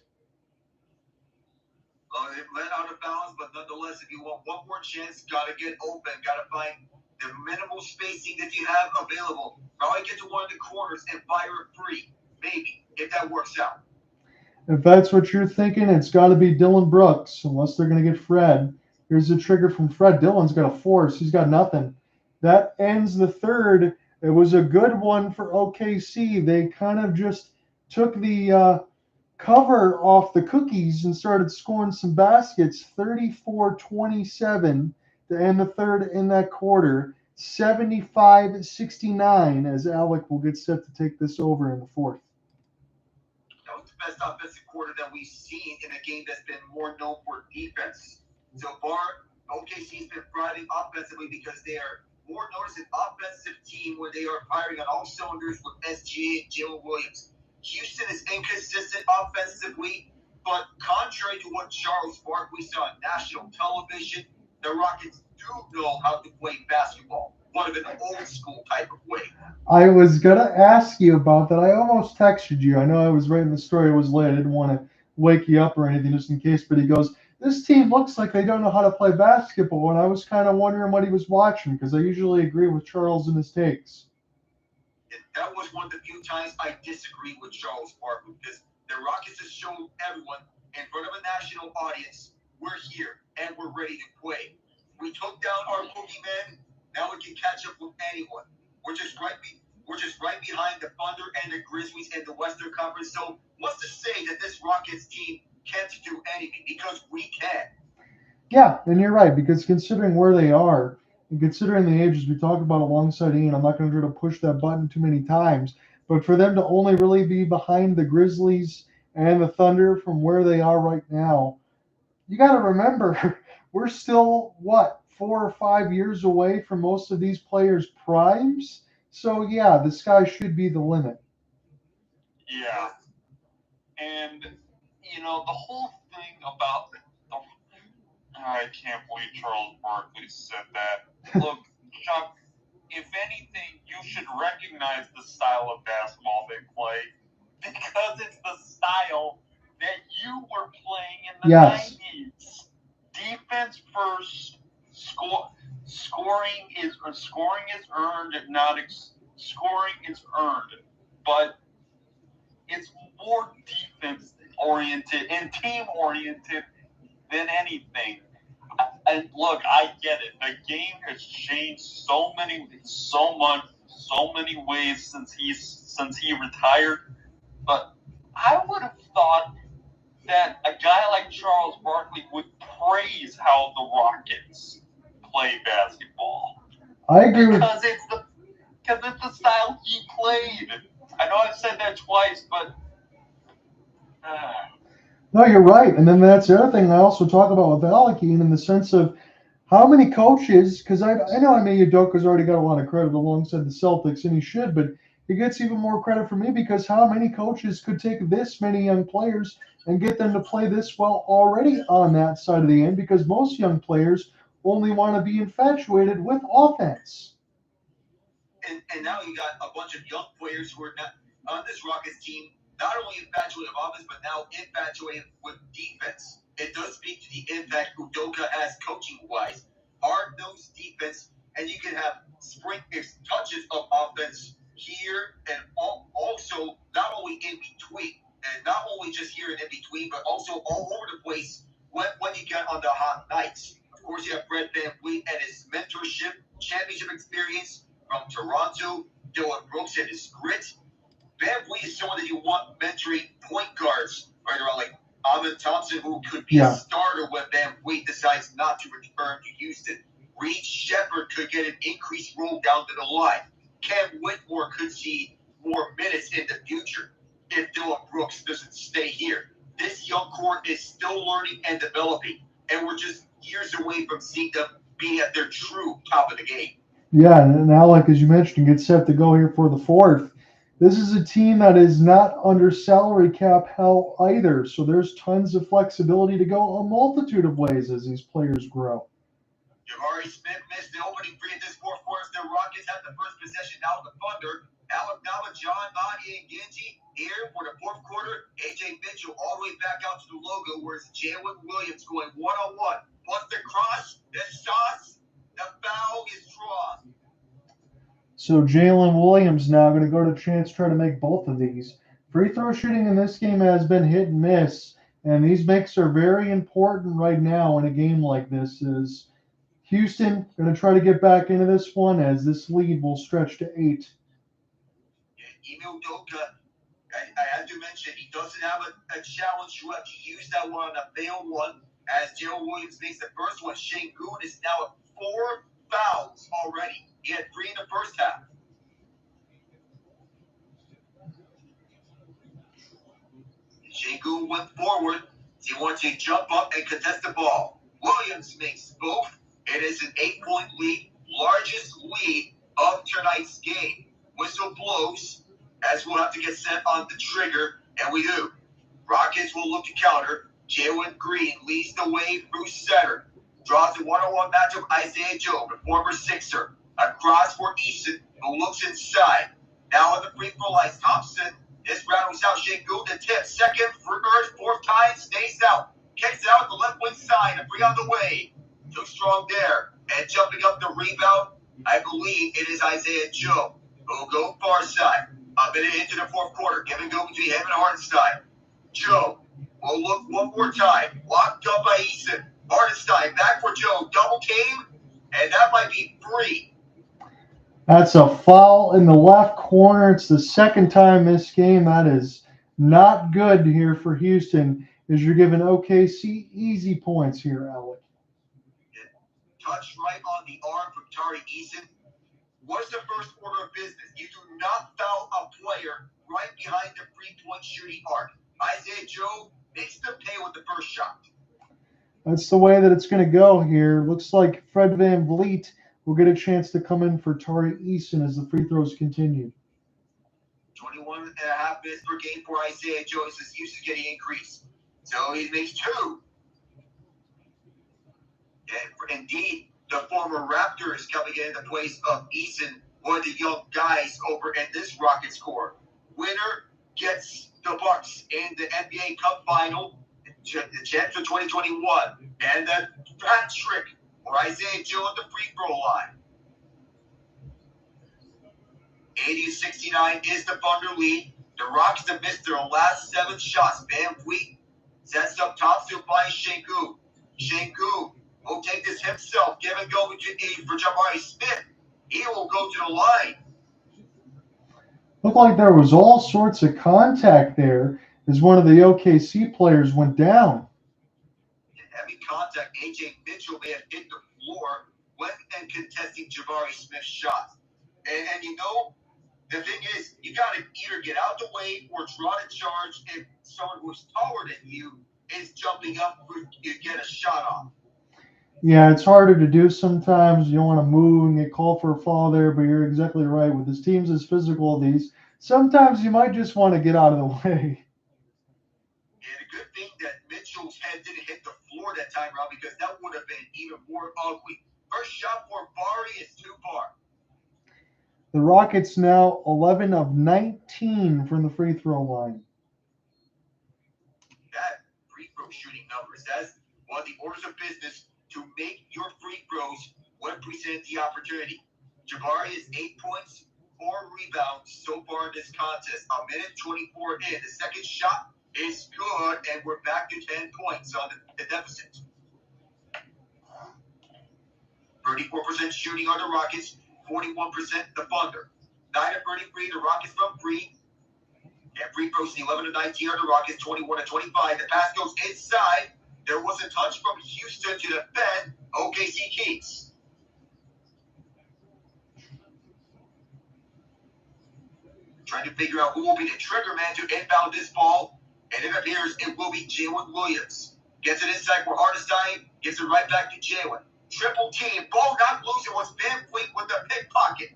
It went out of bounds, but nonetheless, if you want one more chance, got to get open, got to find the minimal spacing that you have available. Probably get to one of the corners and fire a free, maybe, if that works out. If that's what you're thinking, it's got to be Dillon Brooks, unless they're going to get Fred. Here's a trigger from Fred. Dillon's got a force. He's got nothing. That ends the third. It was a good one for OKC. They kind of just took the cover off the cookies and started scoring some baskets. 34-27 to end the third in that quarter. 75-69 as Alec will get set to take this over in the fourth. That was the best offensive quarter that we've seen in a game that's been more known for defense. So far, OKC's been thriving offensively because they are more known as an offensive team where they are firing on all cylinders with SGA and Jalen Williams. Houston is inconsistent offensively, but contrary to what Charles Barkley saw on national television, the Rockets do know how to play basketball, one of an old school type of way. I was going to ask you about that. I almost texted you. I know I was writing the story. It was late. I didn't want to wake you up or anything just in case, but he goes, this team looks like they don't know how to play basketball, and I was kind of wondering what he was watching because I usually agree with Charles in his takes. That was one of the few times I disagreed with Charles Barkley because the Rockets have shown everyone in front of a national audience, we're here and we're ready to play. We took down our boogeyman. Now we can catch up with anyone. We're just right behind the Thunder and the Grizzlies in the Western Conference. So what's to say that this Rockets team can't do anything because we can? Yeah, and you're right because considering where they are, and considering the ages we talked about alongside Ian, I'm not going to try to push that button too many times, but for them to only really be behind the Grizzlies and the Thunder from where they are right now, you got to remember, we're still, 4 or 5 years away from most of these players' primes? So, yeah, the sky should be the limit. Yeah. And, the whole thing about I can't believe Charles Barkley said that. Look, Chuck, if anything, you should recognize the style of basketball they play because it's the style that you were playing in the 90s. Defense first, Scoring is earned, not scoring is earned, but it's more defense oriented and team oriented than anything. And look, I get it. The game has changed so many ways since he retired. But I would have thought that a guy like Charles Barkley would praise how the Rockets play basketball. I agree because it's the style he played. I know I've said that twice, but No, you're right. And then that's the other thing I also talk about with Alec in the sense of how many coaches, because I know Udoka's already got a lot of credit alongside the Celtics, and he should, but he gets even more credit from me because how many coaches could take this many young players and get them to play this well already on that side of the end, because most young players only want to be infatuated with offense. And now you got a bunch of young players who are not on this Rockets team, not only infatuated with offense, but now infatuated with defense. It does speak to the impact Udoka has coaching-wise. Hard-nosed defense, and you can have touches of offense here and also not only in between, and not only just here and in between, but also all over the place when you get on the hot nights. Of course, you have Fred VanVleet and his mentorship, championship experience from Toronto, Dillon Brooks and his grit. VanVleet is someone that you want mentoring point guards right around, like Thompson, who could be a starter when VanVleet decides not to return to Houston. Sheppard could get an increased role down to the line. Whitmore could see more minutes in the future if Dillon Brooks doesn't stay here. This young core is still learning and developing, and we're just years away from seeing them being at their true top of the game. Yeah, and Alec, as you mentioned, gets set to go here for the fourth. This is a team that is not under salary cap hell either, so there's tons of flexibility to go a multitude of ways as these players grow. Jabari Smith missed the opening three of this fourth quarter. The Rockets have the first possession. Now the Thunder. Alec Nava, John, Mahdi, and Genji here for the fourth quarter. AJ Mitchell all the way back out to the logo, where it's Jalen Williams going one-on-one. Once the cross, the sauce, the foul is drawn. So Jalen Williams now going to go to chance try to make both of these. Free throw shooting in this game has been hit and miss, and these makes are very important right now in a game like this. Is Houston going to try to get back into this one as this lead will stretch to 8? Udoka, I had to mention, he doesn't have a challenge left. He used that one on a failed one as Jalen Williams makes the first one. Sengun is now at 4 fouls already. He had 3 in the first half. Sengun went forward. He wants to jump up and contest the ball. Williams makes both. It is an 8-point lead, largest lead of tonight's game. Whistle blows as we'll have to get set on the trigger, and we do. Rockets will look to counter. Jalen Green leads the way through center. Draws a one-on-one matchup. Isaiah Joe, the former Sixer. Across for Eason, who looks inside. Now on the free throw line, Thompson. This round was out. Sengun the tip. Second, third, fourth time, stays out. Kicks out the left wing side. A 3 on the way. Too strong there. And jumping up the rebound, I believe it is Isaiah Joe, who will go far side. A minute into the fourth quarter. Give and go between him and Hartenstein. Joe will look one more time. Locked up by Eason. Hartenstein back for Joe. Double team. And that might be 3. That's a foul in the left corner. It's the second time this game. That is not good here for Houston, as you're giving OKC easy points here, Alec. Touch right on the arm from Tari Eason. What's the first order of business? You do not foul a player right behind the three-point shooting arc. Isaiah Joe makes them pay with the first shot. That's the way that it's going to go here. Looks like Fred VanVleet will get a chance to come in for Tari Eason as the free throws continue. 21.5 minutes per game for Isaiah Joe. His usage getting increased. So he makes 2. And indeed, the former Raptor is coming in the place of Eason, one of the young guys over in this Rockets core. Winner gets the Bucks in the NBA Cup final, the champs of 2021. And the hat trick or Isaiah Joe at the free throw line. 80-69 is the Thunder lead. The Rockets have missed their last 7 shots. VanVleet sets up Thompson by Sengun. Sengun will take this himself. Give and go for Jabari Smith. He will go to the line. Looked like there was all sorts of contact there as one of the OKC players went down. In heavy contact, A.J. Mitchell may have hit the floor when and contesting Jabari Smith's shot. And you know, the thing is, you got to either get out the way or draw the charge if someone who's taller than you is jumping up to get a shot off. Yeah, it's harder to do sometimes. You don't want to move and get called for a foul there, but you're exactly right. With this team's as physical as these, sometimes you might just want to get out of the way. And a good thing that Mitchell's head didn't hit the floor that time around, because that would have been even more ugly. First shot for Bari is too far. The Rockets now 11 of 19 from the free throw line. That free throw shooting numbers, that's one of the orders of business, to make your free throws when presented the opportunity. Jabari is 8 points, 4 rebounds so far in this contest. A minute 24 in. The second shot is good, and we're back to 10 points on the deficit. 34% shooting on the Rockets, 41% the Thunder. 9 of 33, the Rockets from free. And free throws 11 of 19 on the Rockets, 21 of 25. The pass goes inside. There was a touch from Houston to defend. OKC keeps. Trying to figure out who will be the trigger man to inbound this ball. And it appears it will be Jalen Williams. Gets it inside for Hartenstein. Gives it right back to Jalen. Triple team. Ball not loose. It was VanVleet with the pickpocket.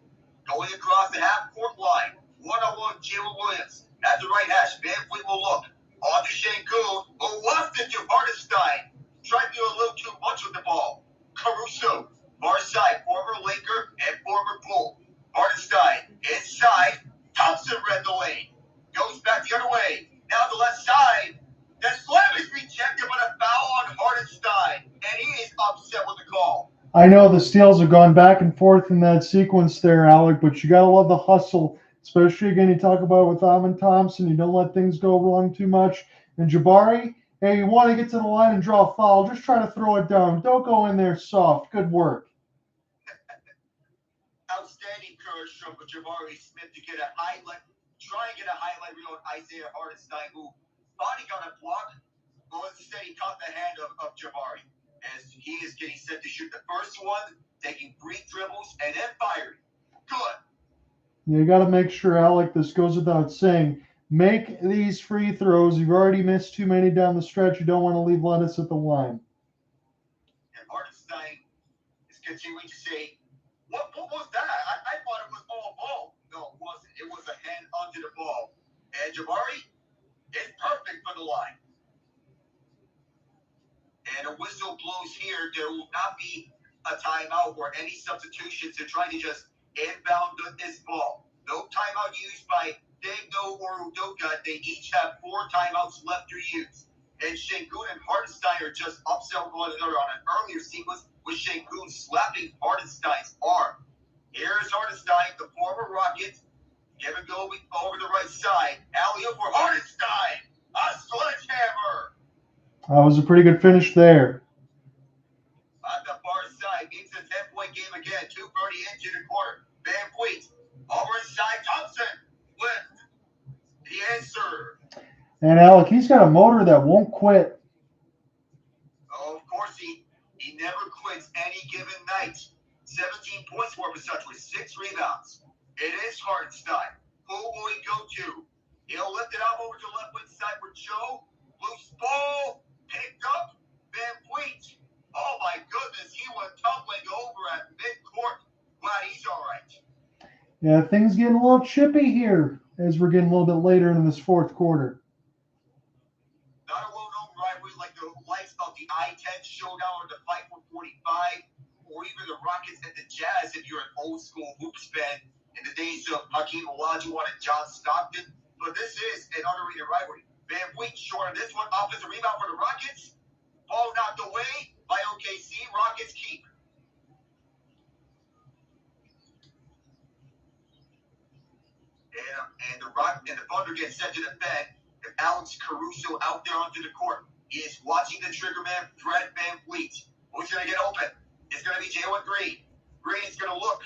Going across the half-court line. One-on-one Jalen Williams. At the right hash. VanVleet will look. On to Sengun, who wants it to Hartenstein. Tried to do a little too much with the ball. Caruso, far side, former Laker and former Bull. Hartenstein, inside. Thompson read the lane. Goes back the other way. Now the left side. The slam is rejected, but a foul on Hartenstein. And he is upset with the call. I know the steals have gone back and forth in that sequence there, Alec, but you got to love the hustle. Especially, again, you talk about with Thompson, you don't let things go wrong too much. And Jabari, hey, you want to get to the line and draw a foul, just try to throw it down. Don't go in there soft. Good work. Outstanding courage from Jabari Smith to get a highlight, try and get a highlight reel on Isaiah Hartenstein, who thought he got a block, but instead he caught the hand of Jabari. As he is getting set to shoot the first one, taking 3 dribbles, and then firing. Good. You got to make sure, Alec, this goes without saying, make these free throws. You've already missed too many down the stretch. You don't want to leave lettuce at the line. And Hartenstein is continuing to say, what was that? I thought it was all ball. No, it wasn't. It was a hand onto the ball. And Jabari is perfect for the line. And a whistle blows here. There will not be a timeout or any substitutions. They're trying to just inbound this ball. No timeout used by Daigneault or Udoka. They each have 4 timeouts left to use. And Sengun and Hartenstein are just upset with one another on an earlier sequence with Sengun slapping Hartenstein's arm. Here's Hartenstein, the former Rocket. Give and go over the right side. Alley-oop for Hartenstein. A sledgehammer. That was a pretty good finish there. On the far side, it's a 10-point game again. 2:30 into the quarter. VanVleet over inside. Thompson with the answer. And Alec, he's got a motor that won't quit. Oh, of course, he never quits any given night. 17 points for such with 6 rebounds. It is Hartenstein. Who will he go to? He'll lift it up over to left wing side for Joe. Loose ball picked up. VanVleet. Oh my goodness, he went tumbling over at midcourt. Glad he's all right. Yeah, things getting a little chippy here as we're getting a little bit later in this fourth quarter. Not a well-known rivalry like the likes of the I-10 showdown or the fight for 45, or even the Rockets and the Jazz if you're an old-school hoops fan in the days of Hakeem Olajuwon and John Stockton. But this is an underrated rivalry. VanVleet short on this one. Offensive rebound for the Rockets. Ball knocked away by OKC. Rockets keep. Thunder get set to defend. If Alex Caruso out there onto the court, he is watching the trigger man, Fred VanVleet. Who's going to get open? It's going to be Jalen Green. Green's going to look.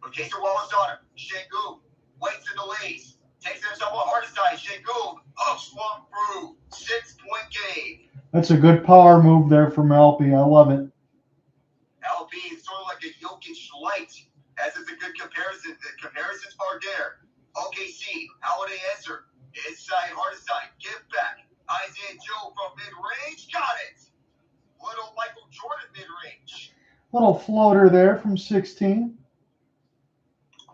With Cason Wallace on him. Sengun waits and delays. Takes himself on Hartenstein. Sengun swung through. 6-point game. That's a good power move there from Alpy. I love it. LP is sort of like a Jokic light, as it's a good comparison. The comparisons are there. OKC, how would they answer? Inside Hartenstein, give back. Isaiah Joe from mid-range, got it. Little Michael Jordan mid-range. Little floater there from 16.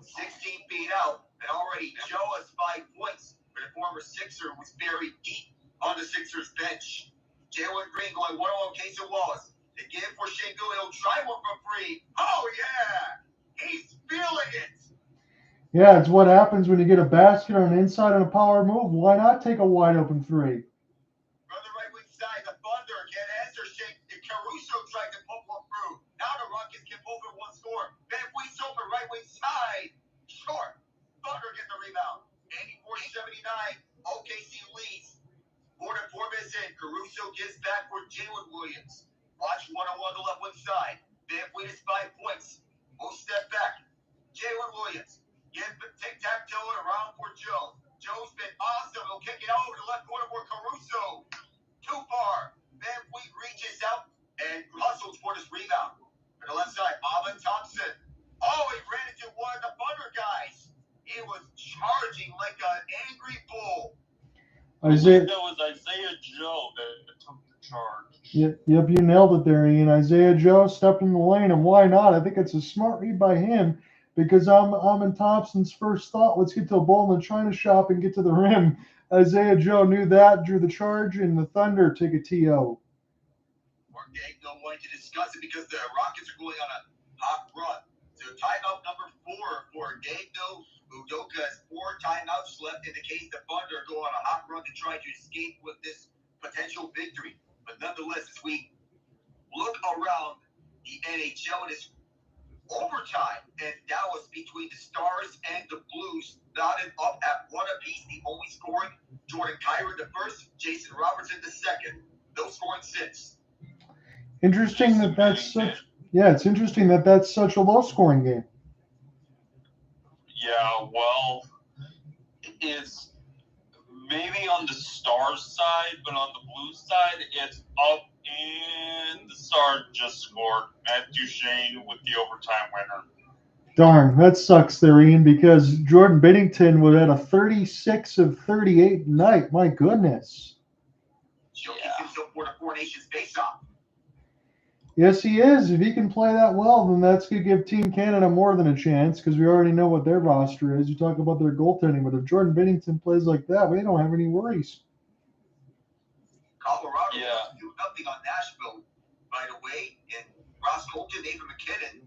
16 feet out, and already Joe has 5 points. But the former Sixer was buried deep on the Sixers bench. Jalen Green going 1-on-1 Cason Wallace. The give for Sengun, he'll try one from free. Oh, yeah! He's feeling it! Yeah, it's what happens when you get a basket on the inside on a power move. Why not take a wide open three? From the right wing side, the Thunder can't answer. Caruso tried to pump one through. Now the Rockets can open one score. VanVleet's open right wing side. Short. Thunder get the rebound. 84-79. OKC leads. 4 minutes in. Caruso gives back for Jalen Williams. Watch 1-on-1 the left wing side. VanVleet is 5 points. We'll step back. Jalen Williams. Tic-tac-toe around for Joe. Joe's been awesome. He'll kick it over to the left corner for Caruso. Too far. VanVleet reaches out and hustles for this rebound. On the left side, Thompson. Oh, he ran into one of the Thunder guys. He was charging like an angry bull. That was Isaiah Joe that took the charge. Yep, you nailed it there, Ian. Isaiah Joe stepped in the lane, and why not? I think it's a smart read by him because I'm in Thompson's first thought. Let's get to a ball in the China shop and get to the rim. Isaiah Joe knew that, drew the charge, and the Thunder take a TO. Daigneault wanted to discuss it because the Rockets are going on a hot run. So timeout number 4 for Daigneault. Udoka has 4 timeouts left in the case the Thunder go on a hot run to try to escape with this potential victory. But nonetheless, as we look around the NHL, it is overtime in Dallas between the Stars and the Blues, knotted up at 1 apiece. The only scoring, Jordan Kyron the first, Jason Robertson the second. No scoring since. Interesting that that's such. Yeah, it's interesting that that's such a low-scoring game. Yeah, well, it's maybe on the Stars side, but on the Blues side, it's up, and the Stars just scored. Matt Duchene with the overtime winner. Darn, that sucks there, Ian, because Jordan Binnington was at a 36 of 38 night. My goodness. Jokic himself for the Four Nations face-off. Yes, he is. If he can play that well, then that's going to give Team Canada more than a chance because we already know what their roster is. You talk about their goaltending, but if Jordan Binnington plays like that, we don't have any worries. Colorado do nothing on Nashville, by the way. And Ross Colton, Nathan McKinnon,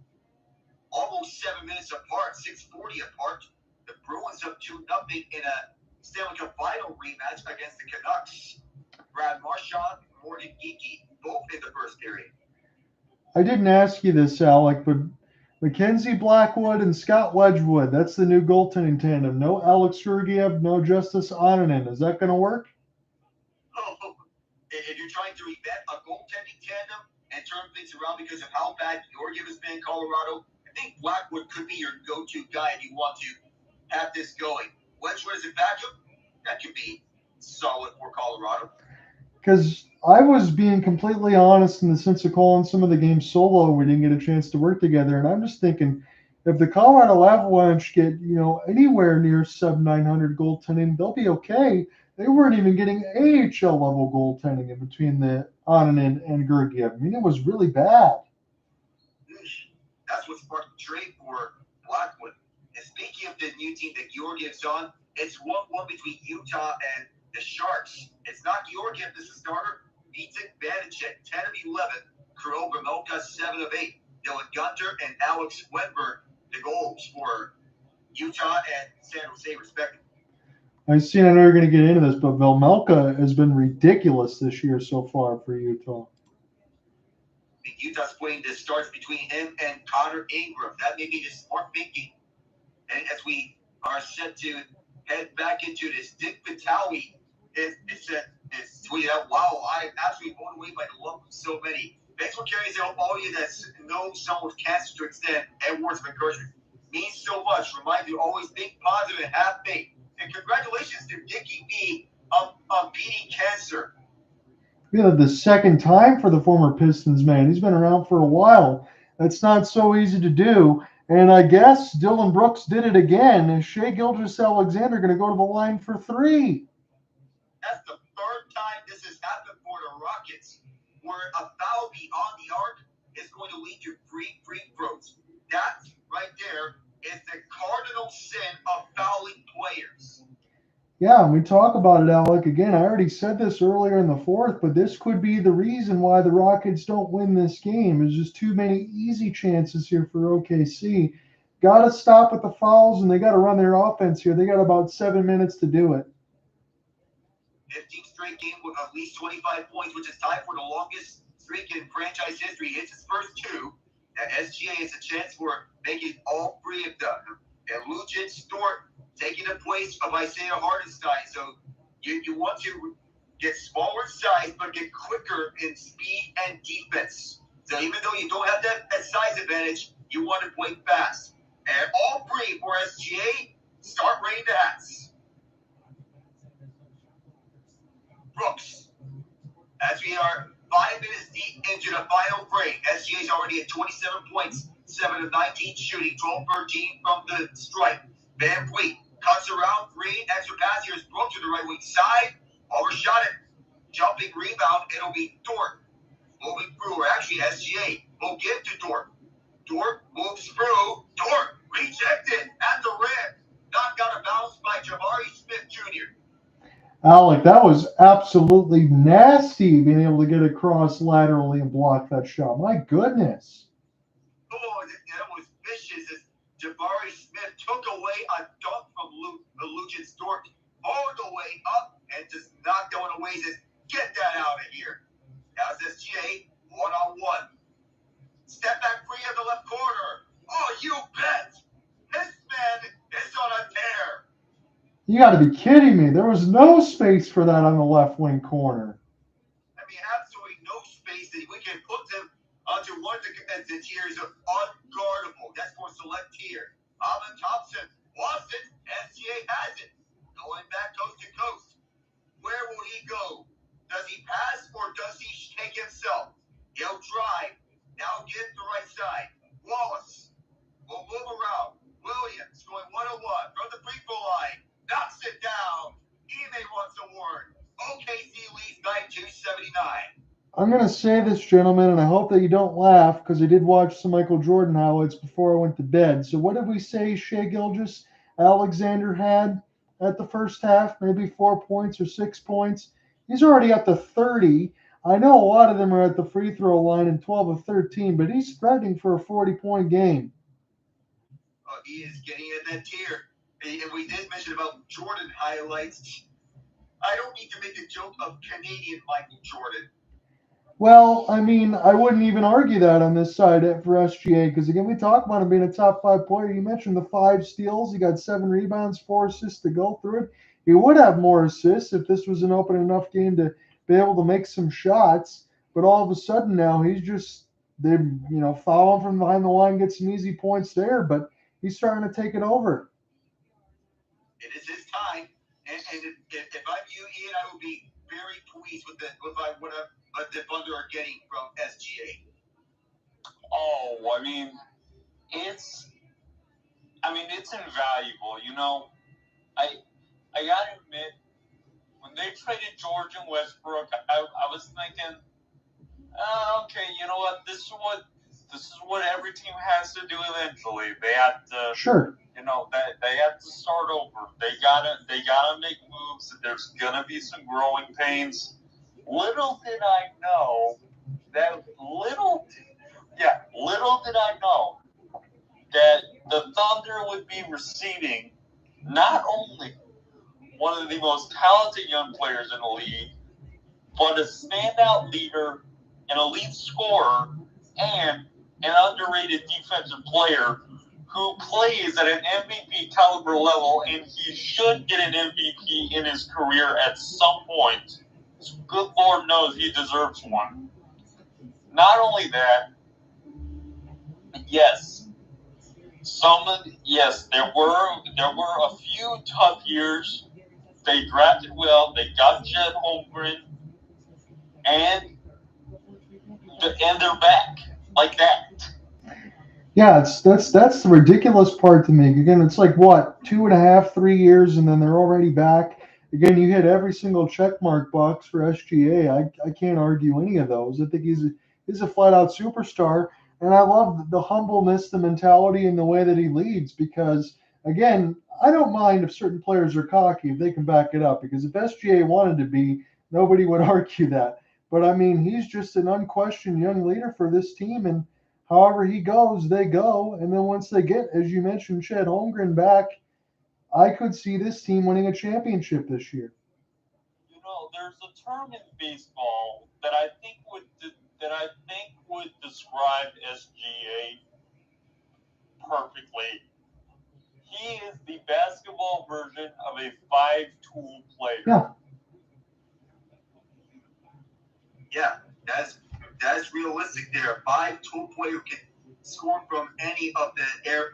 almost 7 minutes apart, 6:40 apart. The Bruins up 2-0 in a Stanley Cup final rematch against the Canucks. Brad Marchand, Morgan Geekie, both in the first period. I didn't ask you this, Alec, but Mackenzie Blackwood and Scott Wedgwood, that's the new goaltending tandem. No Alex Sergeyev, no Justice Onanen. Is that going to work? Oh, if you're trying to invent a goaltending tandem and turn things around because of how bad Georgiev has been in Colorado, I think Blackwood could be your go-to guy if you want to have this going. Wedgwood as a backup, that could be solid for Colorado. Because I was being completely honest in the sense of calling some of the games solo. We didn't get a chance to work together. And I'm just thinking, if the Colorado Avalanche get, anywhere near sub-900 goaltending, they'll be okay. They weren't even getting AHL level goaltending in between the Onanen and Georgiev. I mean, it was really bad. That's what sparked the trade for Blackwood. And speaking of the new team that Georgiev's on, it's 1-1 between Utah and the Sharks. It's not Georgiev as a starter. Vitek Vanacek, 10 of 11. Kirill Vejmelka, 7 of 8. Dillon Gunter and Alex Wenberg, the goals for Utah and San Jose, respectively. I know you're going to get into this, but Vejmelka has been ridiculous this year so far for Utah. I think Utah's putting the starts between him and Connor Ingram. That may be the smart thinking. And as we are set to head back into this. Dick Vitaly is tweeted out, wow, I'm absolutely blown away by the love of so many. Thanks for carrying out all of you that know someone with cancer to extend and words of encouragement. Means so much. Remind you always think positive and have faith. And congratulations to Dickie B on beating cancer. Yeah, the second time for the former Pistons man. He's been around for a while. That's not so easy to do. And I guess Dillon Brooks did it again. Is Shai Gilgeous-Alexander going to go to the line for 3? That's the third time this has happened for the Rockets, where a foul beyond the arc is going to lead to free throws. That right there is the cardinal sin of fouling players. Yeah, and we talk about it, Alec. Again, I already said this earlier in the fourth, but this could be the reason why the Rockets don't win this game. There's just too many easy chances here for OKC. Got to stop with the fouls, and they got to run their offense here. They got about 7 minutes to do it. 15th straight game with at least 25 points, which is tied for the longest streak in franchise history. Hits his first 2. SGA has a chance for making all 3 of them. And Luguentz, Dort taking the place of Isaiah Hartenstein. So you want to get smaller size, but get quicker in speed and defense. So even though you don't have that size advantage, you want to play fast. And all 3 for SGA, start raiding the hats. Brooks, as we are 5 minutes deep into the final frame, SGA is already at 27 points, 7 of 19 shooting, 12-13 from the stripe. VanVleet cuts around 3, extra pass. Here's Brooks to the right wing side, overshot it. Jumping rebound, it'll be Dort. Moving through, or actually SGA will give to Dort. Dort moves through. Dort rejected at the rim. Knocked out of bounds by Jabari Smith Jr. Alec, that was absolutely nasty being able to get across laterally and block that shot. My goodness. Oh, that was vicious as Jabari Smith took away a dunk from Luguentz Dort all the way up and just knocked on away. Says, get that out of here. Now it's SGA one-on-one. Step back 3 in the left corner. Oh, you bet. This man is on a tear. You got to be kidding me. There was no space for that on the left wing corner. I mean, absolutely no space that we can put them onto one of the tiers of unguardable. That's for select tier. Thompson wants it. SGA has it. Going back coast to coast. Where will he go? Does he pass or does he take himself? He'll drive. Now get the right side. Wallace will move around. Williams going one-on-one from the free throw line. Knocks it down. Ime wants a word. OKC leads 92-79. I'm going to say this, gentlemen, and I hope that you don't laugh because I did watch some Michael Jordan highlights before I went to bed. So what did we say Shai Gilgeous-Alexander had at the first half? Maybe 4 points or 6 points. He's already at the 30. I know a lot of them are at the free throw line in 12 of 13, but he's threatening for a 40-point game. He is getting in that tier. And we did mention about Jordan highlights. I don't need to make a joke of Canadian Michael Jordan. Well, I mean, I wouldn't even argue that on this side for SGA because, again, we talk about him being a top 5 player. You mentioned the 5 steals. He got 7 rebounds, 4 assists to go through it. He would have more assists if this was an open enough game to be able to make some shots. But all of a sudden now he's just, they foul him from behind the line, get some easy points there, but he's starting to take it over. It is his time. And if I'm you, Ian, I would be very pleased with what the Thunder are getting from SGA. Oh, I mean, it's invaluable. I gotta admit, when they traded George and Westbrook, I was thinking, okay, you know what? This is what every team has to do eventually. They have to, sure. They have to start over. They gotta make moves. There's gonna be some growing pains. Little did I know that the Thunder would be receiving not only one of the most talented young players in the league, but a standout leader, an elite scorer, and an underrated defensive player who plays at an MVP caliber level, and he should get an MVP in his career at some point. Good Lord knows he deserves one. Not only that, yes, there were a few tough years. They drafted well. They got Jed Holmgren, and they're back like that. Yeah, that's the ridiculous part to me. Again, it's like what, 2.5, 3 years, and then they're already back. Again, you hit every single checkmark box for SGA. I can't argue any of those. I think he's a flat out superstar, and I love the humbleness, the mentality, and the way that he leads. Because again, I don't mind if certain players are cocky if they can back it up. Because if SGA wanted to be, nobody would argue that. But I mean, he's just an unquestioned young leader for this team, and however he goes, they go. And then once they get, as you mentioned, Chet Holmgren back, I could see this team winning a championship this year. You know, there's a term in baseball that I think would describe SGA perfectly. He is the basketball version of a 5-tool player. Yeah. Yeah, that's realistic there. 5-tool player can score from any of the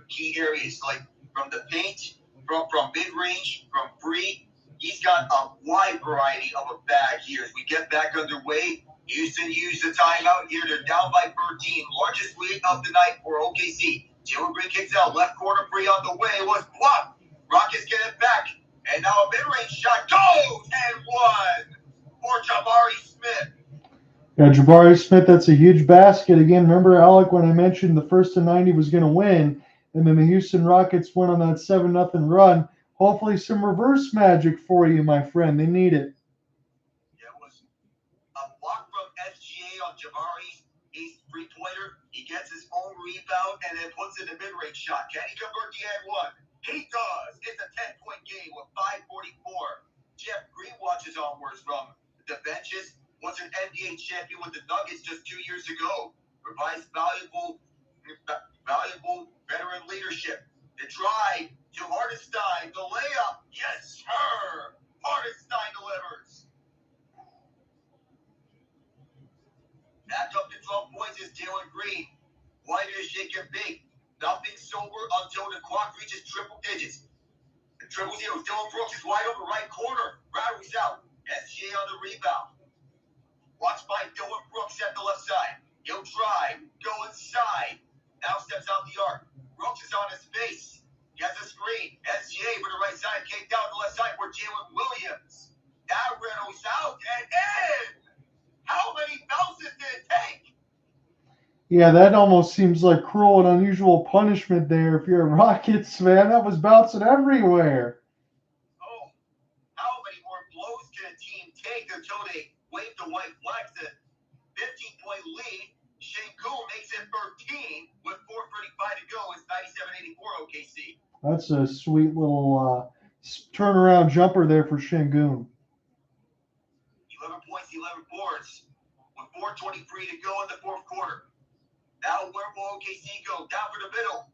key areas, like from the paint, from mid-range, from free. He's got a wide variety of a bag here. As we get back underway, Houston used the timeout here. They're down by 13. Largest lead of the night for OKC. Jalen Green kicks out. Left corner free on the way. It was blocked. Rockets get it back. And now a mid-range shot goes and one for Jabari Smith. Yeah, Jabari Smith, that's a huge basket. Again, remember, Alec, when I mentioned the first to 90 was going to win, and then the Houston Rockets went on that 7-0 run. Hopefully some reverse magic for you, my friend. They need it. Yeah, it was a block from SGA on Jabari's three-pointer. He gets his own rebound and then puts in a mid-range shot. Can he convert the and one? He does. It's a 10-point game with 5:44. Jeff Green watches onwards from the benches. Was an NBA champion with the Nuggets just 2 years ago. Provides valuable veteran leadership. The drive to Hartenstein, the layup. Yes, sir. Hartenstein delivers. Back up to 12 points is Jalen Green. White is shaking big. Nothing sober until the clock reaches triple digits. The triple zero. Dillon Brooks is wide open right corner. Rattles out. SGA on the rebound. Watched by Dillon Brooks at the left side. He'll drive, go inside. Now steps out the arc. Brooks is on his face. He has a screen. SGA for the right side. Kicked out the left side for Jalen Williams. That rattles out and in. How many bounces did it take? Yeah, that almost seems like cruel and unusual punishment there if you're a Rockets fan. That was bouncing everywhere. Oh, how many more blows can a team take until they wave the white flag? The 15-point lead. Sengun makes it 13 with 4:35 to go. It's 97-84 OKC. That's a sweet little turnaround jumper there for Sengun. 11 points, 11 boards with 4:23 to go in the fourth quarter. Now where will OKC go? Down for the middle.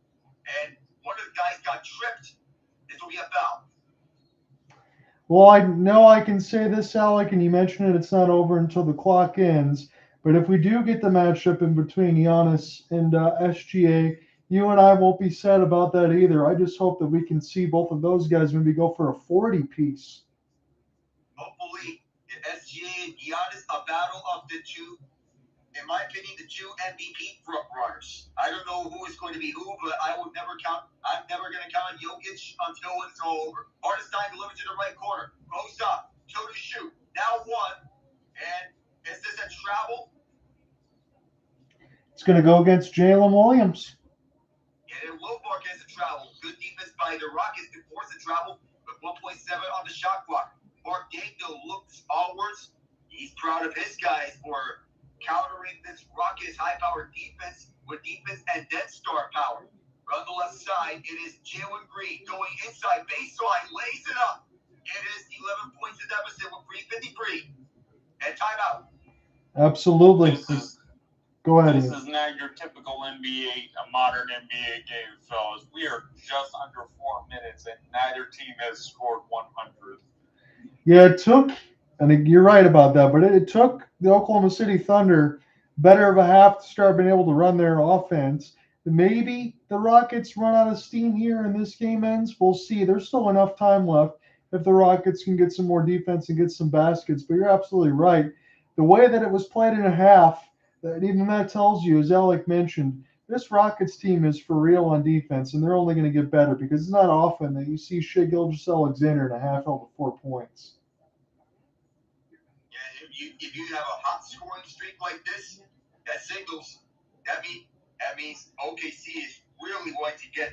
And one of the guys got tripped. This will be a foul. Well, I know I can say this, Alec, and you mentioned it, it's not over until the clock ends. But if we do get the matchup in between Giannis and SGA, you and I won't be sad about that either. I just hope that we can see both of those guys maybe go for a 40-piece. Hopefully, SGA and Giannis, a battle of the two, in my opinion, the two MVP front runners. I don't know who is going to be who, but I'm never going to count Jokic until it's all over. Hartenstein delivers to the right corner. Goes up. Two to shoot. Now one. And is this a travel? It's going to go against Jalen Williams. Yeah, it will mark as a travel. Good defense by the Rockets to force a travel with 1.7 on the shot clock. Mark Daigneault looks onwards. He's proud of his guys for countering this Rockets high-powered defense with defense and then star power. On the left side, it is Jalen Green going inside baseline, lays it up. It is 11 points in deficit with 3:53 and timeout. Absolutely. Go ahead. This Ian. is not your typical NBA, a modern NBA game, fellas. We are just under 4 minutes, and neither team has scored 100. Yeah, it took, and you're right about that, but it took the Oklahoma City Thunder better of a half to start being able to run their offense. Maybe the Rockets run out of steam here and this game ends. We'll see. There's still enough time left if the Rockets can get some more defense and get some baskets. But you're absolutely right. The way that it was played in a half, even that tells you, as Alec mentioned, this Rockets team is for real on defense, and they're only going to get better because it's not often that you see Shai Gilgeous-Alexander in a half held to 4 points. Yeah, if you have a hot scoring streak like this, that signals that means OKC is really going to get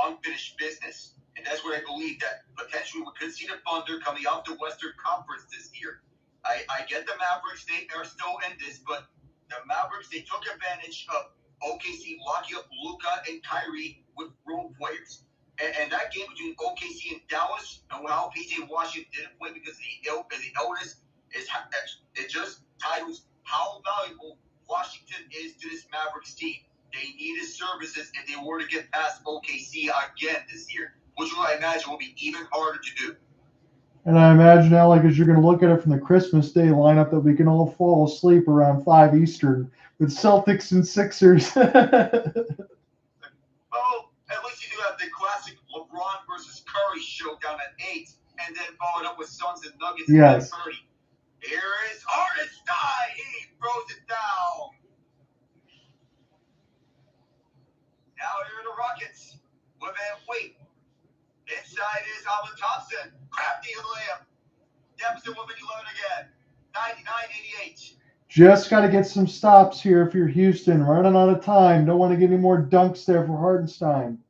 unfinished business, and that's what I believe that potentially we could see the Thunder coming out the Western Conference this year. I get the Mavericks; they are still in this, but the Mavericks, they took advantage of OKC locking up Luka and Tari with role players. And that game between OKC and Dallas, and how PJ Washington didn't play because the illness, it just titles how valuable Washington is to this Mavericks team. They need his services if they were to get past OKC again this year, which I imagine will be even harder to do. And I imagine, Alec, as you're going to look at it from the Christmas Day lineup, that we can all fall asleep around 5 Eastern with Celtics and Sixers. Well, at least you do have the classic LeBron versus Curry showdown at 8, and then followed up with Suns and Nuggets Yes. at 30. Here is Hartenstein. He throws it down. Now here are the Rockets with VanVleet. Inside is Thompson. Crafty layup. Deficit with 11 again. 99-88. Just got to get some stops here if you're Houston. Running out of time. Don't want to get any more dunks there for Hartenstein.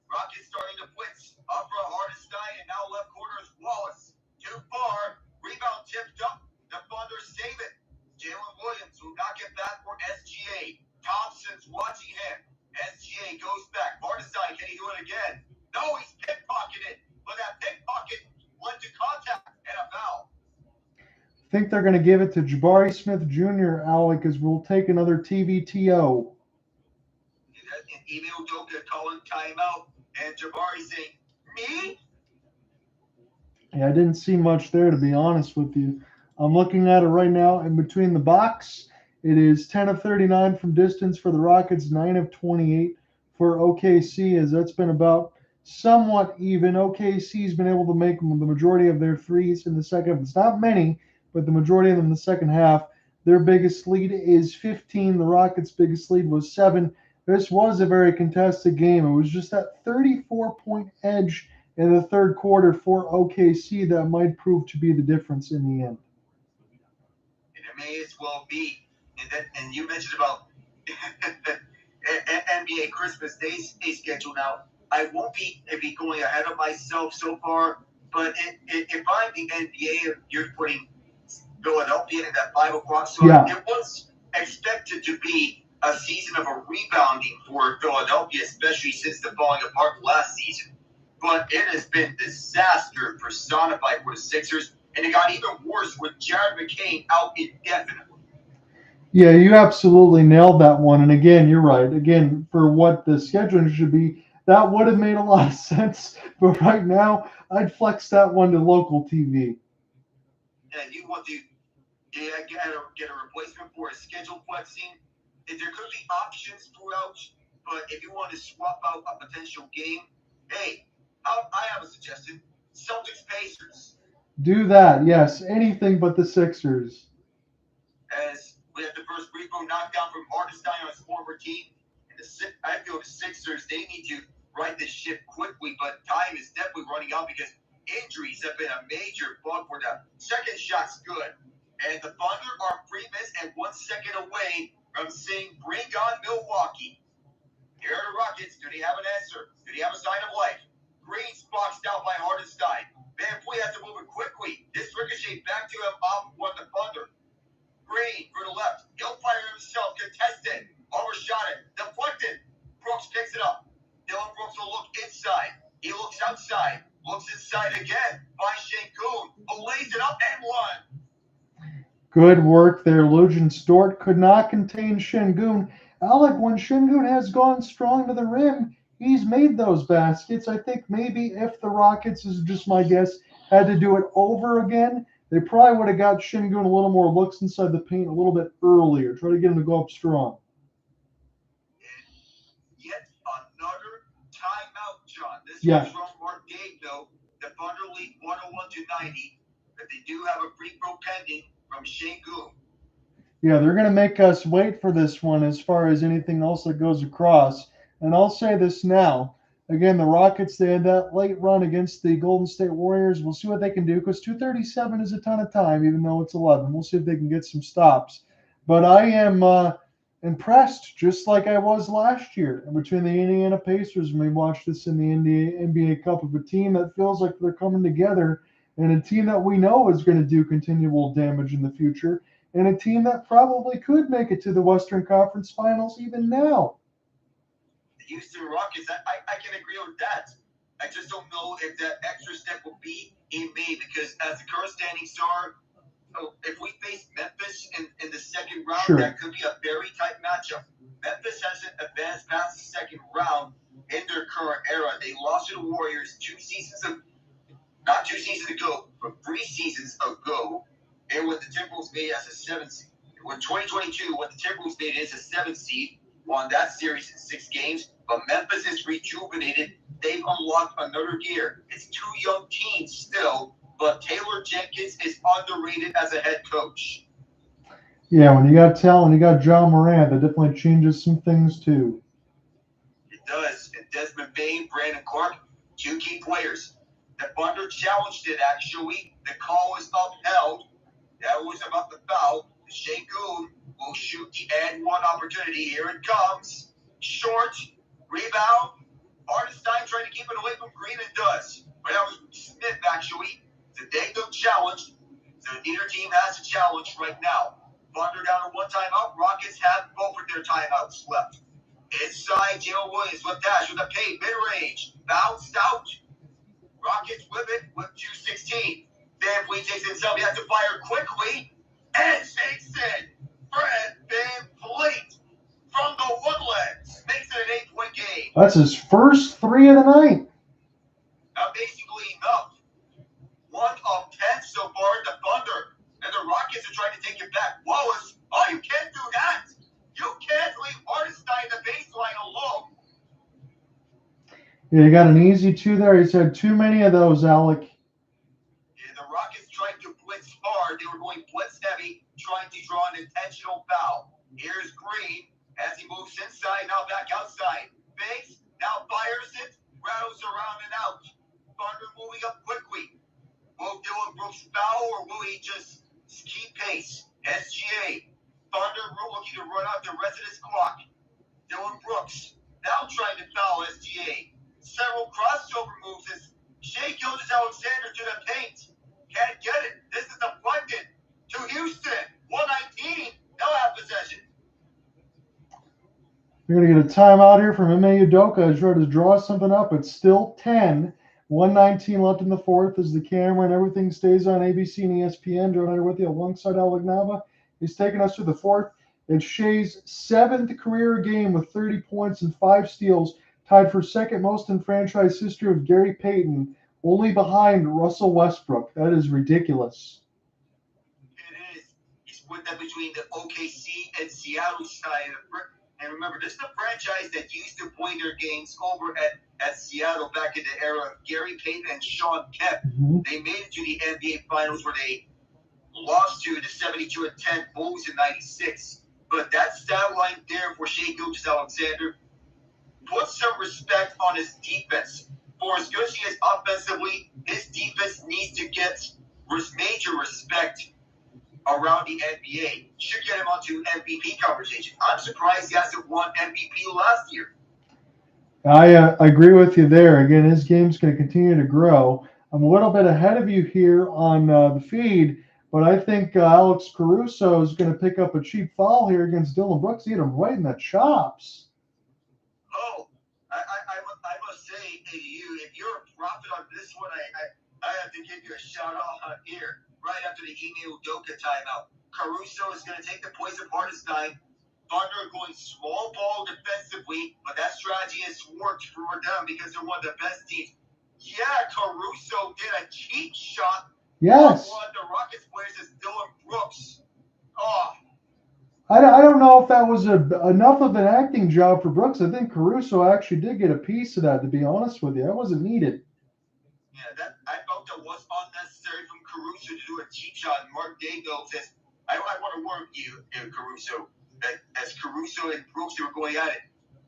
Rockets starting to blitz. Up for Hartenstein, and now left corner is Wallace. Too far. Rebound tipped up. The Thunder save it. Jalen Williams will knock it back for SGA. Thompson's watching him. SGA goes back. Hartenstein, can he do it again? No, he's pickpocketed. But that pickpocket led to contact and a foul. I think they're going to give it to Jabari Smith Jr., Alec, as we'll take another TVTO. And even Udoka calling timeout. And Jabari saying, me? Yeah, I didn't see much there, to be honest with you. I'm looking at it right now. In between the box, it is 10 of 39 from distance for the Rockets, 9 of 28 for OKC, as that's been about somewhat even. OKC's been able to make the majority of their threes in the second. It's not many, but the majority of them in the second half. Their biggest lead is 15. The Rockets' biggest lead was 7. This was a very contested game. It was just that 34-point edge in the third quarter for OKC that might prove to be the difference in the end. And it may as well be. And you mentioned about NBA Christmas Day schedule now. I won't be going ahead of myself so far, but if I'm the NBA, you're putting Philadelphia in that 5 o'clock slot. Yeah. It was expected to be a season of a rebounding for Philadelphia, especially since the falling apart last season. But it has been disaster personified for the Sixers, and it got even worse with Jared McCain out indefinitely. Yeah, you absolutely nailed that one. And again, you're right. Again, for what the scheduling should be, that would have made a lot of sense. But right now, I'd flex that one to local TV. And you want to get a replacement for a schedule flexing. There could be options throughout, but if you want to swap out a potential game, hey, I have a suggestion. Celtics Pacers. Do that, yes. Anything but the Sixers. As we have the first free throw knockdown from Hartenstein on his former team. And I feel the Sixers, they need to right this ship quickly, but time is definitely running out because injuries have been a major bug for them. Second shot's good. And the Thunder are 3 minutes and 1 second away from saying, bring on Milwaukee. Here are the Rockets. Do they have an answer? Do they have a sign of life? Green's boxed out by Hartenstein. VanVleet has to move it quickly. This ricochet back to him off one the Thunder. Green for the left. He'll fire himself. Contested. Overshot it. Deflected. Brooks picks it up. Dillon Brooks will look inside. He looks outside. Looks inside again. By Sengun. Who lays it up and one. Good work there. Luguentz. Dort could not contain Sengun. Alec, when Sengun has gone strong to the rim, he's made those baskets. I think maybe if the Rockets, is just my guess, had to do it over again, they probably would have got Sengun a little more looks inside the paint a little bit earlier. Try to get him to go up strong. Yet another timeout, John. This Yeah. is from Mark Daigneault, the Thunder lead 101-90. But they do have a free throw pending from Sengun. Yeah, they're going to make us wait for this one as far as anything else that goes across. And I'll say this now. Again, the Rockets, they had that late run against the Golden State Warriors. We'll see what they can do because 2:37 is a ton of time, even though it's 11. We'll see if they can get some stops. But I am impressed, just like I was last year, between the Indiana Pacers when we watched this in the NBA Cup, of a team that feels like they're coming together and a team that we know is going to do continual damage in the future, and a team that probably could make it to the Western Conference Finals even now. The Houston Rockets, I can agree with that. I just don't know if that extra step will be in May because as the current standings are, if we face Memphis in the second round, Sure, that could be a very tight matchup. Memphis hasn't advanced past the second round in their current era. They lost to the Warriors 3 seasons ago, but 3 seasons ago. And what the Timberwolves made as a 7th seed. When 2022, what the Timberwolves made as a 7th seed, won that series in 6 games. But Memphis is rejuvenated. They've unlocked another gear. It's 2 young teams still, but Taylor Jenkins is underrated as a head coach. Yeah, when you got talent, you got John Morant, that definitely changes some things too. It does. And Desmond Bane, Brandon Clark, 2 key players. The Thunder challenged it, actually. The call was upheld. That was about the foul. Sengun will shoot the and one opportunity. Here it comes. Short. Rebound. Hartenstein trying to keep it away from Green and does. But that was Smith, actually. The Daigneault challenge. So neither team has a challenge right now. Thunder down to 1 timeout. Rockets have both of their timeouts left. Inside, Jalen Williams with dash with a paint mid-range. Bounced out. Rockets whip it with 2:16. VanVleet takes himself. He has to fire quickly. And takes it. Fred VanVleet from the Woodlands makes it an 8-point game. That's his first 3 of the night. Basically enough. 1 of 10 so far in the Thunder. And the Rockets are trying to take it back. Wallace, oh, you can't do that. You can't leave Hartenstein the baseline alone. Yeah, you got an easy 2 there. He's had too many of those, Alec. Yeah, the Rockets tried to blitz hard. They were going blitz heavy, trying to draw an intentional foul. Here's Green as he moves inside, now back outside. Fakes, now fires it, rattles around and out. Thunder moving up quickly. Will Dillon Brooks foul or will he just keep pace? SGA. Thunder looking to run out the rest of this clock. Dillon Brooks now trying to foul SGA. Several crossover moves as Gilgeous-Alexander to the paint. Can't get it. This is deflected to Houston. 119. They'll have possession. You're going to get a timeout here from Udoka. He's trying to draw something up. It's still 10. 119 left in the 4th as the camera and everything stays on ABC and ESPN. Joe here with you alongside Alec Nava. He's taking us to the 4th. It's Shai's 7th career game with 30 points and 5 steals, tied for second most in franchise history of Gary Payton, only behind Russell Westbrook. That is ridiculous. It is. He's split that between the OKC and Seattle side. And remember, this is the franchise that used to play their games over at Seattle back in the era of Gary Payton and Sean Kemp. Mm-hmm. They made it to the NBA Finals where they lost to the 72-10 Bulls in '96. But that stat line there for Shai Gilgeous-Alexander puts some respect on his defense. For as good as he is offensively, his defense needs to get major respect around the NBA. Should get him onto MVP conversation. I'm surprised he hasn't won MVP last year. I agree with you there. Again, his game's going to continue to grow. I'm a little bit ahead of you here on the feed, but I think Alex Caruso is going to pick up a cheap foul here against Dillon Brooks. He hit him right in the chops. Oh, I must say to you, if you're a prophet on this one, I have to give you a shout out here right after the Udoka timeout. Caruso is going to take the place of Hartenstein. Thunder going small ball defensively, but that strategy has worked for them because they're one of the best teams. Yeah, Caruso did a cheap shot. Yes. One of the Rockets players is Dillon Brooks. Oh, I don't know if that was enough of an acting job for Brooks. I think Caruso actually did get a piece of that, to be honest with you. That wasn't needed. yeah, I felt that was unnecessary from Caruso to do a cheap shot. And Mark Daigneault says, I want to warn you, Caruso, that as Caruso and Brooks were going at it.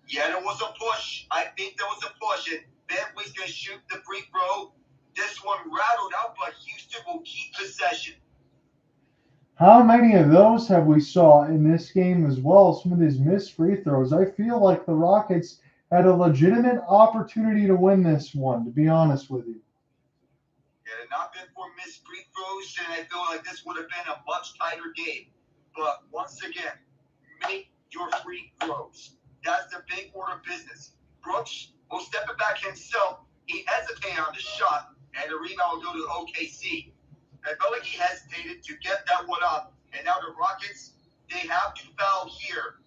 Yeah, there was a push. I think there was a push. And VanVleet's going to shoot the free throw. This one rattled out, but Houston will keep possession. How many of those have we saw in this game as well? Some of these missed free throws. I feel like the Rockets had a legitimate opportunity to win this one, to be honest with you. Had it not been for missed free throws, and I feel like this would have been a much tighter game. But once again, make your free throws. That's the big order of business. Brooks will step it back himself. He hesitated on the shot, and the rebound will go to OKC. I felt like he hesitated to get that one up, and now the Rockets, they have to foul here.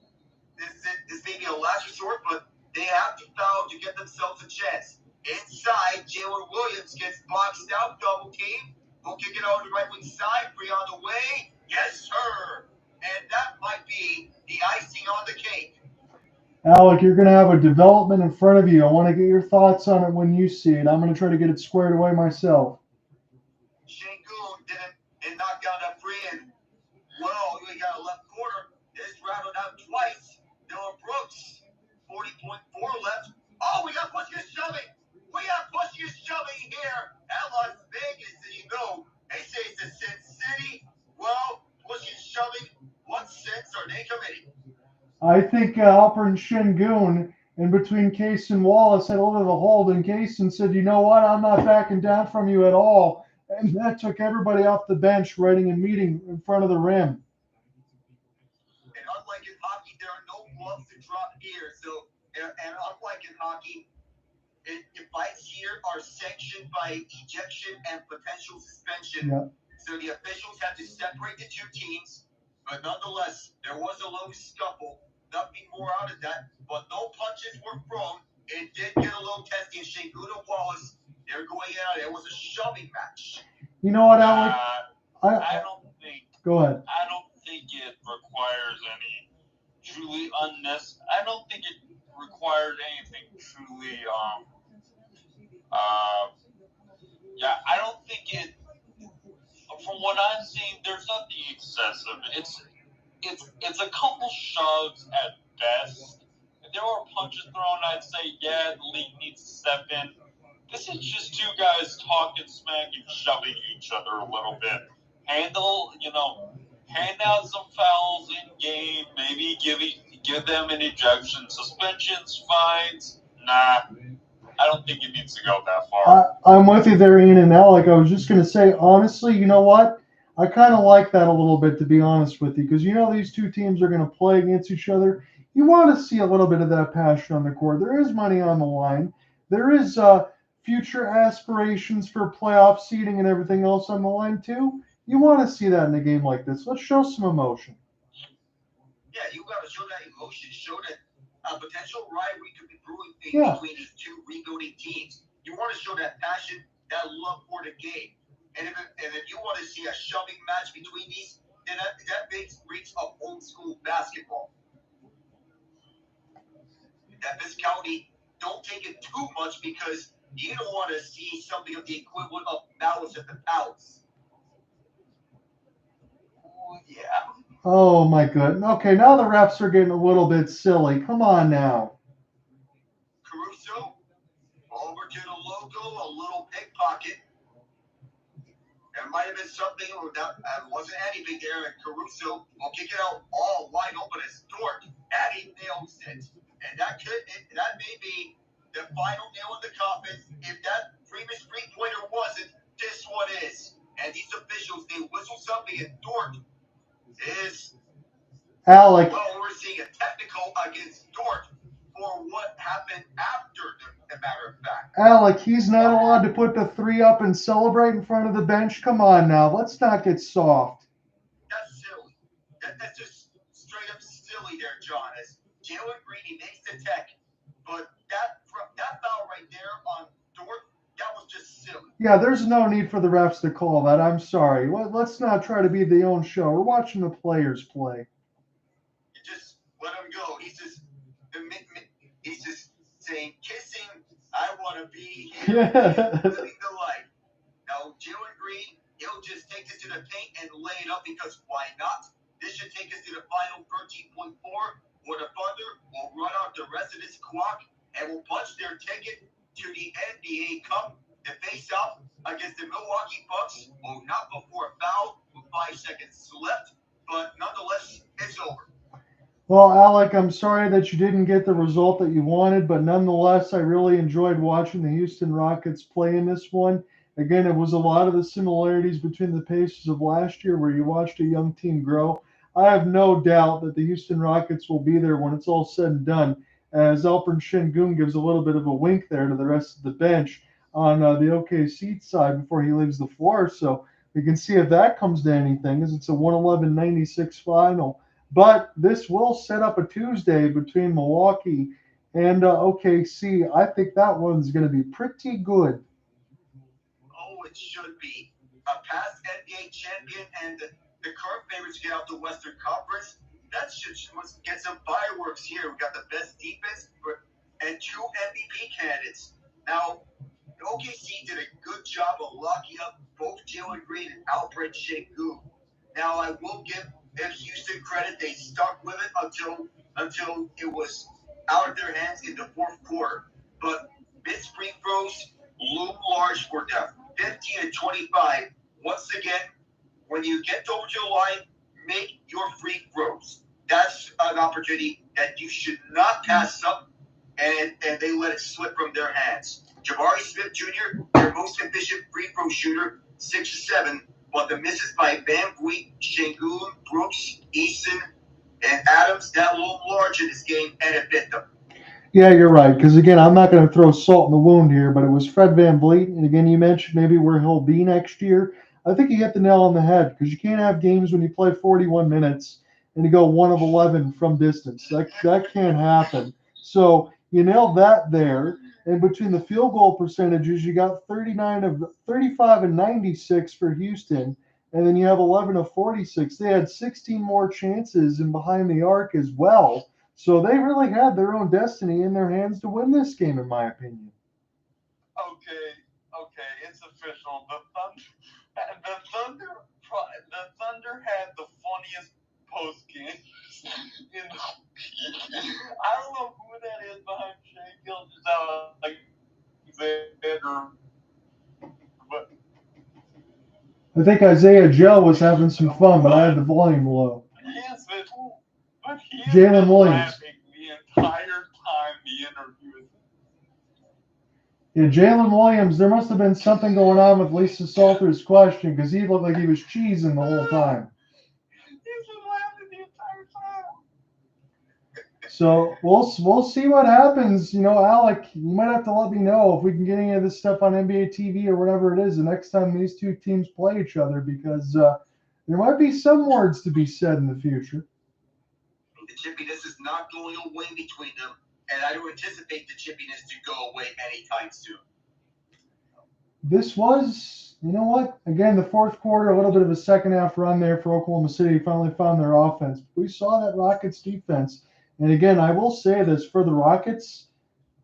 This may be a last resort, but they have to foul to get themselves a chance. Inside, Jalen Williams gets boxed out, double team. We'll kick it over to the right wing side, free on the way. Yes, sir. And that might be the icing on the cake. Alec, you're going to have a development in front of you. I want to get your thoughts on it when you see it. I'm going to try to get it squared away myself. Sengun didn't knock down that free, and well, we got a left corner. This rattled out twice. Dillon Brooks, 40.4 left. Oh, we got pushing and shoving. We got pushing and shoving here at Las Vegas, and you know, they say it's a Sin City. Well, pushing and shoving, what sense are they committing? I think Alperen Sengun in between Cason and Wallace had a little bit of a hold, and Cason said, you know what, I'm not backing down from you at all. And that took everybody off the bench, writing a meeting in front of the rim. And unlike in hockey, there are no gloves to drop here. So, and unlike in hockey, the fights here are sanctioned by ejection and potential suspension. Yeah. So the officials had to separate the two teams. But nonetheless, there was a low scuffle. Nothing more out of that. But no punches were thrown. It did get a little testy. And Sengun and Wallace, they're going out. It was a shoving match. You know what, Alec? I don't think. Go ahead. I don't think it requires any truly unnecessary. I don't think it required anything truly. Yeah, I don't think it. From what I've seen, there's nothing excessive. It's a couple shoves at best. If there were punches thrown, I'd say yeah, the league needs to step in. This is just two guys talking smack and shoving each other a little bit. Hand out some fouls in game. Maybe give them an ejection, suspensions, fines. Nah, I don't think it needs to go that far. I'm with you there, Ian and Alec. I was just going to say, honestly, you know what? I kind of like that a little bit, to be honest with you, because you know these two teams are going to play against each other. You want to see a little bit of that passion on the court. There is money on the line. There is future aspirations for playoff seeding and everything else on the line, too. You want to see that in a game like this. Let's show some emotion. Yeah, you got to show that emotion. Show that potential rivalry could be brewing between these two rebuilding teams. You want to show that passion, that love for the game. And if you want to see a shoving match between these, then that reeks of old school basketball. That physicality, don't take it too much because you don't want to see something of the equivalent of Malice at the Palace. Oh, yeah. Oh, my goodness. Okay, now the refs are getting a little bit silly. Come on now. Caruso, over to the logo, a little pickpocket. There might have been something that wasn't anything there, and Caruso will kick it out all wide open as Dort, and he nails it. And that may be the final nail in the coffin. If that previous three-pointer wasn't, this one is. And these officials, they whistle something, and Dort is. Alec. Well, we're seeing a technical against Dort for what happened after the matter of fact. Alec, he's not allowed to put the three up and celebrate in front of the bench. Come on now. Let's not get soft. That's silly. That's just straight up silly there, John. As Jalen Green, he makes the tech, but that foul right there on Dort, that was just silly. Yeah, there's no need for the refs to call that. I'm sorry. Let's not try to be the own show. We're watching the players play. You just let him go. He's just saying, kissing, I want to be here, living the life. Now, Jalen Green, he'll just take this to the paint and lay it up because why not? This should take us to the final 13.4, where the Thunder will run out the rest of this clock and will punch their ticket to the NBA Cup. The face-off against the Milwaukee Bucks will not before a foul with 5 seconds left, but nonetheless, it's over. Well, Alec, I'm sorry that you didn't get the result that you wanted, but nonetheless, I really enjoyed watching the Houston Rockets play in this one. Again, it was a lot of the similarities between the Pacers of last year where you watched a young team grow. I have no doubt that the Houston Rockets will be there when it's all said and done, as Alperen Sengun gives a little bit of a wink there to the rest of the bench on the OKC side before he leaves the floor. So we can see if that comes to anything, as it's a 111-96 final. But this will set up a Tuesday between Milwaukee and OKC. I think that one's going to be pretty good. Oh, it should be. A past NBA champion and the current favorites get out the Western Conference. That should get some fireworks here. We got the best defense and 2 MVP candidates. Now, OKC did a good job of locking up both Jalen Green and Alperen Sengun. Now, I will give Houston credit. They stuck with it until it was out of their hands in the fourth quarter. But missed free throws loom large for them. 15 and 25. Once again, when you get over to the line, make your free throws. That's an opportunity that you should not pass up, and they let it slip from their hands. Jabari Smith Jr., their most efficient free throw shooter, 6-7, but the misses by VanVleet, Sengun, Brooks, Eason, and Adams, that loom large in this game, and it bit them. Yeah, you're right. Because, again, I'm not going to throw salt in the wound here, but it was Fred VanVleet. And, again, you mentioned maybe where he'll be next year. I think you hit the nail on the head because you can't have games when you play 41 minutes and you go 1 of 11 from distance. That can't happen. So you nailed that there. And between the field goal percentages, you got 35 and 96 for Houston. And then you have 11 of 46. They had 16 more chances in behind the arc as well. So they really had their own destiny in their hands to win this game, in my opinion. Okay, it's official. The Thunder had the funniest post games in the league. I don't know who that is behind Shai Gilgeous-Alexander, but I think Isaiah Joe was having some fun, but I had the volume low. Yes, but he Jalen Williams. Laughing the entire time the interview. Yeah, Jalen Williams, there must have been something going on with Lisa Salter's question because he looked like he was cheesing the whole time. He's been laughing the entire time. So we'll see what happens. You know, Alec, you might have to let me know if we can get any of this stuff on NBA TV or whatever it is the next time these two teams play each other because there might be some words to be said in the future. The chippiness is not going away between them, and I don't anticipate the chippiness to go away anytime soon. This was, you know what? Again, the fourth quarter, a little bit of a second half run there for Oklahoma City. Finally found their offense. We saw that Rockets defense. And again, I will say this for the Rockets,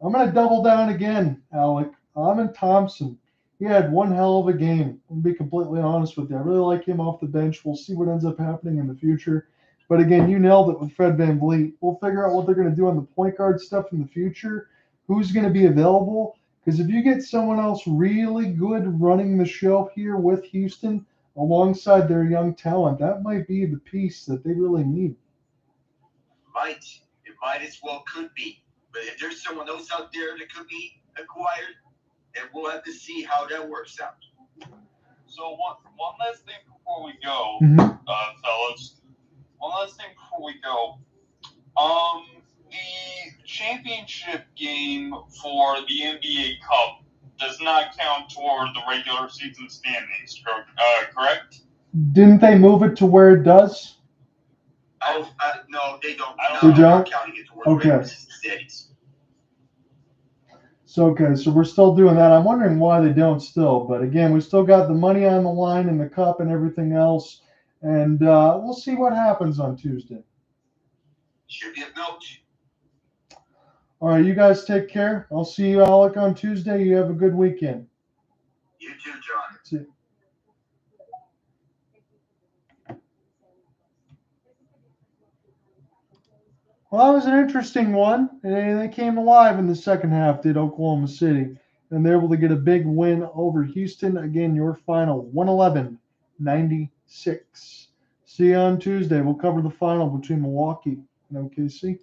I'm going to double down again, Alec. I'm Thompson. He had one hell of a game. I'll be completely honest with you. I really like him off the bench. We'll see what ends up happening in the future. But again, you nailed it with Fred VanVleet. We'll figure out what they're going to do on the point guard stuff in the future, who's going to be available. Because if you get someone else really good running the show here with Houston alongside their young talent, that might be the piece that they really need. It might as well could be. But if there's someone else out there that could be acquired, then we'll have to see how that works out. So one last thing before we go, fellas. One last thing before we go. The championship game for the NBA Cup does not count toward the regular season standings, correct? Didn't they move it to where it does? No, they don't. They No, I'm don't? not counting it towards Okay. regular season standings. So, okay, so we're still doing that. I'm wondering why they don't still. But again, we still got the money on the line and the cup and everything else. And we'll see what happens on Tuesday. Should be of note. All right, you guys take care. I'll see you, Alec, on Tuesday. You have a good weekend. You too, John. See you. Well, that was an interesting one. They came alive in the second half, did Oklahoma City. And they're able to get a big win over Houston. Again, your final 111-96. See you on Tuesday. We'll cover the final between Milwaukee and OKC.